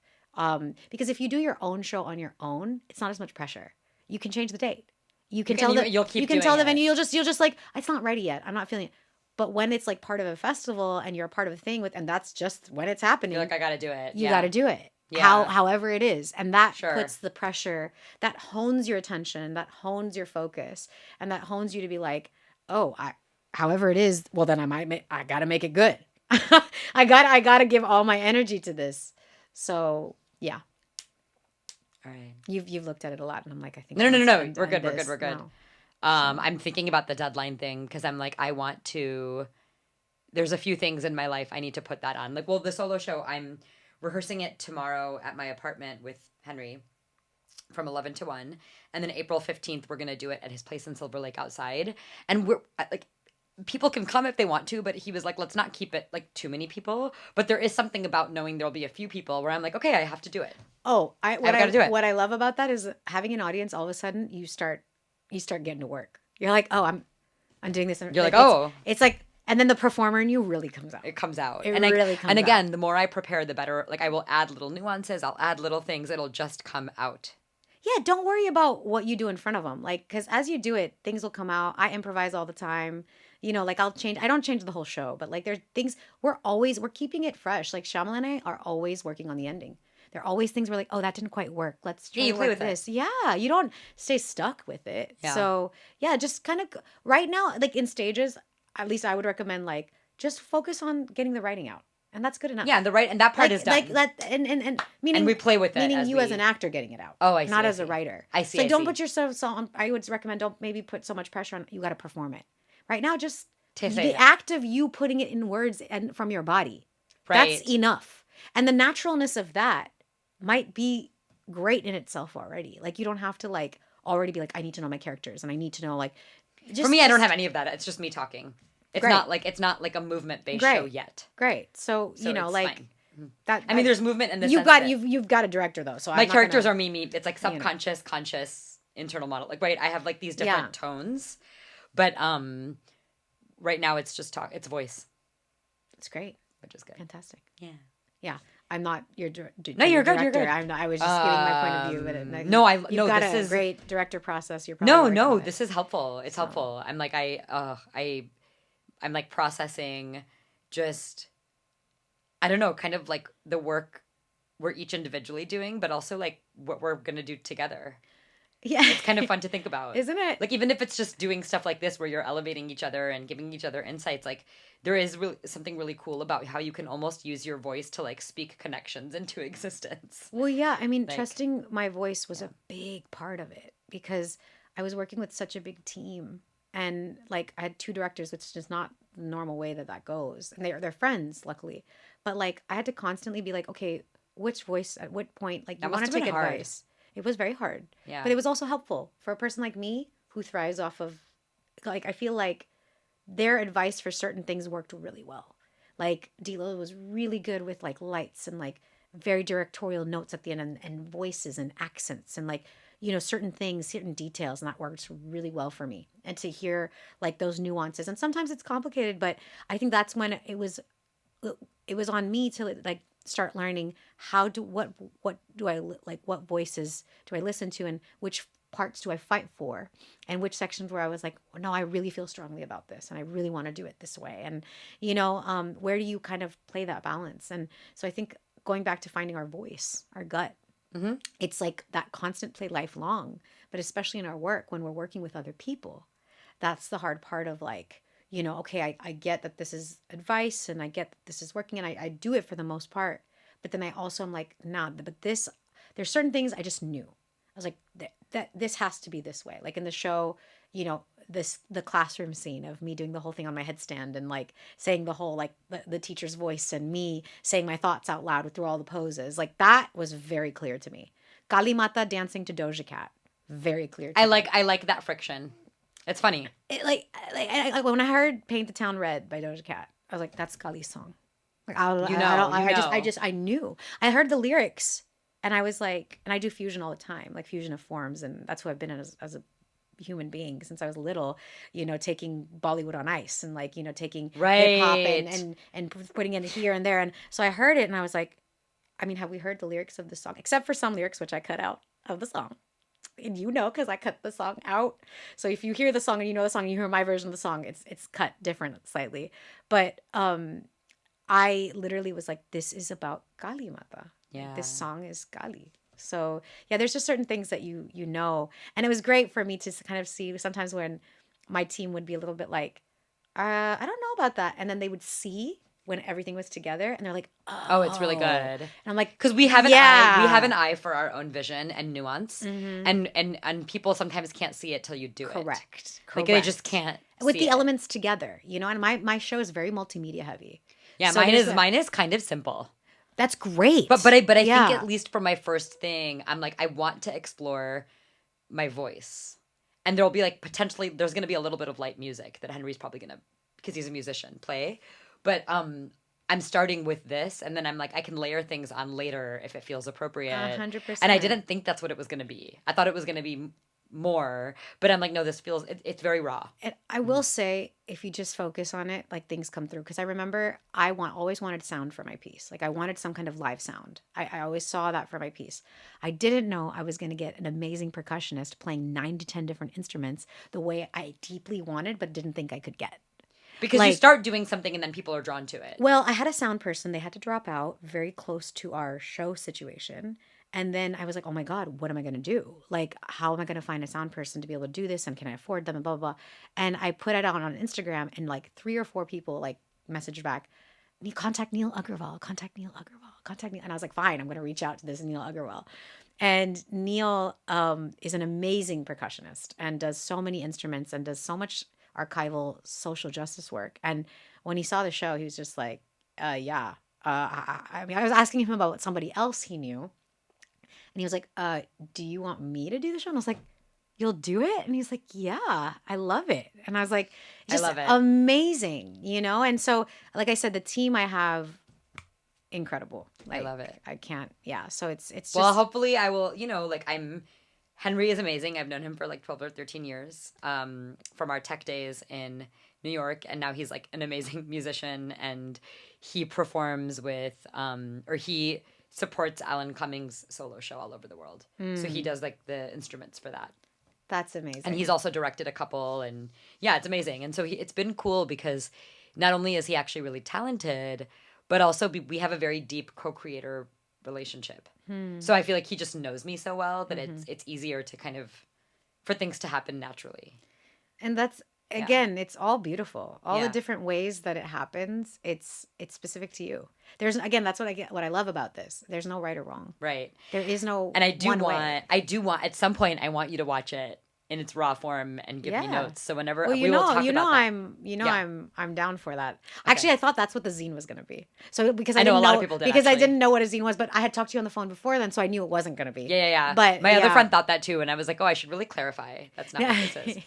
Because if you do your own show on your own, it's not as much pressure. You can change the date. You can tell the venue, you'll just like, it's not ready yet. I'm not feeling it. But when it's like part of a festival and you're a part of a thing and that's just when it's happening. You're like, I got to do it. You got to do it. Yeah. However it is. And that puts the pressure, that hones your attention, that hones your focus, and that hones you to be like, oh, however it is, well then I got to make it good. I got to give all my energy to this. So, yeah. All right. You've looked at it a lot and I'm like, I think No. We're good. No. I'm thinking about the deadline thing because I'm like, there's a few things in my life I need to put that on. Like, well, the solo show, I'm rehearsing it tomorrow at my apartment with Henry from 11 to 1. And then April 15th, we're going to do it at his place in Silver Lake outside. And we're like, people can come if they want to, but he was like, let's not keep it like too many people. But there is something about knowing there'll be a few people where I'm like, okay, I have to do it. Oh, I've got to do it. What I love about that is having an audience, all of a sudden you start getting to work. You're like, oh, I'm doing this. You're like, oh. It's like, and then the performer in you really comes out. It comes out. It really comes out. And again, the more I prepare, the better. Like I will add little nuances. I'll add little things. It'll just come out. Yeah, don't worry about what you do in front of them. Like, because as you do it, things will come out. I improvise all the time. You know, like I don't change the whole show, but like there's things, we're keeping it fresh. Like Shyamalan and I are always working on the ending. There are always things we're like, oh, that didn't quite work. Let's try to play work with this. Yeah, you don't stay stuck with it. Yeah. So yeah, just kind of right now, like in stages, at least I would recommend like just focus on getting the writing out, and that's good enough. Yeah, and that part is done. Like that, and meaning And we play with it meaning as you as an actor getting it out. Oh, I see, not I as a see. writer. I see, So I don't see. put yourself. So I would recommend don't maybe put so much pressure on. You got to perform it right now. Just To say the it. act of you putting it in words and from your body. Right. That's enough, and the naturalness of that might be great in itself already. Like you don't have to like already be like I need to know my characters and I need to know like. For me, I don't have any of that. It's just me talking. It's Great. not like a movement based Great. show yet. Great. So you know it's like fine. that. I mean, there's movement in the you've sense got that you've got a director though. So my characters are me. It's like subconscious, conscious, internal model. Like right, I have like these different tones, but right now it's just talk. It's voice, It's great. which is good. Fantastic. Yeah. Yeah. I'm not your No, you're good, you're director. good. I'm not, I was just giving my point of view, but No, you've got this a is great director process. You're probably working no. with. This is helpful. It's helpful. I'm like I'm like processing, just I don't know, kind of like the work we're each individually doing, but also like what we're gonna do together. Yeah, It's kind of fun to think about, isn't it? Like even if it's just doing stuff like this where you're elevating each other and giving each other insights, like there is really something really cool about how you can almost use your voice to like speak connections into existence. Well, yeah. I mean, Like, trusting my voice was a big part of it because I was working with such a big team, and like I had two directors, which is just not the normal way that goes, and they're friends, luckily. But like I had to constantly be like, okay, which voice at what point? Like you That want must to have take been hard. advice. It was very hard. Yeah. But it was also helpful for a person like me who thrives off of, like, I feel like their advice for certain things worked really well. Like, Dilo was really good with, like, lights and, like, very directorial notes at the end and voices and accents and, like, you know, certain things, certain details. And that works really well for me. And to hear, like, those nuances. And sometimes it's complicated, but I think that's when it was on me to, like, start learning what do I like, what voices do I listen to and which parts do I fight for and which sections where I was like, no, I really feel strongly about this and I really want to do it this way. And, you know, where do you kind of play that balance? And so I think going back to finding our voice, our gut, it's like that constant play lifelong, but especially in our work when we're working with other people, that's the hard part of like, you know, okay, I get that this is advice and I get that this is working and I do it for the most part. But then I also am like, nah, but there's certain things I just knew. I was like, that this has to be this way. Like in the show, you know, the classroom scene of me doing the whole thing on my headstand and like saying the whole, like the teacher's voice and me saying my thoughts out loud through all the poses. Like that was very clear to me. Kalimata dancing to Doja Cat. Very clear to me. I like that friction. It's funny. Like when I heard "Paint the Town Red" by Doja Cat, I was like, "That's Kali's song." Like I knew. I heard the lyrics, and I was like, and I do fusion all the time, like fusion of forms, and that's who I've been as a human being since I was little. You know, taking Bollywood on ice and like, you know, taking hip hop and putting it here and there, and so I heard it, and I was like, I mean, have we heard the lyrics of the song? Except for some lyrics which I cut out of the song. And you know, because I cut the song out. So if you hear the song and you know the song and you hear my version of the song, it's cut different slightly. But I literally was like, this is about Kali Mata. Yeah. This song is Kali. So yeah, there's just certain things that you know. And it was great for me to kind of see sometimes when my team would be a little bit like, I don't know about that. And then they would see when everything was together and they're like, Oh, it's really good. And I'm like, Because we have an yeah. eye. We have an eye for our own vision and nuance, and people sometimes can't see it till you do it. Correct. Like they just can't with see the it. elements together, you know. And my show is very multimedia heavy. Yeah, So mine there's mine is kind of simple. That's great. But I Yeah. think at least for my first thing, I'm like I want to explore my voice, and there'll be like potentially there's gonna be a little bit of light music that Henry's probably gonna, because he's a musician, play, but I'm starting with this, and then I'm like, I can layer things on later if it feels appropriate. 100%. And I didn't think that's what it was going to be. I thought it was going to be more, but I'm like, no, this feels, it's very raw. And I will say, if you just focus on it, like things come through. Because I remember always wanted sound for my piece. Like I wanted some kind of live sound. I always saw that for my piece. I didn't know I was going to get an amazing percussionist playing 9 to 10 different instruments the way I deeply wanted, but didn't think I could get. Because Like- you start doing something and then people are drawn to it. Well, I had a sound person. They had to drop out very close to our show situation. And then I was like, oh my God, what am I going to do? Like, how am I going to find a sound person to be able to do this? And can I afford them? And blah, blah, blah. And I put it out on Instagram, and like 3 or 4 people like messaged back, contact Neil Agarwal, contact Neil Agarwal, contact Neil. And I was like, fine, I'm going to reach out to this Neil Agarwal. And Neil is an amazing percussionist and does so many instruments and does so much archival social justice work. And when he saw the show, he was just like, yeah. I mean, I was asking him about somebody else he knew. And he was like, do you want me to do the show? And I was like, you'll do it? And he's like, yeah, I love it. And I was like, just I love it. amazing, you know? And so, like I said, the team I have, incredible. Like, I love it. I can't, yeah. So it's just. Well, hopefully I will, Henry is amazing. I've known him for like 12 or 13 years from our tech days in New York. And now he's like an amazing musician, and he performs with, or he supports Alan Cummings' solo show all over the world. So he does like the instruments for that. That's amazing. And he's also directed a couple, and yeah, it's amazing. And so it's been cool because not only is he actually really talented, but also we have a very deep co-creator relationship. So I feel like he just knows me so well that it's easier to kind of, for things to happen naturally. And that's, again, it's all beautiful. All the Yeah. different ways that it happens, it's specific to you. There's, again, that's what I love about this. There's no right or wrong. Right. There is no And I do one want, way. at some point, I want you to watch it in its raw form and give me Yeah. notes. So whenever Well, we will talk about that. I'm down for that. Actually, I thought that's what the zine was going to be. So because I know didn't a lot of people did, because I actually. didn't know what a zine was, but I had talked to you on the phone before then, so I knew it wasn't going to be. Yeah. But my other yeah. friend thought that too, and I was like, oh, I should really clarify. That's not what this is.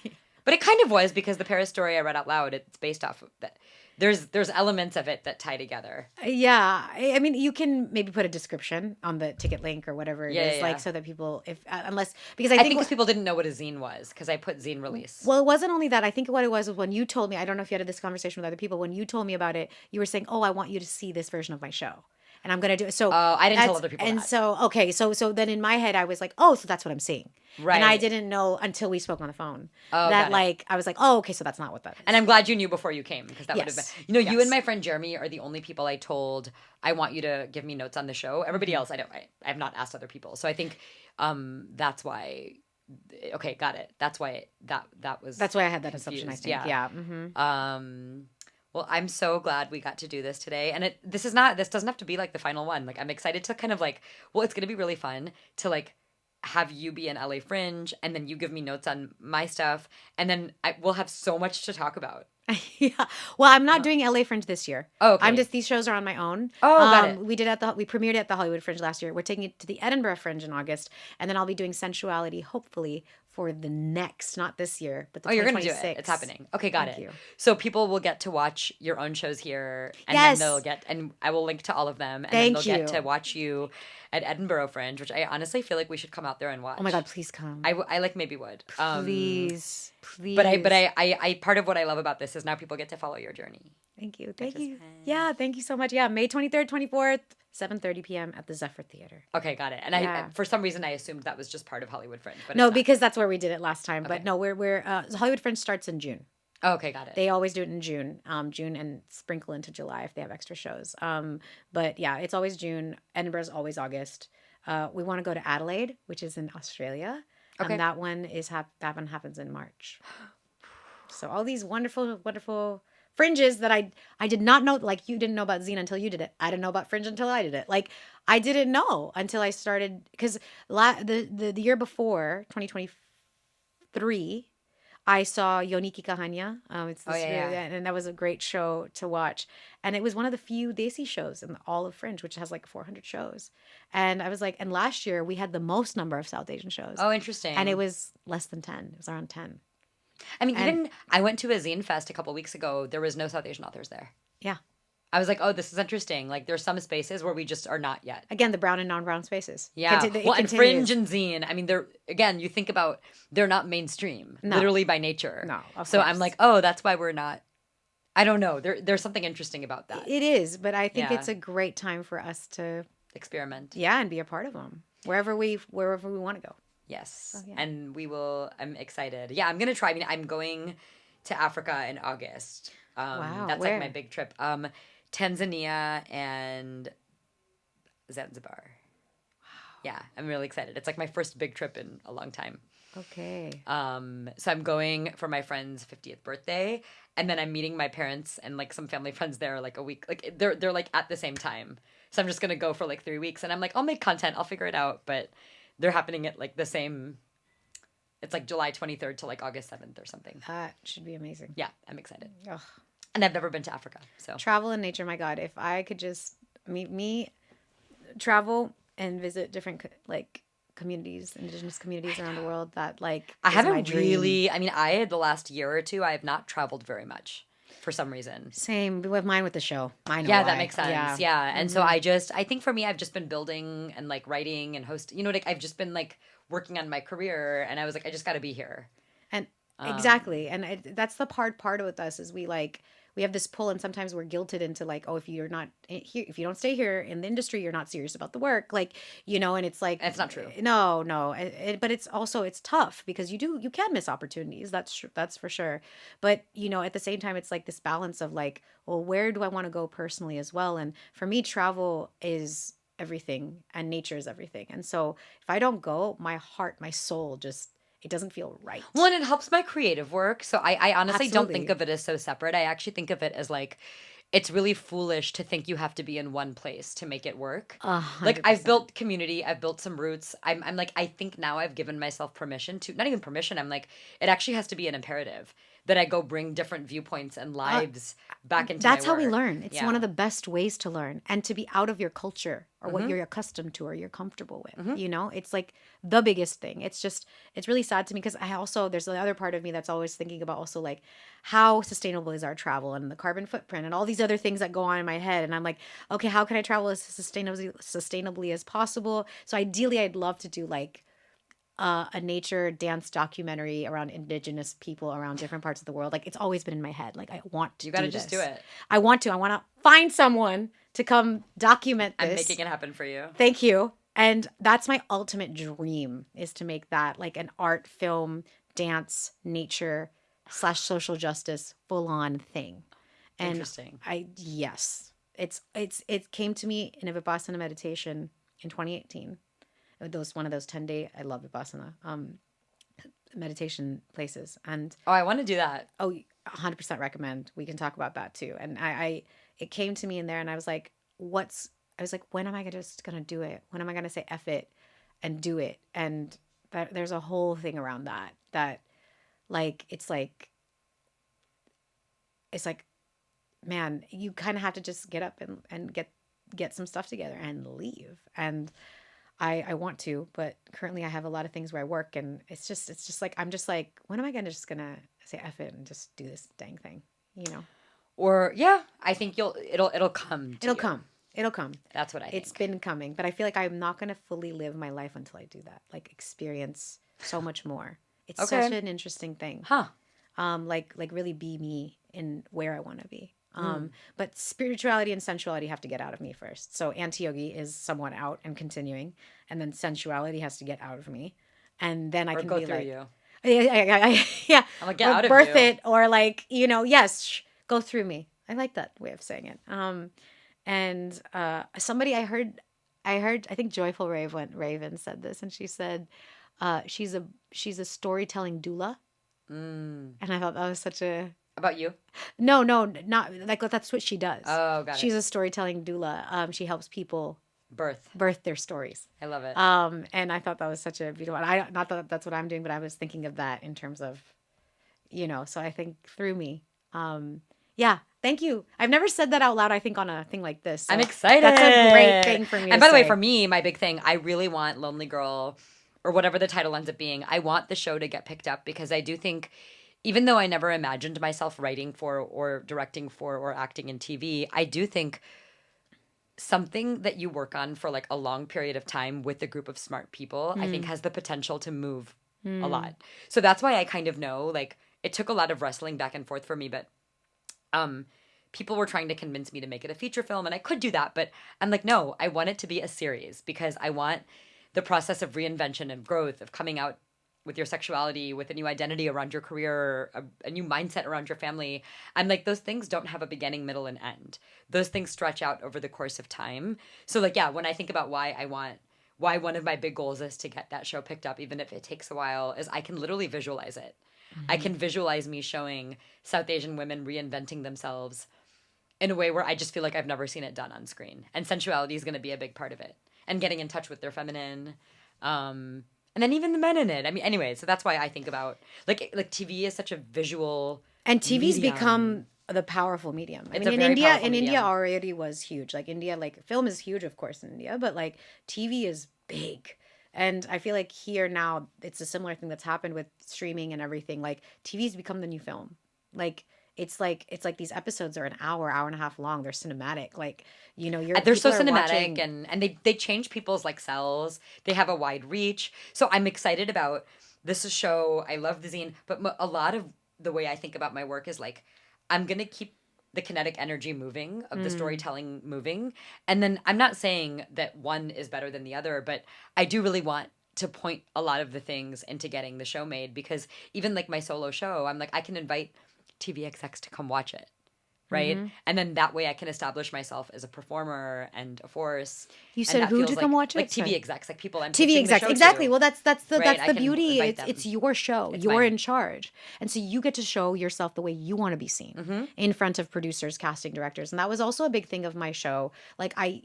But it kind of was, because the Paris story I read out loud, it's based off of that. There's elements of it that tie together. Yeah, I mean, you can maybe put a description on the ticket link or whatever it is, Yeah. like, so that people, if unless because I I think think because people didn't know what a zine was, because I put zine release. well, it wasn't only that. I think what it was when you told me. I don't know if you had this conversation with other people. When you told me about it, you were saying, "Oh, I want you to see this version of my show." And I'm gonna do it. So I didn't tell that's- other people And that. so okay, so then in my head I was like, oh, so that's what I'm seeing. Right. And I didn't know until we spoke on the phone Oh, that got it. like I was like, oh, okay, so that's not what that is. And I'm glad you knew before you came, because that would have Yes. been. You Yes. and my friend Jeremy are the only people I told I want you to give me notes on the show. Everybody else, I have not asked other people. So I think that's why. Okay, got it. That's why that was. That's why I had that assumption. I confused, think. yeah. Well, I'm so glad we got to do this today. And this doesn't have to be like the final one. Like, I'm excited to kind of like, well, it's going to be really fun to like have you be in LA Fringe, and then you give me notes on my stuff. And then we'll have so much to talk about. Yeah. Well, I'm not doing LA Fringe this year. Oh, okay. These shows are on my own. Oh, got it. We premiered it at the Hollywood Fringe last year. We're taking it to the Edinburgh Fringe in August, and then I'll be doing Sensuality, hopefully, for the next, not this year, but the You're going to do it. 2026. It's happening. Okay, got Thank it. you. So people will get to watch your own shows here, and Yes. then and I will link to all of them, and Thank then they'll you. get to watch you at Edinburgh Fringe, which I honestly feel like we should come out there and watch. Oh my God, please come. I like maybe would. Please. But I part of what I love about this is now people get to follow your journey. Thank you. Thank you. Yeah, thank you so much. Yeah, May 23rd, 24th, 7:30 p.m. at the Zephyr Theater. Okay, got it. And Yeah. I for some reason I assumed that was just part of Hollywood Fringe, but No, it's not. because that's where we did it last time. Okay. But no, we're Hollywood Fringe starts in June. Oh, okay, got it. They always do it in June, and sprinkle into July if they have extra shows. But yeah, it's always June. Edinburgh's always August. We want to go to Adelaide, which is in Australia. Okay. That one happens in March. So all these wonderful, wonderful fringes that I did not know. Like, you didn't know about Zine until you did it. I didn't know about Fringe until I did it. Like, I didn't know until I started, because the year before, 2023. I saw Yoniki Kahanya. It's this and that was a great show to watch. And it was one of the few Desi shows in all of Fringe, which has like 400 shows. And I was like, and last year we had the most number of South Asian shows. Oh, interesting. And it was less than 10. It was around 10. I mean, even I went to a Zine Fest a couple weeks ago. There was no South Asian authors there. Yeah. I was like, oh, this is interesting. Like, there's some spaces where we just are not yet. Again, the brown and non-brown spaces. Yeah. It Well, and continues. Fringe and Zine, I mean, you think about, they're not mainstream, No. literally by nature. No, of So course. I'm like, oh, that's why we're not, I don't know. There's something interesting about that. It is, but I think Yeah. it's a great time for us to, Experiment. and be a part of them. Wherever we want to go. Yes. Oh, yeah. And I'm excited. Yeah, I'm going to try. I mean, I'm going to Africa in August. Wow, That's where? like my big trip. Tanzania and Zanzibar. Yeah, I'm really excited. It's like my first big trip in a long time. Okay. So I'm going for my friend's 50th birthday, and then I'm meeting my parents and like some family friends there like a week. Like they're like at the same time. So I'm just gonna go for like 3 weeks, and I'm like, I'll make content, I'll figure it out. But they're happening at like the same. It's like July 23rd to like August 7th or something. That should be amazing. Yeah, I'm excited. Ugh. And I've never been to Africa, so Travel and nature, my God. If I could just me travel and visit different like communities, indigenous communities around the world, that like I is my haven't dream. really. I mean, the last year or two, I have not traveled very much for some reason. Same with mine with the show. I know Yeah, why. that makes sense. Yeah. And so I think for me, I've just been building and like writing and hosting, like I've just been like working on my career, and I was like, I just got to be here. And exactly. And that's the hard part with us is we have this pull, and sometimes we're guilted into like, oh, if you're not here, if you don't stay here in the industry, you're not serious about the work. Like, and it's like, It's not true. No. But it's also, it's tough because you can miss opportunities. That's for sure. But, at the same time, it's like this balance of like, well, where do I want to go personally as well? And for me, travel is everything and nature is everything. And so if I don't go, my heart, my soul it doesn't feel right. Well, and it helps my creative work. So I honestly don't Absolutely. think of it as so separate. I actually think of it as like, it's really foolish to think you have to be in one place to make it work. 100%. Like I've built community, I've built some roots. I'm like, I think now I've given myself permission to, not even permission, I'm like, it actually has to be an imperative that I go bring different viewpoints and lives back into That's my how we work. learn. It's Yeah. one of the best ways to learn and to be out of your culture or what you're accustomed to or you're comfortable with. It's like the biggest thing. It's really sad to me because there's the other part of me that's always thinking about also like how sustainable is our travel and the carbon footprint and all these other things that go on in my head. And I'm like, okay, how can I travel as sustainably as possible? So ideally, I'd love to do like a nature dance documentary around indigenous people around different parts of the world. Like it's always been in my head. Like I want to You got to do just this. do it. I want to find someone to come document this. I'm making it happen for you. Thank you. And that's my ultimate dream is to make that like an art, film, dance, nature / social justice full on thing. And Interesting. it came to me in a Vipassana meditation in 2018. One of those 10-day, I love Vipassana, meditation places. And Oh, I want to do that. 100% recommend. We can talk about that too. And it came to me in there and I was like, when am I just going to do it? When am I going to say F it and do it? And there's a whole thing around that like, it's like, man, you kind of have to just get up and get some stuff together and leave. And I want to, but currently I have a lot of things where I work and it's just like, I'm just like, when am I gonna say F it and just do this dang thing, Or yeah, I think it'll come. It'll come. It'll come. That's what I think. It's been coming, but I feel like I'm not going to fully live my life until I do that. Like experience so much more. It's Okay. such an interesting thing. Huh. Like really be me in where I want to be. But spirituality and sensuality have to get out of me first. So anti-yogi is somewhat out and continuing, and then sensuality has to get out of me, and then I Or can go be through like, you. yeah, I'm like, get or out of birth you. it, or like yes, go through me. I like that way of saying it. And somebody I heard, I think Joyful Raven said this, and she said, she's a storytelling doula, and I thought that was such a About you? no, not like that's what she does. Oh, got She's it. a storytelling doula. She helps people Birth. birth their stories. I love it. And I thought that was such a beautiful. Not that that's what I'm doing, but I was thinking of that in terms of, So I think through me. Yeah. Thank you. I've never said that out loud. I think on a thing like this. So I'm excited. That's a great thing for me. And to by the way, say. for me, my big thing, I really want Lonely Girl, or whatever the title ends up being. I want the show to get picked up because I do think, even though I never imagined myself writing for or directing for or acting in TV, I do think something that you work on for like a long period of time with a group of smart people, I think has the potential to move a lot. So that's why I kind of know, like, it took a lot of wrestling back and forth for me, but people were trying to convince me to make it a feature film, and I could do that, but I'm like, no, I want it to be a series because I want the process of reinvention and growth, of coming out with your sexuality, with a new identity around your career, a new mindset around your family. I'm like, those things don't have a beginning, middle, and end. Those things stretch out over the course of time. So like, yeah, when I think about why I want why one of my big goals is to get that show picked up, even if it takes a while, is I can literally visualize it. I can visualize me showing South Asian women reinventing themselves in a way where I just feel like I've never seen it done on screen. And sensuality is going to be a big part of it. And getting in touch with their feminine. And then even the men in it. I mean, anyway, so that's why I think about, like TV is such a visual And TV's medium. become the powerful medium. I It's mean, a very powerful India medium. already was huge. Like India, like film is huge, of course, in India, but like TV is big. And I feel like here now, it's a similar thing that's happened with streaming and everything. Like TV's become the new film. Like it's like these episodes are an hour and a half long. They're cinematic. Like, you know, They're so people are cinematic watching- and they change people's like cells. They have a wide reach. So I'm excited about this show. I love the zine, but a lot of the way I think about my work is like, I'm going to keep the kinetic energy moving of the storytelling moving. And then I'm not saying that one is better than the other, but I do really want to point a lot of the things into getting the show made, because even like my solo show, I'm like, I can invite TV execs to come watch it. Right. And then that way I can establish myself as a performer and a force. You And said that who feels to like, come watch it? Like TV Sorry. execs, like people I'm TV pitching the execs, show exactly. to. Well, that's Right, the I can beauty. invite It's them. your show. It's You're mine. in charge, and so you get to show yourself the way you want to be seen in front of producers, casting directors, and that was also a big thing of my show. Like I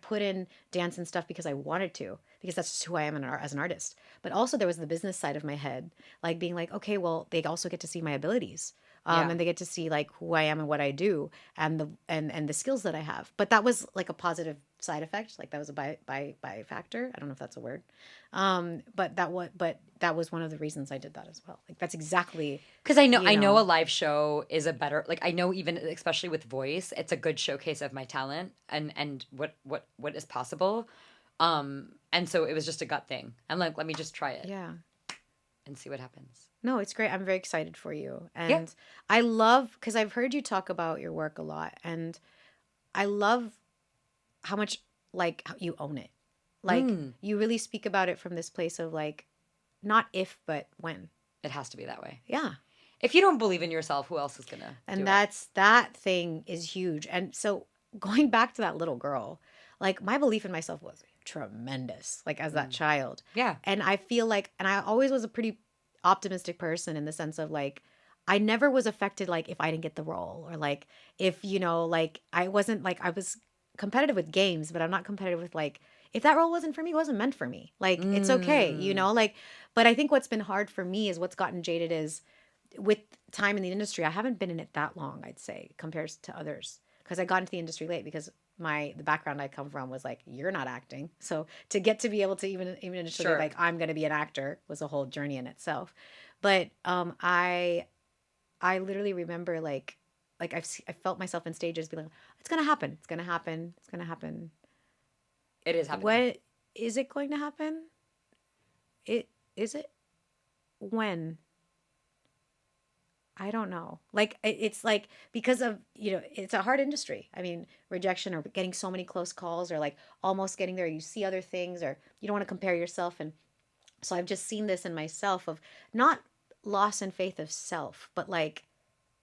put in dance and stuff because I wanted to, because that's just who I am as an artist. But also there was the business side of my head, like being like, okay, well, they also get to see my abilities. Yeah. And they get to see like who I am and what I do and the skills that I have. But that was like a positive side effect. Like that was a by factor. I don't know if that's a word. But that was one of the reasons I did that as well. Like that's exactly Because I you know a live show is a better, like I know even especially with voice, it's a good showcase of my talent and what is possible. And so it was just a gut thing. I'm like, let me just try it yeah. and see what happens. No, it's great. I'm very excited for you. And I love, because I've heard you talk about your work a lot, and I love how much like how you own it. Like you really speak about it from this place of like, not if, but when. It has to be that way. Yeah. If you don't believe in yourself, who else is gonna? And do that thing is huge. And so going back to that little girl, like my belief in myself was tremendous, like as that child. Yeah. And I feel like, and I always was a pretty optimistic person in the sense of like, I never was affected like if I didn't get the role, or like if, you know, like I wasn't like, I was competitive with games, but I'm not competitive with like, if that role wasn't for me, it wasn't meant for me. Like it's okay, you know, like, but I think what's been hard for me is what's gotten jaded is with time in the industry. I haven't been in it that long, I'd say, compared to others, because I got into the industry late, because the background I come from was like, you're not acting. So to get to be able to even initially Sure. be like, I'm going to be an actor was a whole journey in itself. But I literally remember like I felt myself in stages being like, it's going to happen. It's going to happen. It's going to happen. It is happening. What is it going to happen? Is it? When? I don't know. Like it's like, because of, you know, it's a hard industry. I mean, rejection or getting so many close calls, or like almost getting there, you see other things, or you don't want to compare yourself. And so I've just seen this in myself of not loss in faith of self, but like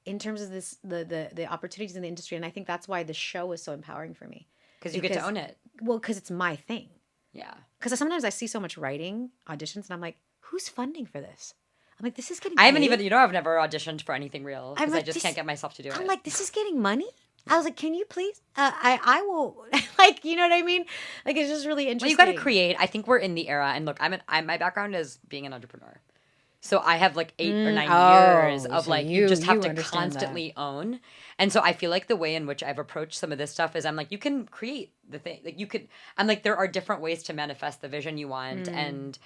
in terms of this, the opportunities in the industry. And I think that's why the show is so empowering for me. Because you get to own it. Well, because it's my thing. Yeah. Because sometimes I see so much writing, auditions, and I'm like, who's funding for this? I'm like, this is getting I haven't paid? even, you know, I've never auditioned for anything real because like, I just can't get myself to do it. I'm like, this is getting money? I was like, can you please? I will, like, you know what I mean? Like, it's just really Well, interesting. you got to create. I think we're in the era, and look, my background is being an entrepreneur. So I have like 8 or 9 years of so like, you just have to understand constantly own. And so I feel like the way in which I've approached some of this stuff is I'm like, you can create the thing. Like you could, I'm like, there are different ways to manifest the vision you want. And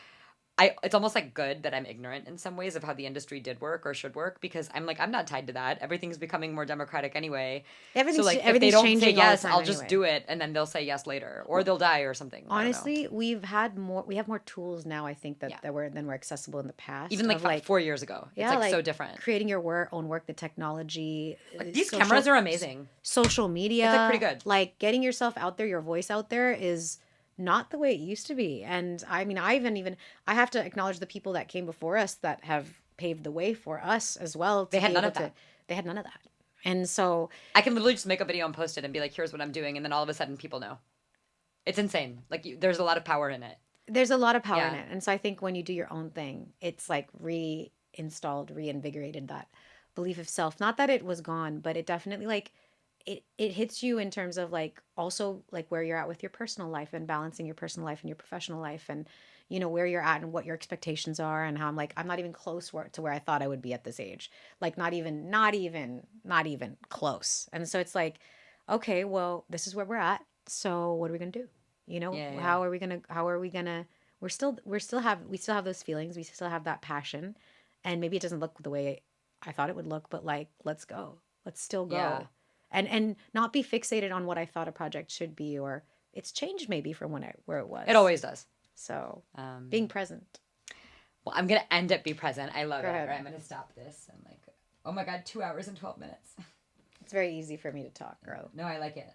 it's almost like good that I'm ignorant in some ways of how the industry did work or should work, because I'm like, I'm not tied to that. Everything's becoming more democratic anyway. So like, if they everything's don't say changing all the yes, time I'll just anyway. do it, and then they'll say yes later, or they'll die or something. I don't know. Honestly, we have more tools now, I think, that were accessible in the past. Even of, like 4 years ago, it's like so different. Creating your own work, the technology. Like, these cameras are amazing. Social media. It's like pretty good. Like getting yourself out there, your voice out there is not the way it used to be. And I mean, I have to acknowledge the people that came before us that have paved the way for us as well. They had none of that. They had none of that. And so I can literally just make a video and post it and be like, here's what I'm doing. And then all of a sudden people know. It's insane. Like there's a lot of power in it. There's a lot of power in Yeah. it. And so I think when you do your own thing, it's like reinstalled, reinvigorated that belief of self. Not that it was gone, but it definitely like it hits you in terms of like also like where you're at with your personal life and balancing your personal life and your professional life and where you're at and what your expectations are and how I'm not even close to where I thought I would be at this age. Like not even close. And so it's like, okay, well, this is where we're at. So what are we going to do? Yeah. How are we going to we still have those feelings. We still have that passion. And maybe it doesn't look the way I thought it would look, but like, let's go. Let's still go. Yeah. And not be fixated on what I thought a project should be, or it's changed maybe from where it was. It always does. So being present. Well, I'm gonna end up be present. I love Go it. ahead. Right, I'm gonna stop this. I'm like, oh my god, 2 hours and 12 minutes. It's very easy for me to talk, girl. No, I like it.